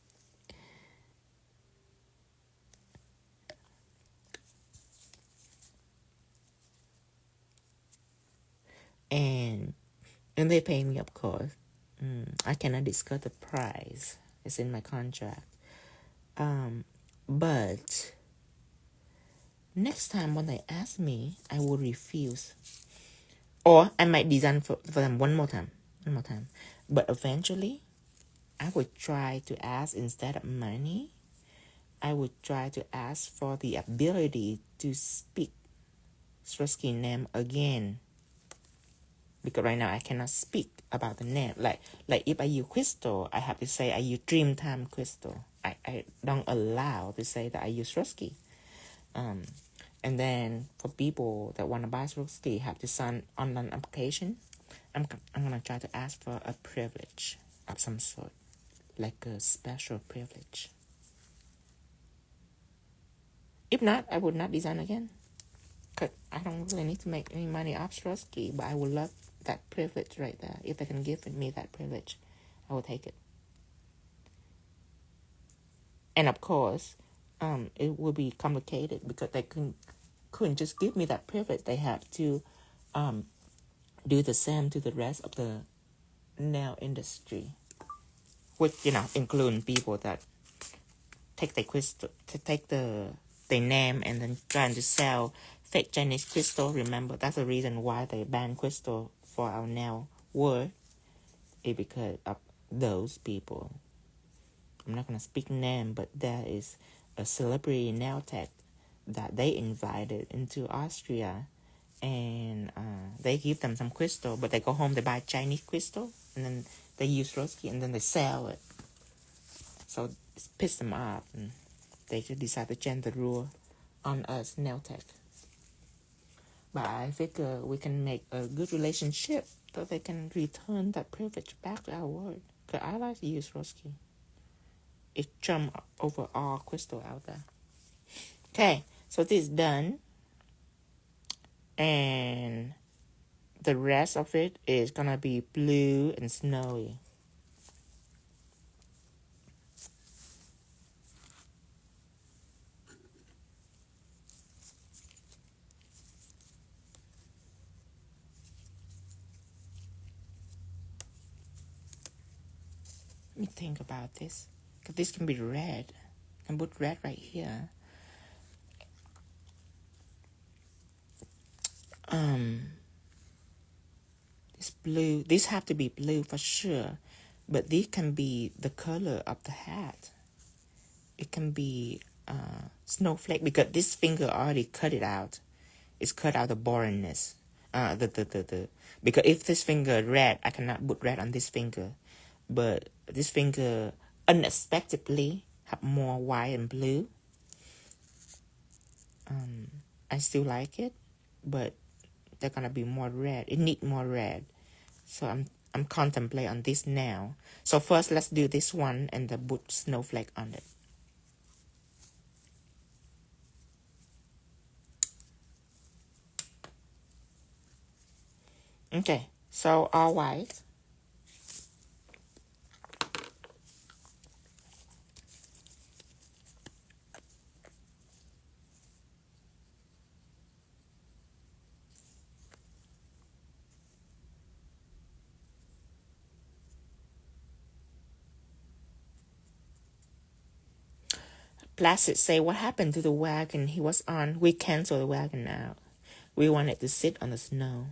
And they pay me, of course. I cannot discuss the price. It's in my contract. But next time when they ask me, I will refuse. Or I might design for them one more time. But eventually, I would try to ask, instead of money, I would try to ask for the ability to speak Swarovski name again. Because right now I cannot speak about the name. Like if I use crystal, I have to say I use Dreamtime crystal. I don't allow to say that I use Swarovski. And then for people that want to buy Swarovski, have to sign online application. I'm gonna try to ask for a privilege of some sort, like a special privilege. If not, I would not design again. Cause I don't really need to make any money off Swarovski, but I would love that privilege right there. If they can give me that privilege, I will take it. And of course, it will be complicated because they couldn't just give me that privilege. They have to do the same to the rest of the nail industry, which, including people that take their crystal, to take their name and then trying to sell fake Chinese crystal. Remember, that's the reason why they banned crystal for our nail world, is because of those people. I'm not going to speak name, but there is a celebrity nail tech that they invited into Austria, and they give them some crystal, but they go home, they buy Chinese crystal, and then they use Swarovski, and then they sell it. So it pissed them off, and they just decide to change the rule on us nail tech. But I figure we can make a good relationship so they can return that privilege back to our world. Because I like to use Swarovski. It trumps over all crystal out there. Okay, so this is done. And the rest of it is gonna be blue and snowy. Let me think about this. Because this can be red. I can put red right here. This blue, this have to be blue for sure, but this can be the color of the hat. It can be snowflake, because this finger already cut it out. It's cut out the boringness. Because if this finger red, I cannot put red on this finger, but this finger unexpectedly have more white and blue. I still like it, but they're gonna be more red. It need more red, so I'm contemplating on this now. So first, let's do this one and then put snowflake on it. Okay, so all white. Placid say, what happened to the wagon he was on? We canceled the wagon out. We wanted to sit on the snow.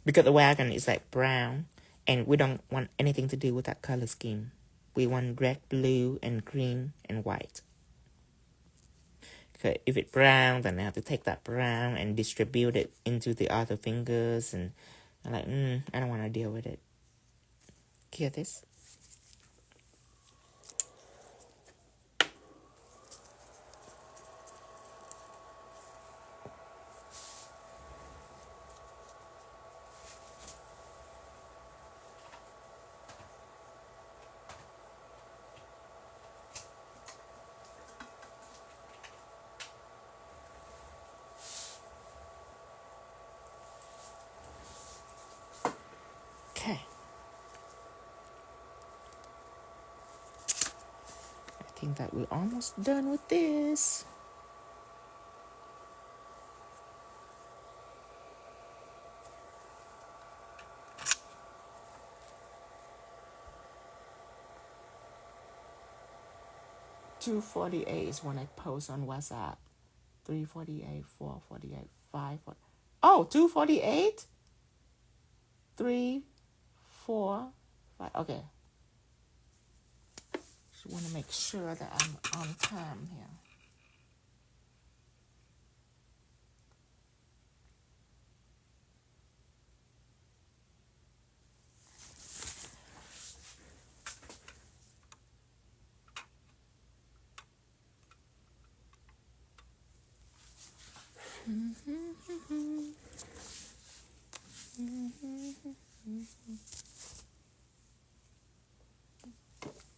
Because the wagon is like brown, and we don't want anything to do with that color scheme. We want red, blue, and green, and white. Okay, if it's brown, then I have to take that brown and distribute it into the other fingers. And I'm like, I don't want to deal with it. Hear this? Okay. I think that we're almost done with this. $2.48 is when I post on WhatsApp. 3:48, 4:48, 5. Oh, 2:48? 3, 4, 5. Okay. Just want to make sure that I'm on time here.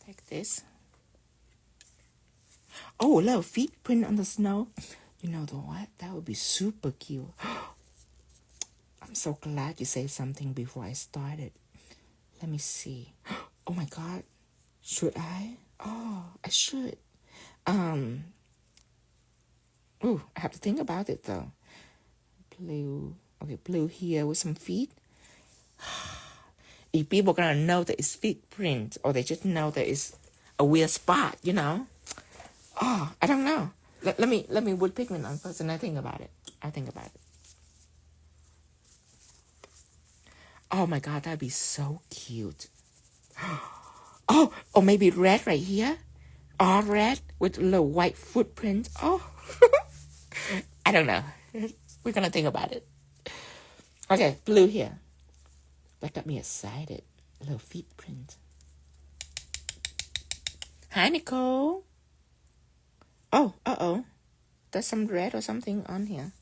Take this. Oh, little feet print on the snow. You know the what? That would be super cute. I'm so glad you said something before I started. Let me see. Oh my God. Should I? Oh, I should. Ooh, I have to think about it though. Blue. Okay, blue here with some feet. If people gonna know that it's feet print, or they just know that it's a weird spot, you know. Oh, I don't know. Let me put pigment on first, and I think about it. Oh my God, that'd be so cute. Oh, or maybe red right here. All red with a little white footprint. Oh, I don't know. We're gonna think about it. Okay, blue here. That got me excited. A little feet print. Hi, Nicole. Oh, uh-oh. There's some red or something on here.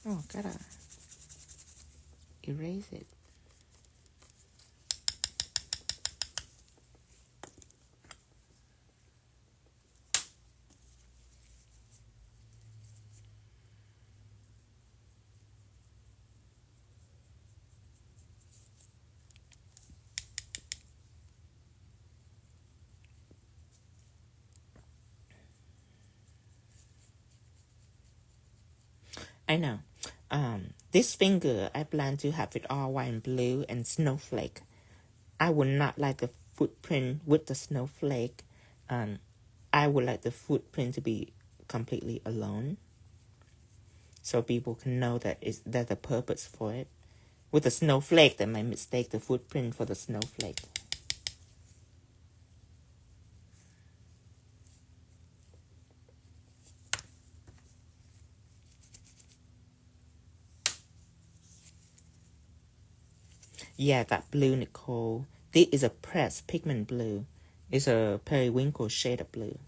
Oh, gotta erase it. I know. This finger, I plan to have it all white and blue and snowflake. I would not like the footprint with the snowflake. I would like the footprint to be completely alone, so people can know that there's a purpose for it. With the snowflake, they might mistake the footprint for the snowflake. Yeah, that blue, Nicole. This is a pressed pigment blue. It's a periwinkle shade of blue.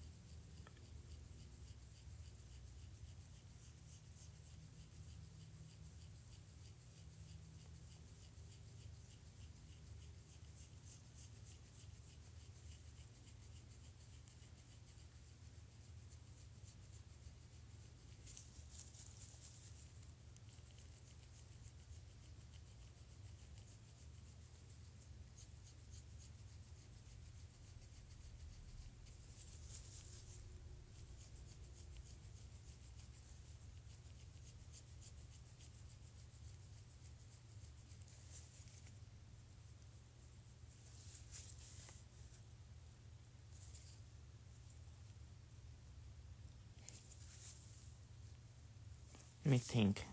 Let me think.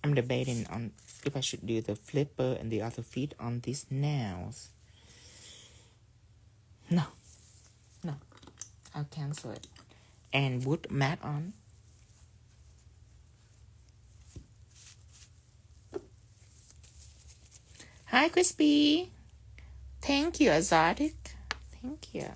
I'm debating on if I should do the flipper and the other feet on these nails. No, I'll cancel it and put matte on. Hi, Crispy. Thank you, Exotic. Thank you.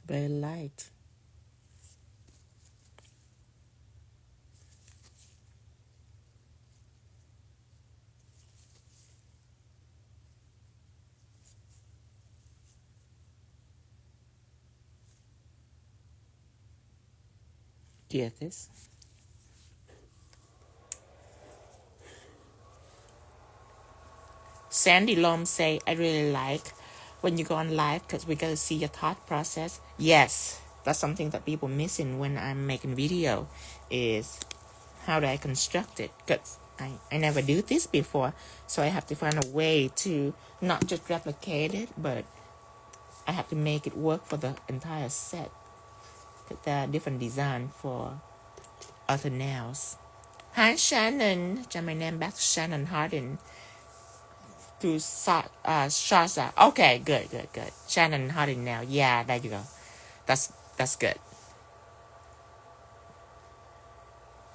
Very light. Get this. Sandy Lom say, I really like when you go on live because we get to see your thought process. Yes, that's something that people missing when I'm making video is how do I construct it, because I never do this before, so I have to find a way to not just replicate it, but I have to make it work for the entire set. There are different design for other nails. Hi Shannon, change my name back to Shannon Harden to Shasha. Okay, good. Shannon Harden now. Yeah, there you go. That's good.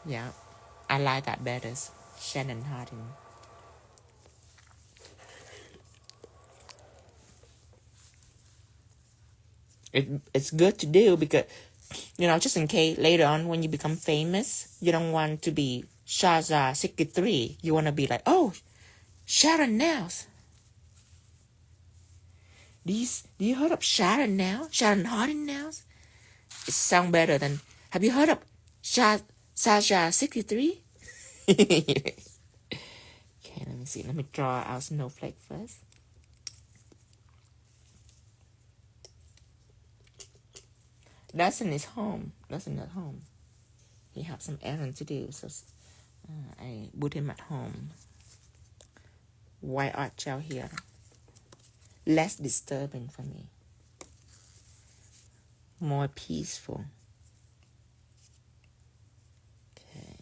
Yeah, I like that better. Shannon Harden. It's good to do because, just in case later on when you become famous, you don't want to be Shaza 63. You want to be like, oh, Sharon Nails. Do you heard of Sharon now? Sharon Harden Nails? It sounds better than, have you heard of Sasha 63? Okay, let me see. Let me draw our snowflake first. Dustin is home. Dustin at home. He has some errand to do, so I put him at home. White art gel here. Less disturbing for me. More peaceful. Okay.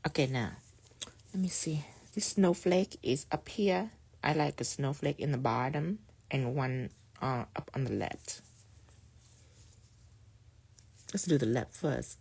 Okay, now, let me see. This snowflake is up here. I like a snowflake in the bottom and one up on the left. Let's do the left first.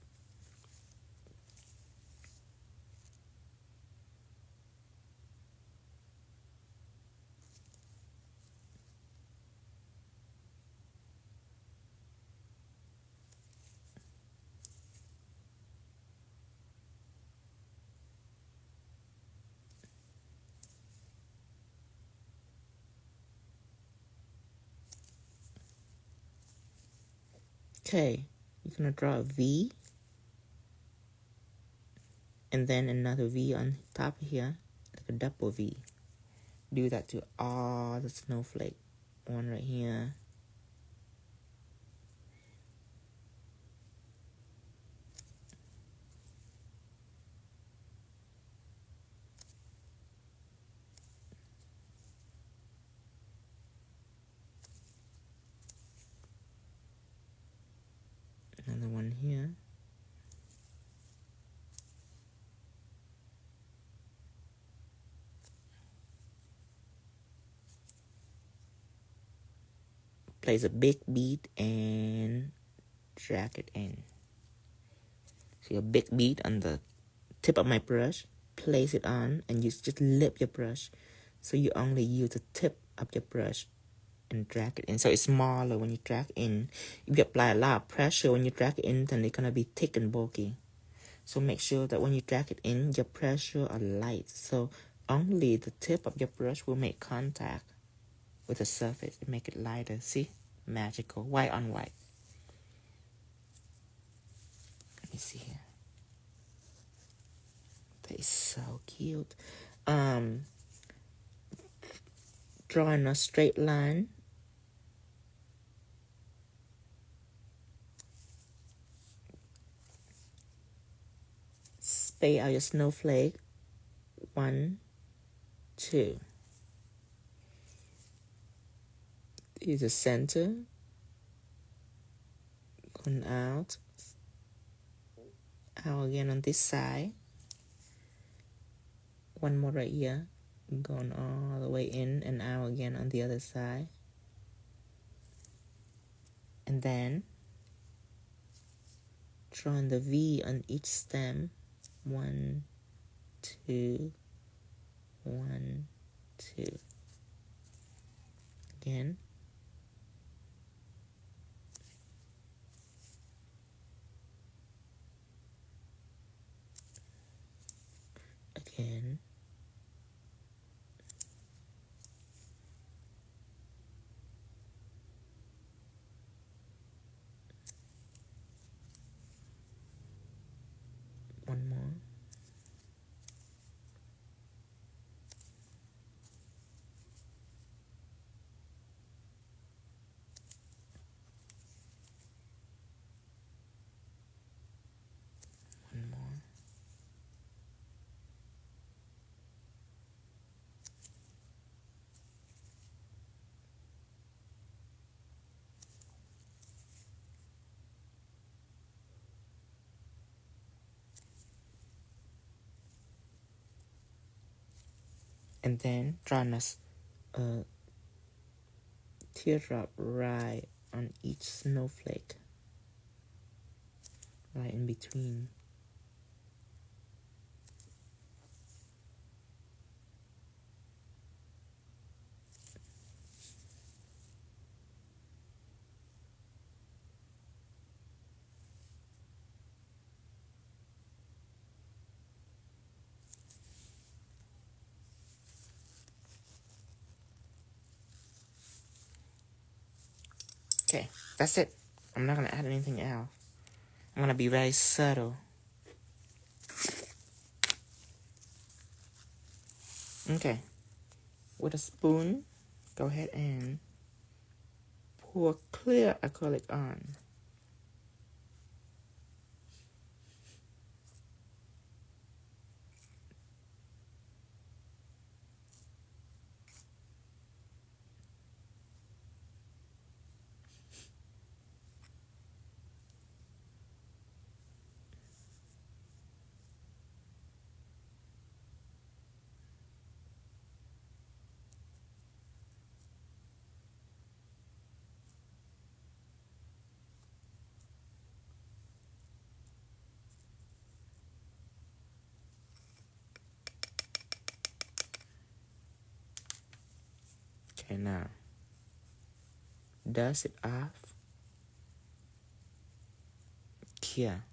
Okay, you're gonna draw a V and then another V on top here, like a double V. Do that to all the snowflake. One right here. Another one here. Place a big bead and drag it in. See a big bead on the tip of my brush. Place it on and you just lift your brush So you only use the tip of your brush and drag it in. So it's smaller when you drag in. If you apply a lot of pressure when you drag it in, then it's gonna be thick and bulky. So make sure that when you drag it in, your pressure are light. So only the tip of your brush will make contact with the surface and make it lighter. See? Magical. White on white. Let me see here. That is so cute. Drawing a straight line. Space out your snowflake. 1, 2. Here's the center. Going out. Out again on this side. One more right here. Going all the way in and out again on the other side. And then drawing the V on each stem. 1, 2, 1, 2. Again. Again. One more. One more. And then drawing a teardrop right on each snowflake, right in between. Okay, that's it. I'm not gonna add anything else. I'm gonna be very subtle. Okay, with a spoon, go ahead and pour clear acrylic on. Okay, now dust it off. Here.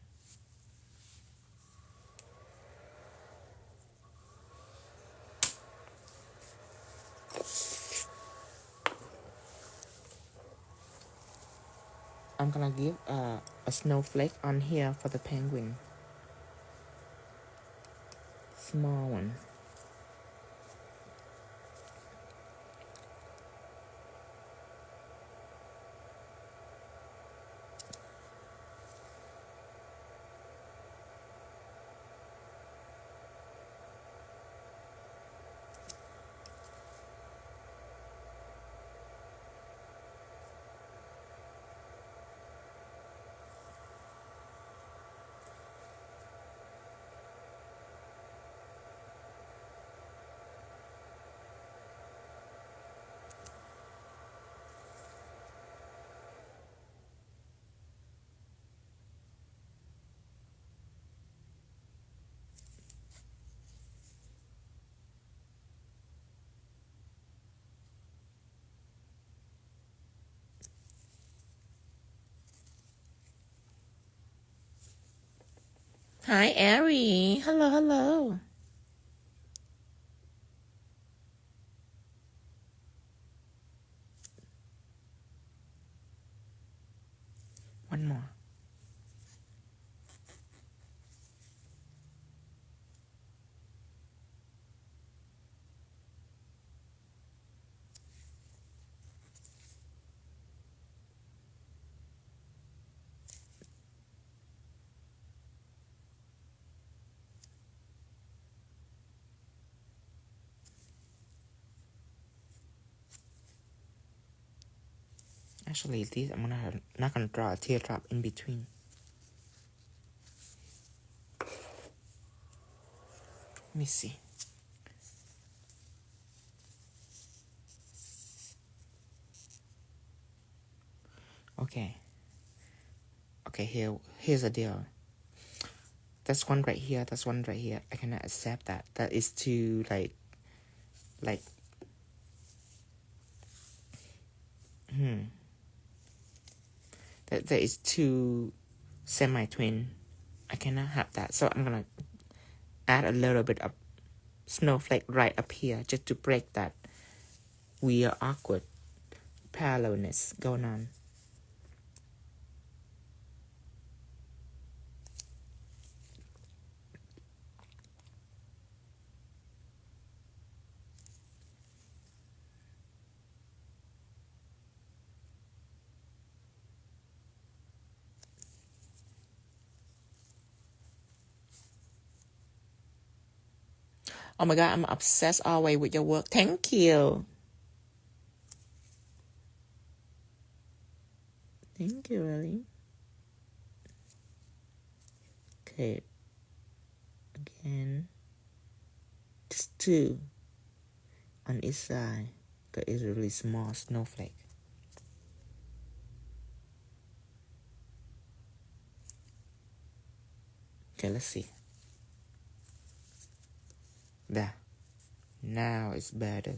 I'm gonna give a snowflake on here for the penguin. Small one. Hi, Ari. Hello, hello. One more. Actually, this I'm not gonna draw a teardrop in between. Let me see. Okay. Okay, here's the deal. That's one right here. That's one right here. I cannot accept that. That is too like. That is too semi-twin. I cannot have that. So I'm gonna add a little bit of snowflake right up here just to break that weird, awkward parallelness going on. Oh my God, I'm obsessed always with your work. Thank you. Thank you, really. Okay. Again. Just two on each side. Because it's a really small snowflake. Okay, let's see. There. Now it's better.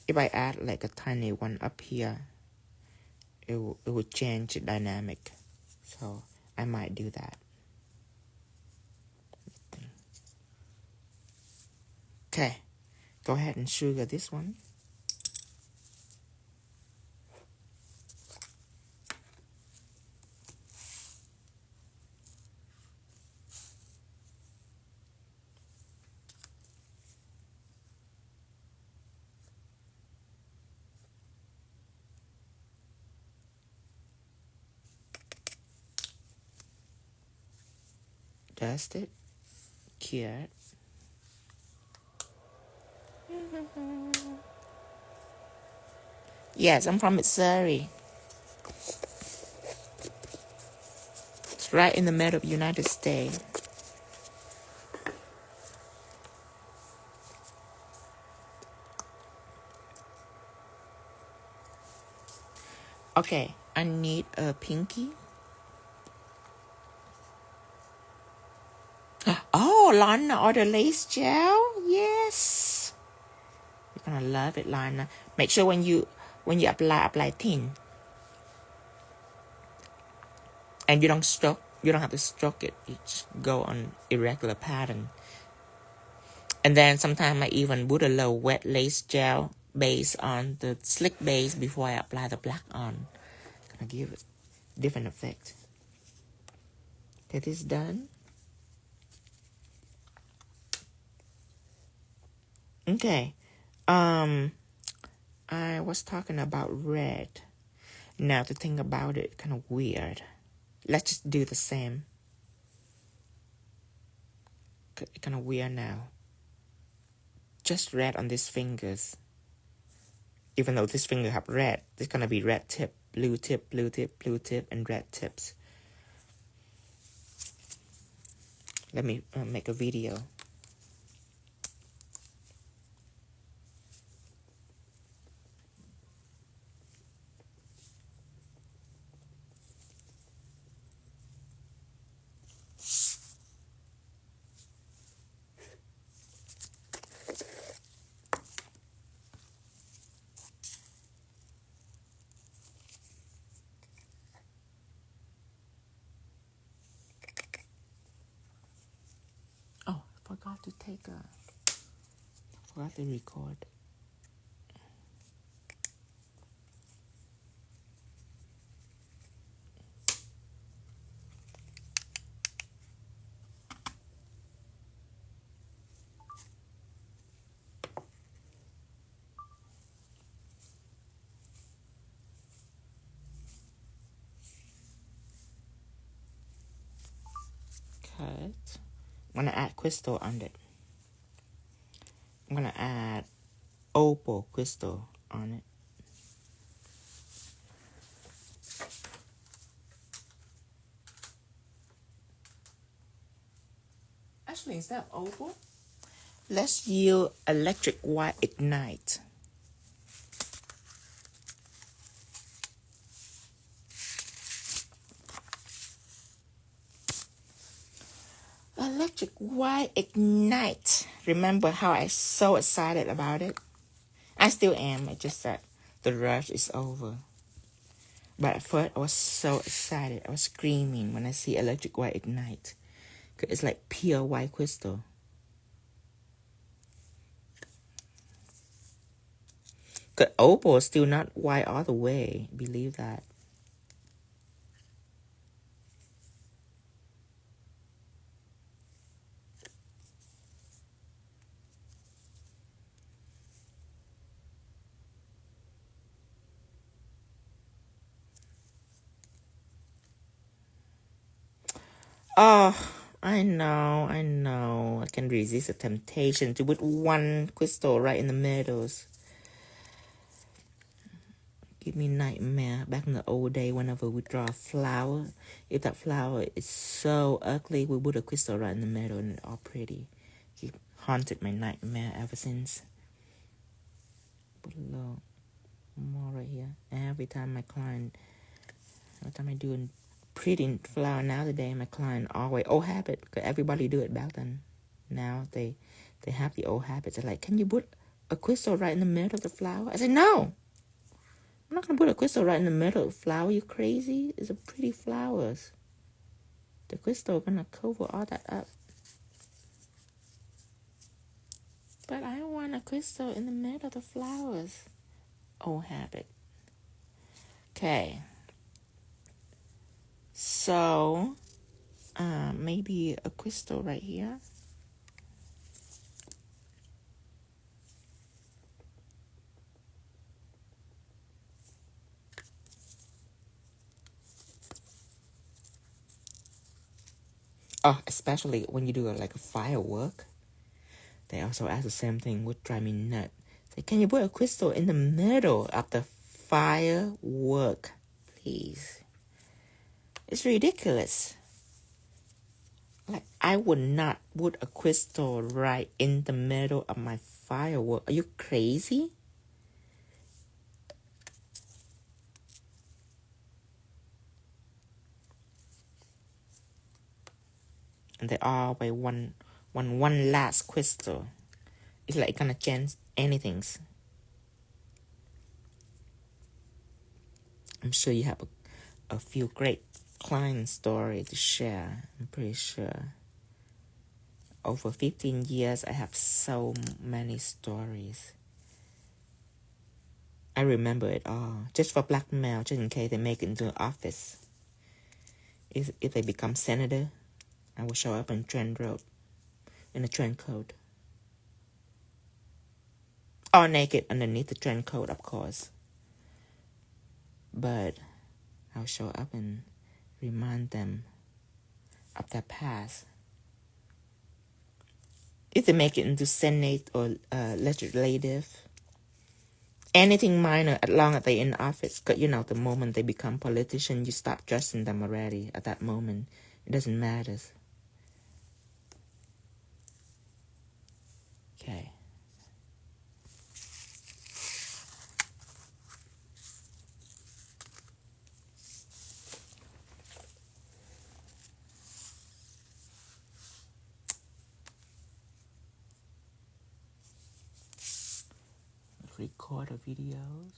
If I add like a tiny one up here, it will change the dynamic. So I might do that. Okay, go ahead and sugar this one. Dust it, cure it. Yes, I'm from Missouri. It's right in the middle of the United States. Okay, I need a pinky. Oh, Lana ordered lace gel. Yes. You're gonna love it, Lana. Make sure when you apply thin. And you don't stroke. You don't have to stroke it. You just go on irregular pattern. And then sometimes I even put a little wet lace gel base on the slick base before I apply the black on. Gonna give it different effect. Okay, this is done. Okay. I was talking about red. Now to think about it, kind of weird. Let's just do the same. Kind of weird now. Just red on these fingers. Even though this finger have red, there's gonna be red tip, blue tip, blue tip, blue tip, and red tips. Let me make a video. forgot to take a... forgot to record. I'm gonna add crystal on it. I'm gonna add opal crystal on it. Actually, instead of opal, let's use electric white ignite. Electric white ignite. Remember how I so excited about it? I still am. I just said the rush is over. But at first I was so excited. I was screaming when I see electric white ignite. 'Cause it's like pure white crystal. Cause opal is still not white all the way. Believe that. Oh, I know. I can resist the temptation to put one crystal right in the middles. Give me nightmare back in the old day whenever we draw a flower. If that flower is so ugly, we put a crystal right in the middle and it's all pretty. It haunted my nightmare ever since. Put a little more right here. Every time I do a pretty flower nowadays, my client always, old habit, because everybody do it back then. Now they have the old habits. They're like, can you put a crystal right in the middle of the flower? I said, no. I'm not going to put a crystal right in the middle of the flower. You crazy? It's a pretty flowers. The crystal going to cover all that up. But I don't want a crystal in the middle of the flowers. Old habit. Okay. So, maybe a crystal right here. Oh, especially when you do like a firework. They also ask the same thing, would drive me nuts. Say, can you put a crystal in the middle of the firework, please? It's ridiculous. Like, I would not put a crystal right in the middle of my firework. Are you crazy? And they always want one last crystal. It's like gonna change anything. I'm sure you have a few great client stories to share. I'm pretty sure. Over 15 years, I have so many stories. I remember it all. Just for blackmail, just in case they make it into an office. If they become senator, I will show up in a trench coat. All naked underneath the trench coat, of course. But I'll show up and remind them of their past. If they make it into Senate or legislative, anything minor, as long as they're in office. Because, the moment they become politician, you stop trusting them already. At that moment, it doesn't matter. Okay. Record the videos.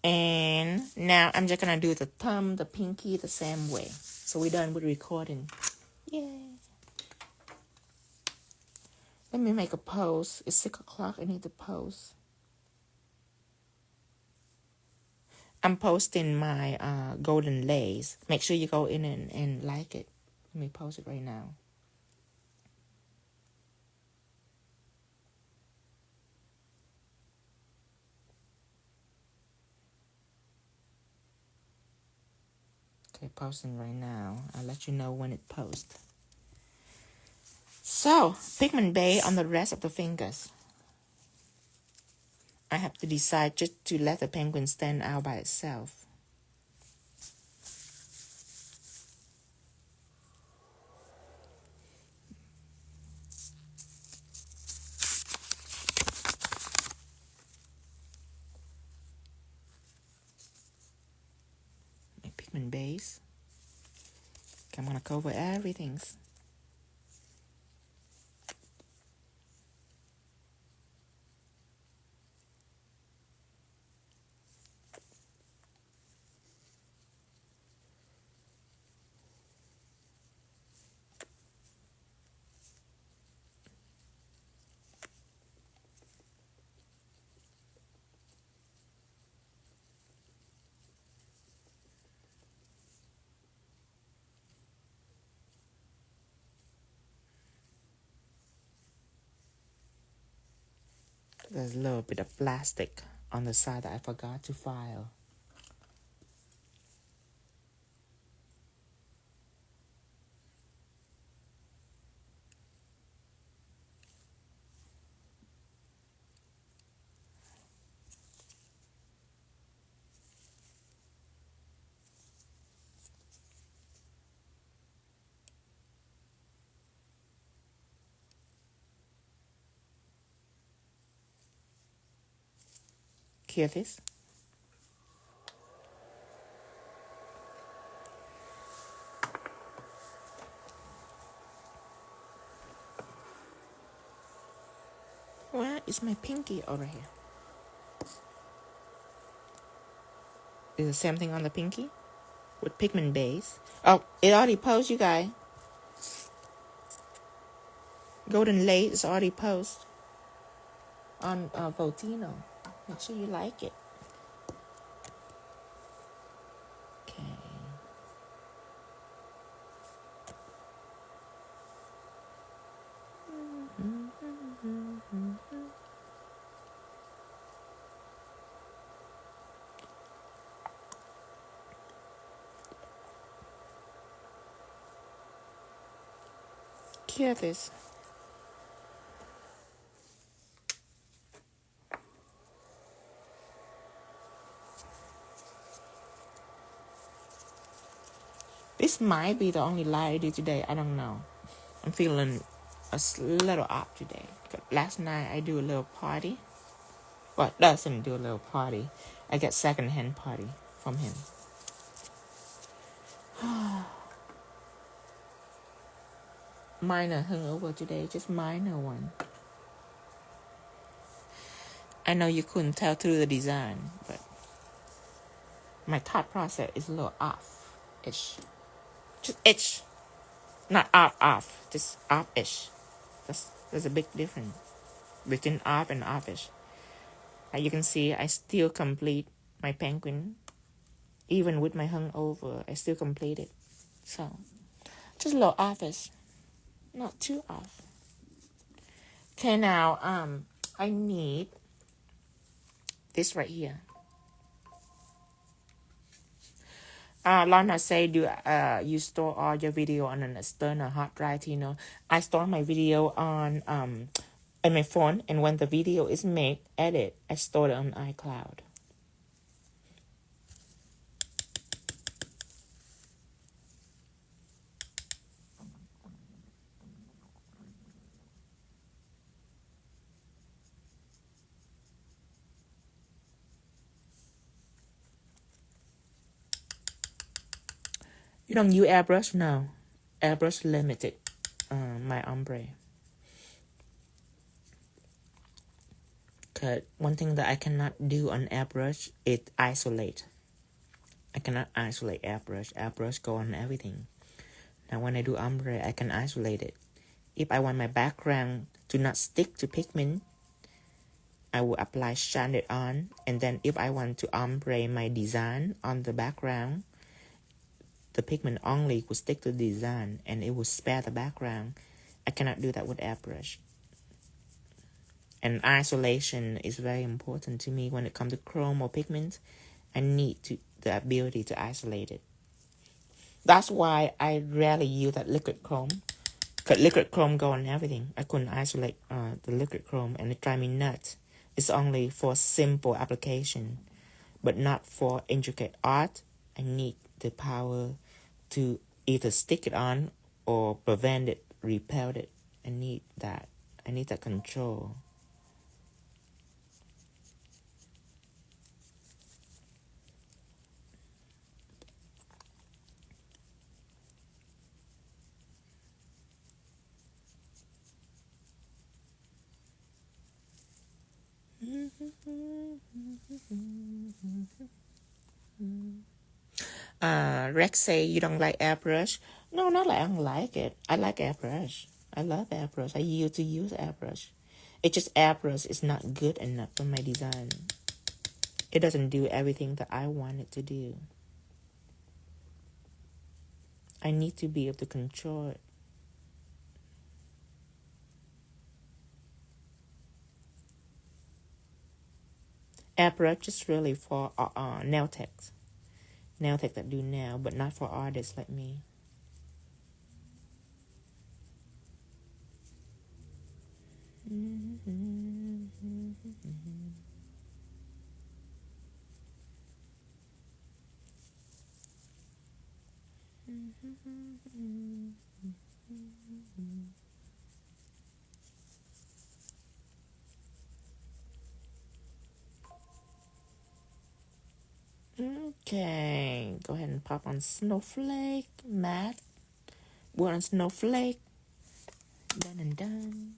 And now I'm just gonna do the thumb, the pinky the same way. So we're done with recording. Yay. Let me make a pose. It's 6 o'clock. I need to pose. I'm posting my golden lace. Make sure you go in and like it. Let me post it right now. Okay, posting right now. I'll let you know when it posts. So, Pigment Base on the rest of the fingers. I have to decide just to let the penguin stand out by itself. My Pigment Base. Okay, I'm going to cover everything. There's a little bit of plastic on the side that I forgot to file. Hear this? Where is my pinky over here? Is the same thing on the pinky with Pigment Base. Oh, it already posed, you guys. Golden Lace is already posed on Voltino. Make sure you like it. Okay. Hear this. This might be the only light I do today. I don't know. I'm feeling a little off today. Last night I do a little party. Well, doesn't do a little party. I get second-hand party from him. Minor hangover today, just minor one. I know you couldn't tell through the design, but my thought process is a little off-ish. Just itch. Not off, just off-ish. There's a big difference between off and off-ish. As you can see, I still complete my penguin. Even with my hangover, I still complete it. So, just a little off-ish. Not too off. Okay, now, I need this right here. Lorna say, do you store all your video on an external hard drive? You know, I store my video on my phone, and when the video is made, edit, I store it on iCloud. You don't use airbrush? No. Airbrush limited my ombre. Okay. because one thing that I cannot do on airbrush is isolate. I cannot isolate airbrush. Airbrush go on everything. Now when I do ombre, I can isolate it. If I want my background to not stick to pigment, I will apply shine it on, and then if I want to ombre my design on the background, the pigment only will stick to the design and it will spare the background. I cannot do that with airbrush. And isolation is very important to me when it comes to chrome or pigment. I need the ability to isolate it. That's why I rarely use that liquid chrome. Because liquid chrome go on everything. I couldn't isolate the liquid chrome and it drives me nuts. It's only for simple application, but not for intricate art. I need the power to either stick it on or prevent it, repel it. I need that. I need that control. Rex say you don't like airbrush. No, not like I don't like it. I like airbrush. I love airbrush. I used to use airbrush. It's just airbrush is not good enough for my design. It doesn't do everything that I want it to do. I need to be able to control it. Airbrush is really for nail techs. Nail tech that do nail, but not for artists like me. Okay, go ahead and pop on Snowflake, matte. We're on Snowflake. Done and done.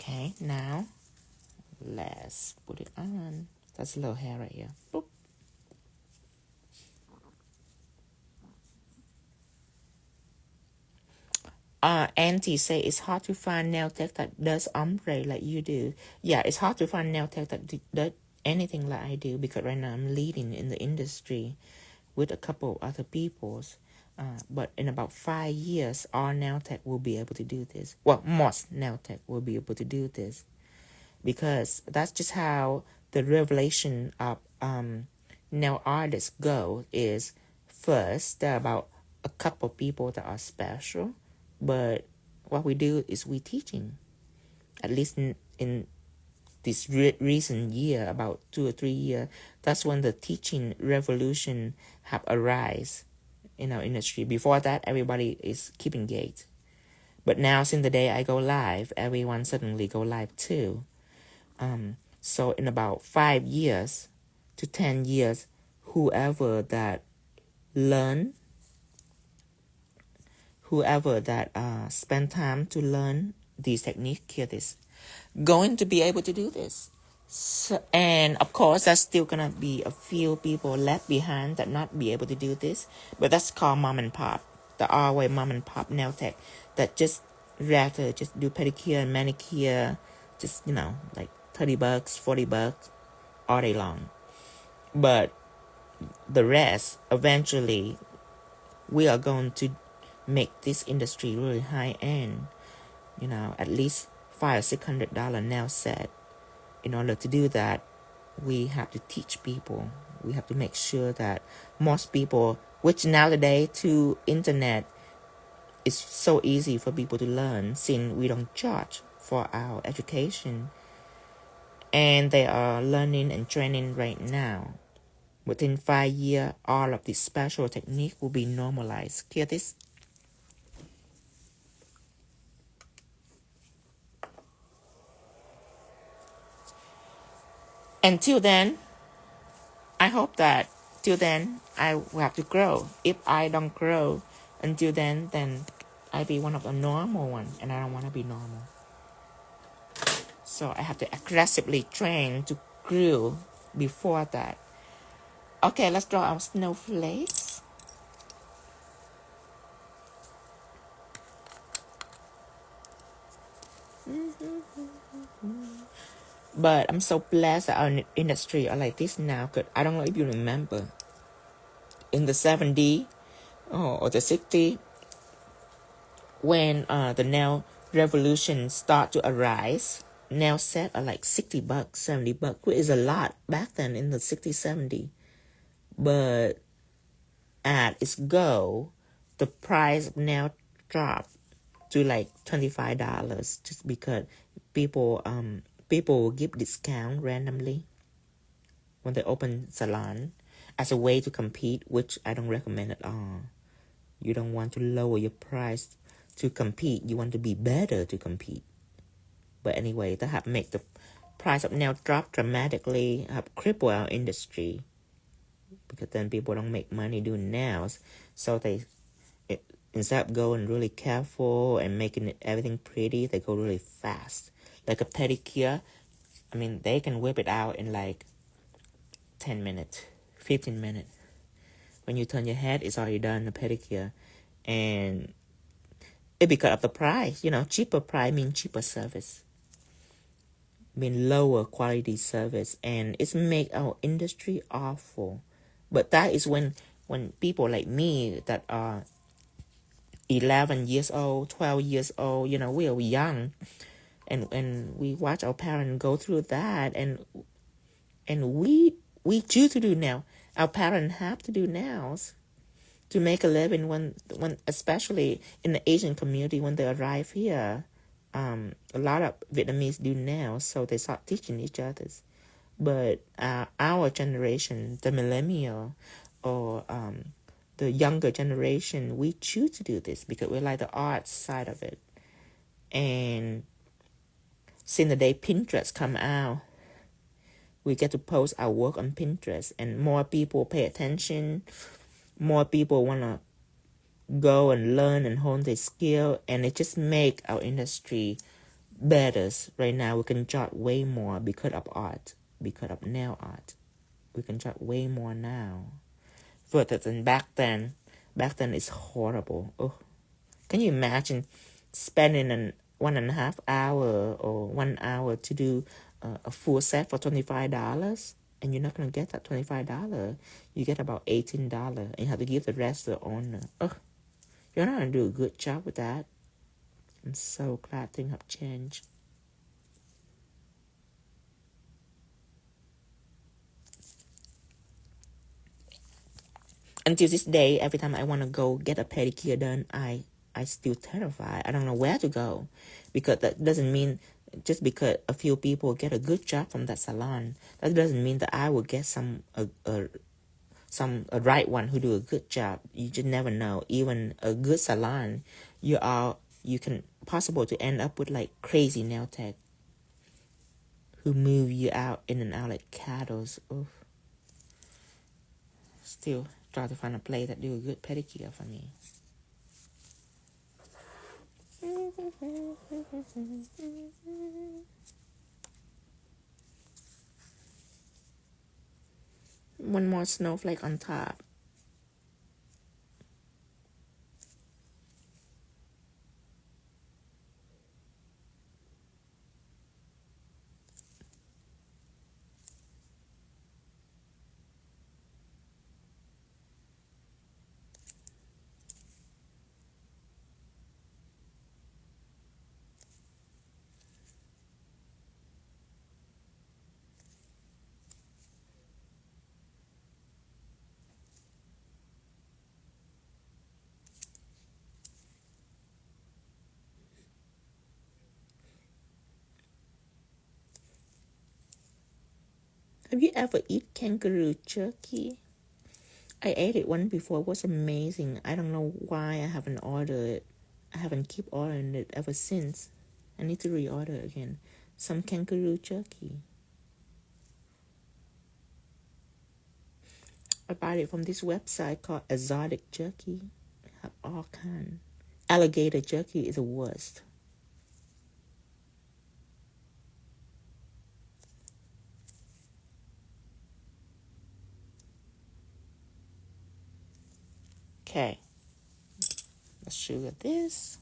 Okay, now let's put it on. That's a little hair right here. Boop. Auntie say it's hard to find nail tech that does ombre like you do. Yeah, it's hard to find nail tech that does anything like I do, because right now I'm leading in the industry with a couple other people's. But in about 5 years, all nail tech will be able to do this. Well, most nail tech will be able to do this, because that's just how the revelation of nail artists go. Is first there are about a couple people that are special, but what we do is we teaching. At least in this recent year, about 2 or 3 years, that's when the teaching revolution have arise in our industry. Before that, everybody is keeping gate. But now, since the day I go live, everyone suddenly go live too. So in about 5 years to 10 years, whoever that spend time to learn these techniques, this going to be able to do this. So, and of course, there's still gonna be a few people left behind that not be able to do this, but that's called mom and pop. The always mom and pop nail tech that just rather just do pedicure and manicure, just like $30, $40 all day long. But the rest, eventually, we are going to make this industry really high end. At least $500 or $600 nail set. In order to do that, we have to teach people. We have to make sure that most people, which nowadays to internet, is so easy for people to learn, since we don't charge for our education. and they are learning and training right now. Within 5 years, all of this special technique will be normalized. Hear this? Until then, I hope that till then I will have to grow. If I don't grow until then I'll be one of the normal one, and I don't want to be normal. So I have to aggressively train to grow before that. Okay, let's draw our snowflakes. But I'm so blessed that our industry are like this now, because I don't know if you remember, in the 70s or the 60s, when the nail revolution start to arise, nail set are like $60, $70, which is a lot back then in the 60s, 70s. But at its go, the price of nail dropped to like $25 just because people will give discount randomly when they open salon as a way to compete, which I don't recommend at all. You don't want to lower your price to compete. You want to be better to compete. But anyway, that have made the price of nail drop dramatically, have crippled our industry, because then people don't make money doing nails. So instead of going really careful and making everything pretty, they go really fast. Like a pedicure, I mean, they can whip it out in like 10 minutes, 15 minutes. When you turn your head, it's already done, the pedicure. And it because of the price, cheaper price means cheaper service, mean lower quality service, and it's make our industry awful. But that is when people like me that are 11 years old, 12 years old, we are young, and we watch our parents go through that, and we choose to do now. Our parents have to do nails to make a living when especially in the Asian community, when they arrive here. A lot of Vietnamese do nails, so they start teaching each other. But our generation, the millennial or the younger generation, we choose to do this because we like the art side of it. And since the day Pinterest come out, we get to post our work on Pinterest, and more people pay attention. More people want to go and learn and hone their skill, and it just make our industry better. Right now, we can charge way more because of art, because of nail art. We can charge way more now. Further than back then. Back then, it's horrible. Oh, can you imagine spending 1.5 hours or 1 hour to do a full set for $25? And you're not going to get that $25. You get about $18, and you have to give the rest to the owner. Oh, you're not going to do a good job with that. I'm so glad things have changed. Until this day, every time I want to go get a pedicure done, I still terrified. I don't know where to go, because that doesn't mean just because a few people get a good job from that salon, that doesn't mean that I will get some right one who do a good job. You just never know. Even a good salon, you can possible to end up with like crazy nail tech who move you out in and out like cattle. Oof. Still try to find a place that do a good pedicure for me. One more snowflake on top. Have you ever eat kangaroo jerky? I ate it one before. It was amazing. I don't know why I haven't ordered it. I haven't keep ordering it ever since. I need to reorder again. Some kangaroo jerky. I bought it from this website called Exotic Jerky. They have all kinds. Alligator jerky is the worst. Okay. Let's sugar this.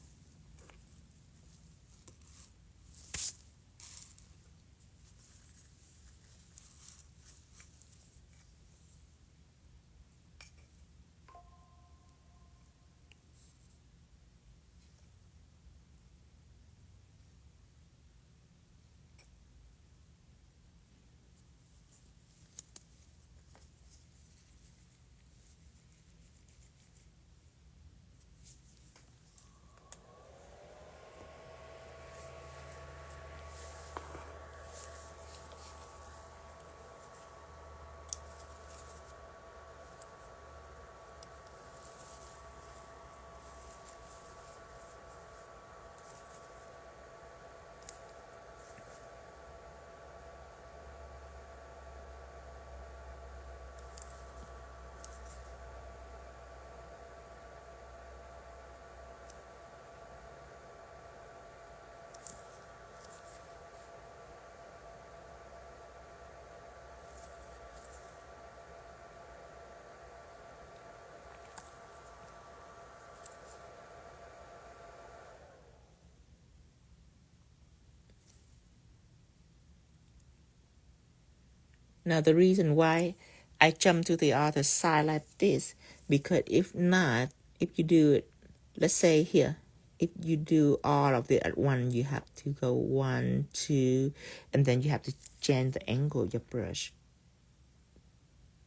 Now the reason why I jump to the other side like this, because if not, if you do it, let's say here, if you do all of it at once, you have to go 1, 2, and then you have to change the angle of your brush.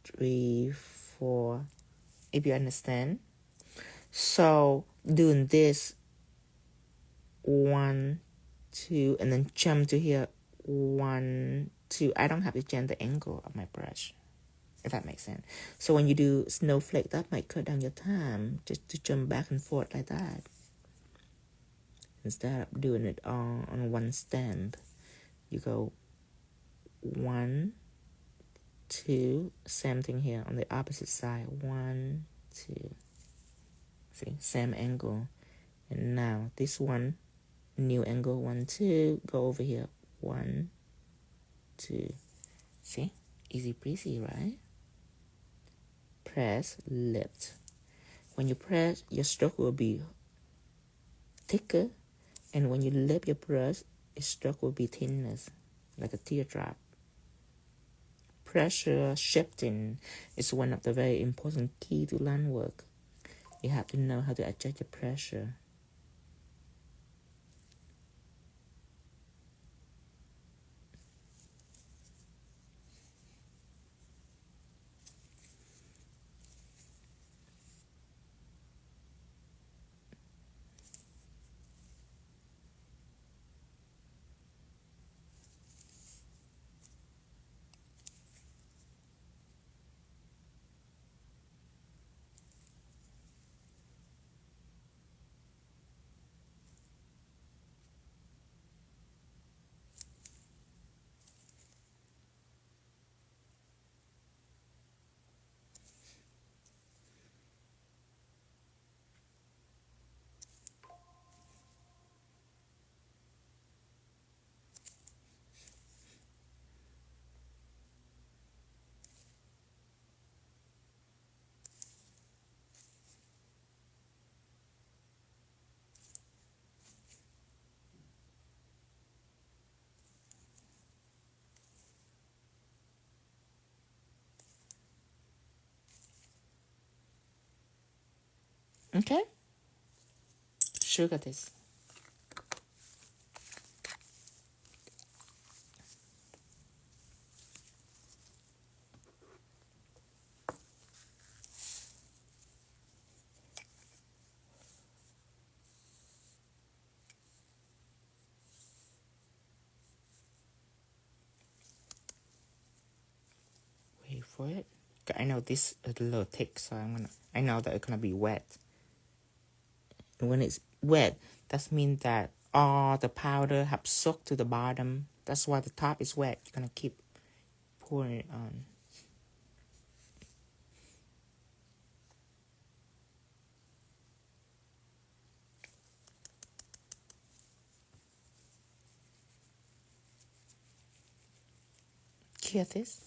3, 4, if you understand. So doing this 1, 2, and then jump to here 1, 2. I don't have to change the angle of my brush, if that makes sense. So when you do snowflake, that might cut down your time just to jump back and forth like that, instead of doing it on one stand. You go 1, 2, same thing here on the opposite side, 1, 2. See, same angle. And now this one, new angle, 1, 2, go over here, 1, 2. See, easy breezy, right? Press, lift. When you press, your stroke will be thicker, and when you lift your brush, your stroke will be thinness, like a teardrop. Pressure shifting is one of the very important key to line work. You have to know how to adjust your pressure. Okay? Sugar this. for it. I know this is a little thick, so I know that it's gonna be wet. And when it's wet, that means that all the powder have soaked to the bottom. That's why the top is wet. You're gonna keep pouring it on. Hear this?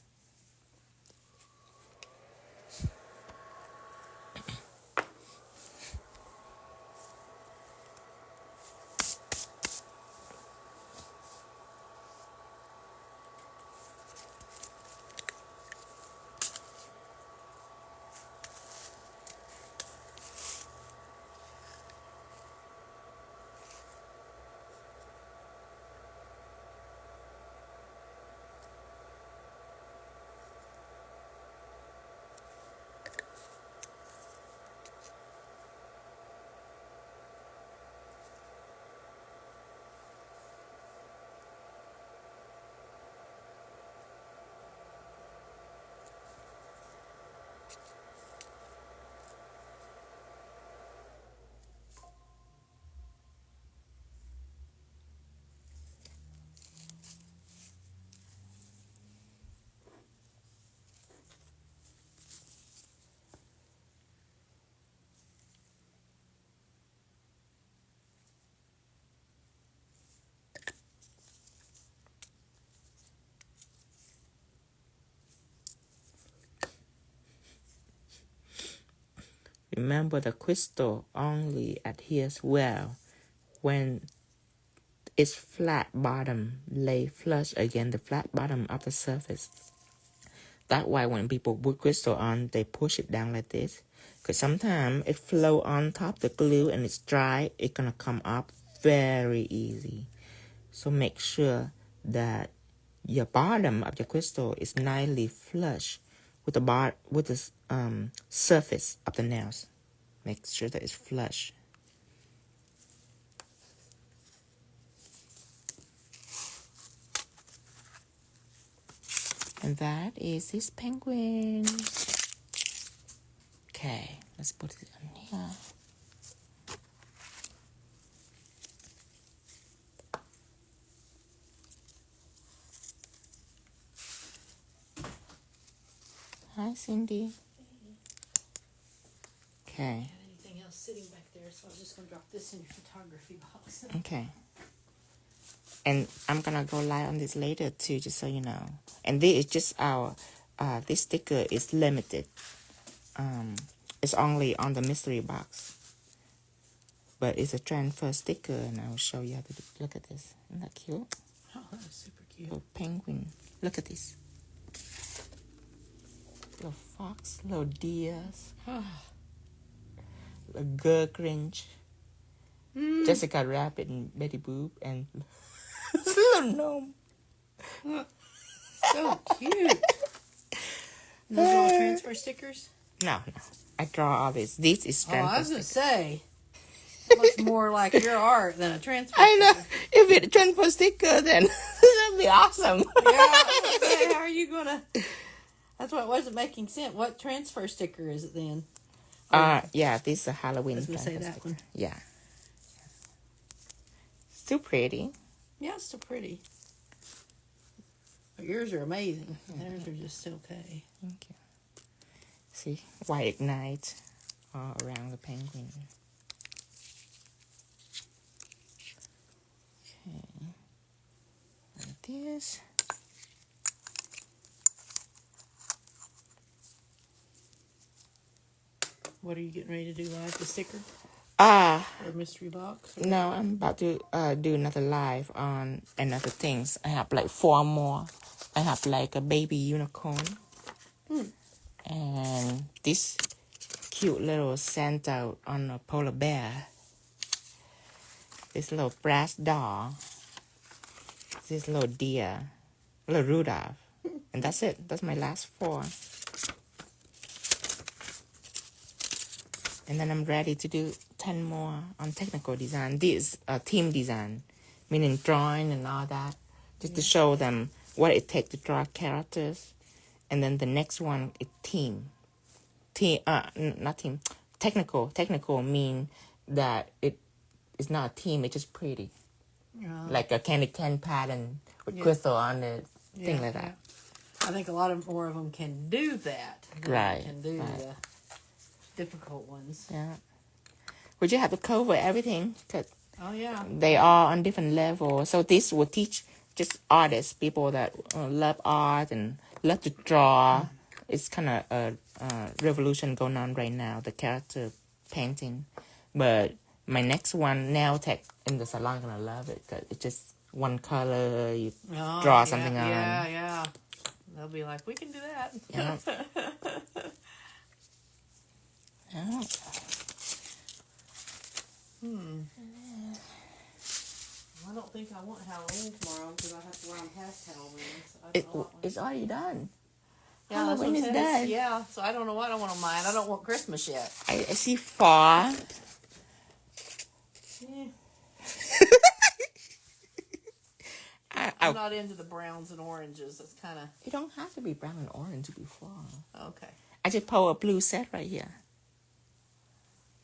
Remember, the crystal only adheres well when its flat bottom lay flush against the flat bottom of the surface. That's why when people put crystal on, they push it down like this. Because sometimes it flow on top the glue and it's dry, it's gonna come up very easy. So make sure that your bottom of your crystal is nicely flush with the surface of the nails. Make sure that it's flush. And that is this penguin. Okay, let's put it on here. Hi, Cindy. Okay. Anything else sitting back there, so I was just going to drop this in your photography box. Okay. And I'm gonna go live on this later too, just so you know. And this is just our, this sticker is limited. It's only on the mystery box. But it's a transfer sticker, and I will show you how to do. Look at this. Isn't that cute? Oh, that is super cute. Little penguin. Look at this. Little fox, little deers. Little girl cringe. Jessica Rabbit and Betty Boop and little gnome. So cute. And those are all transfer stickers? No. I draw all this. This is transfer I was going to sticker. say, it looks more like your art than a transfer I know. sticker. If it's a transfer sticker, then that'd be awesome. Yeah, I was gonna say, how are you going to... That's why it wasn't making sense. What transfer sticker is it then? Yeah, this is a Halloween I was going to say transfer that sticker. one. Yeah. Still pretty. Yeah, it's still pretty. But yours are amazing. Theirs are just okay. Thank you. See, white ignite all around the penguin. Okay. Like this. What are you getting ready to do, live the sticker? Or mystery box? No, I'm about to do another live on another things. I have like 4 more. I have like a baby unicorn. And this cute little Santa on a polar bear. This little brass doll. This little deer. Little Rudolph. And that's it. That's my last 4. And then I'm ready to do 10 more on technical design. This team design, meaning drawing and all that. Just to show them what it takes to draw characters. And then the next one is team. Not team. Technical. Technical mean that it is not a team. It's just pretty. Like a candy can pattern with crystal on it. Thing like that. I think a lot more of them can do that. Right. Can do the difficult ones. Yeah. Would you have to cover everything? Cause they yeah. are on different levels. So this will teach just artists, people that love art and love to draw. It's kind of a revolution going on right now, the character painting. But my next one, nail tech in the salon, gonna love it because it's just one color. You draw something on. Yeah. They'll be like, we can do that. Yeah. Yeah. I don't think I want Halloween tomorrow because I have to wear them past Halloween. So It's already done. Yeah, Halloween is done. Yeah, so I don't know what I want on mine. I don't want Christmas yet. I see fall. Yeah. I'm not into the browns and oranges. It's kind of... You don't have to be brown and orange to be fall. Okay. I just pull a blue set right here.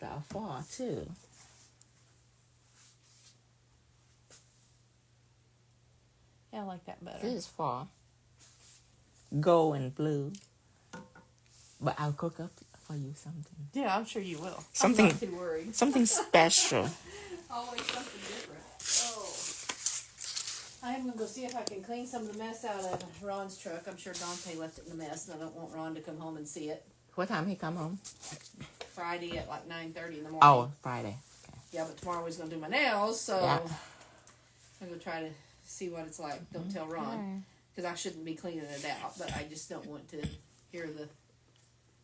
That are fall too. Yeah, I like that better. This is fall. Gold and blue. But I'll cook up for you something. Yeah, I'm sure you will. Something, I'm not too worried. Something special. Always something different. Oh. I'm going to go see if I can clean some of the mess out of Ron's truck. I'm sure Dante left it in a mess, and I don't want Ron to come home and see it. What time he come home? Friday at like 9:30 in the morning. Oh, Friday. Okay. Yeah, but tomorrow he's going to do my nails, so Yeah. I'm going to try to see what it's like. Don't tell Ron, because I shouldn't be cleaning it out, but I just don't want to hear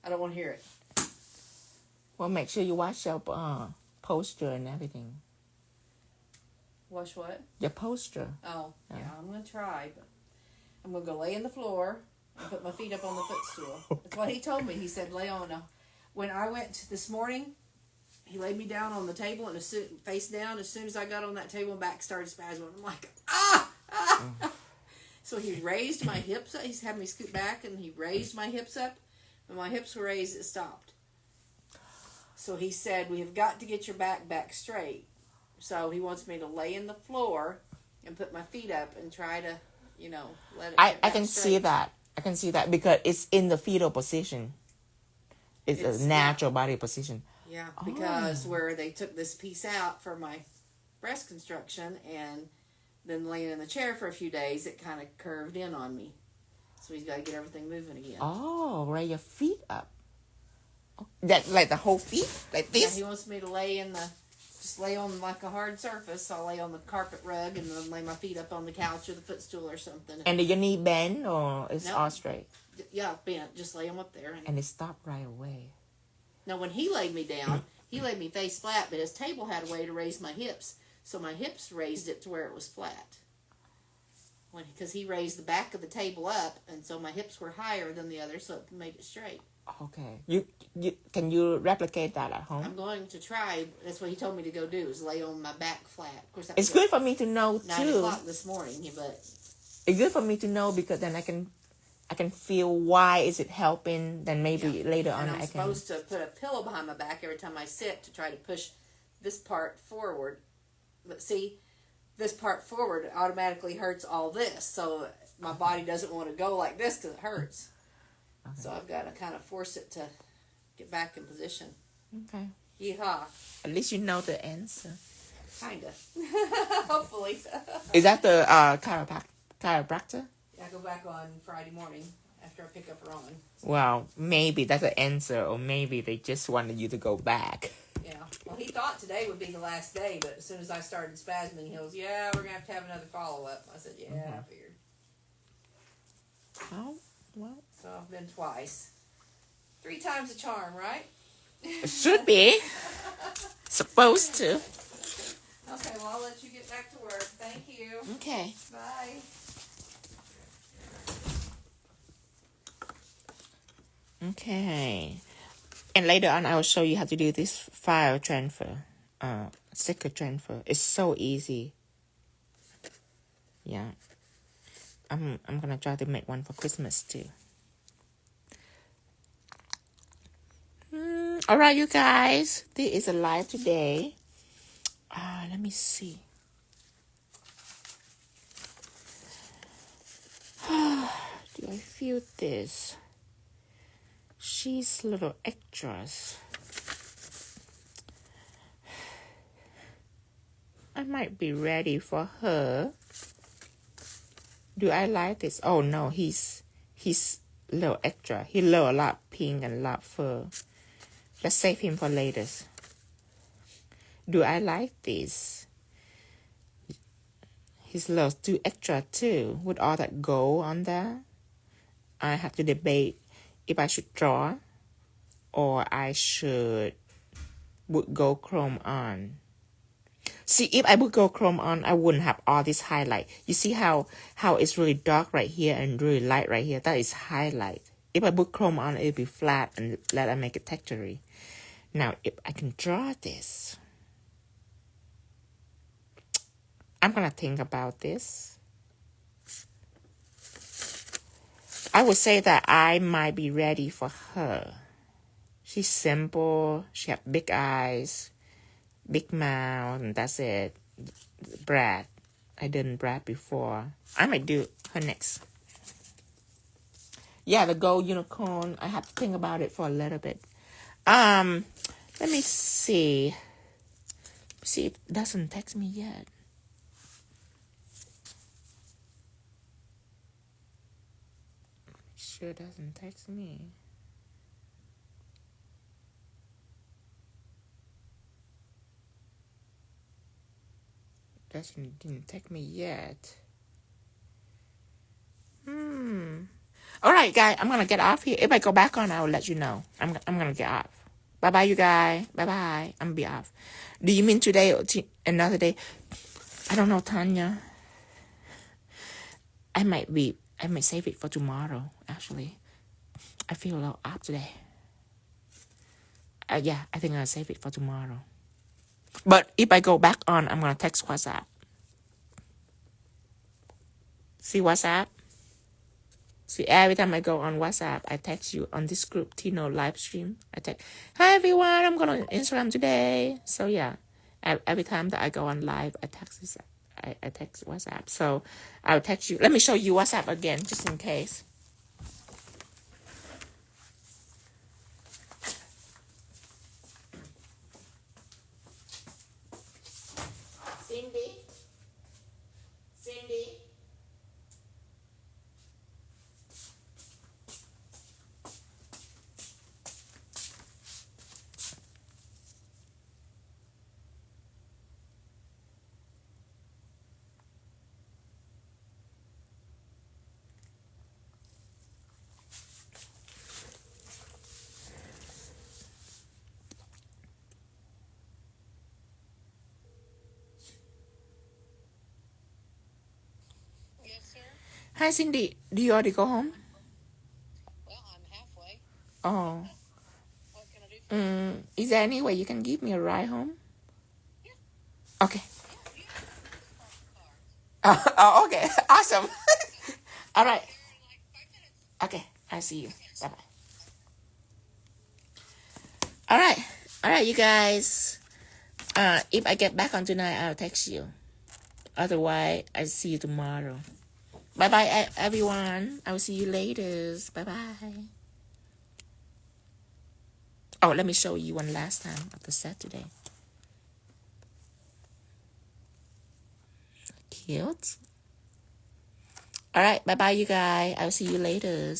I don't want to hear it. Well, make sure you wash your posture and everything. Wash what? Your posture. Oh, yeah, I'm going to try, but I'm going to go lay in the floor and put my feet up on the footstool. That's what he told me. He said lay on. When I went this morning, he laid me down on the table and face down. As soon as I got on that table, my back started spasming. I'm like, ah! So he raised my hips up. He's had me scoot back, and he raised my hips up. When my hips were raised, it stopped. So he said, we have got to get your back straight. So he wants me to lay in the floor and put my feet up and try to, let it I can straight. see that. I can see that because it's in the fetal position. It's a natural body position. Yeah, because where they took this piece out for my breast construction and then laying in the chair for a few days, it kind of curved in on me. So he's got to get everything moving again. Oh, right, your feet up. That like the whole feet, like this. Yeah, he wants me to just lay on like a hard surface. I'll lay on the carpet rug and then lay my feet up on the couch or the footstool or something. And do your knee bend or it's all straight? Yeah, bent. Just lay them up there. And it stopped right away. Now, when he laid me down, he laid me face flat, but his table had a way to raise my hips. So my hips raised it to where it was flat. Because he raised the back of the table up, and so my hips were higher than the other, so it made it straight. Okay. You can you replicate that at home? I'm going to try. That's what he told me to go do, is lay on my back flat. Of course, it's good for me to know, 9 too. o'clock this morning, but... It's good for me to know because then I can feel why is it helping. Then maybe later on I'm supposed to put a pillow behind my back every time I sit to try to push this part forward. But see, this part forward automatically hurts all this, so my body doesn't want to go like this because it hurts. Okay. So I've got to kind of force it to get back in position. Okay. Yeehaw. At least you know the answer. Kinda. Hopefully. Is that the chiropractor? Yeah, I go back on Friday morning after I pick up Ron. Well, maybe that's the answer, or maybe they just wanted you to go back. Yeah. Well, he thought today would be the last day, but as soon as I started spasming, he goes, yeah, we're going to have another follow-up. I said, yeah, I figured. Oh, well. So I've been twice. 3 times a charm, right? It should be. Supposed to. Okay, well, I'll let you get back to work. Thank you. Okay. Bye. Okay. And later on, I will show you how to do this file transfer, sticker transfer. It's so easy. Yeah. I'm gonna try to make one for Christmas too. All right, you guys. This is a live today. Let me see. Do I feel this? She's little extras. I might be ready for her. Do I like this? Oh no, he's little extra. He little a lot pink and a lot fur. Let's save him for later. Do I like this? He's little too extra too, with all that gold on there. I have to debate if I should draw or I should put gold chrome on. See, if I put gold chrome on, I wouldn't have all this highlight. You see how it's really dark right here and really light right here? That is highlight. If I put chrome on, it'll be flat and let I make it textury. Now, if I can draw this, I'm going to think about this. I would say that I might be ready for her. She's simple. She has big eyes, big mouth, and that's it. Brad. I didn't Brad before. I might do her next. Yeah, the gold unicorn. I have to think about it for a little bit. Let me see. See if it doesn't text me yet. Sure doesn't text me. Didn't text me yet. All right, guys, I'm gonna get off here. If I go back on, I will let you know. I'm gonna get off. Bye bye, you guys. Bye bye. I'm gonna be off. Do you mean today or another day? I don't know, Tanya. I might save it for tomorrow. Actually, I feel a little off today. Yeah, I think I'll save it for tomorrow. But if I go back on, I'm gonna text WhatsApp. See WhatsApp? See, every time I go on WhatsApp, I text you on this group, Tino live stream. I text, hi everyone, I'm going to Instagram today. So yeah, every time that I go on live, I text WhatsApp. So I'll text you. Let me show you WhatsApp again, just in case. Cindy. Hi, Cindy. Do you already go home? Well, I'm halfway. Oh. What can I do for you? Is there any way you can give me a ride home? Yeah. Okay. Yeah, cards. Oh, okay. Awesome. All right. Here in like 5 minutes. Okay. I'll see you. Okay. Bye-bye. All right, you guys. If I get back on tonight, I'll text you. Otherwise, I'll see you tomorrow. Bye-bye, everyone. I will see you later. Bye-bye. Oh, let me show you one last time of the set today. Cute. All right, bye-bye, you guys. I'll see you later.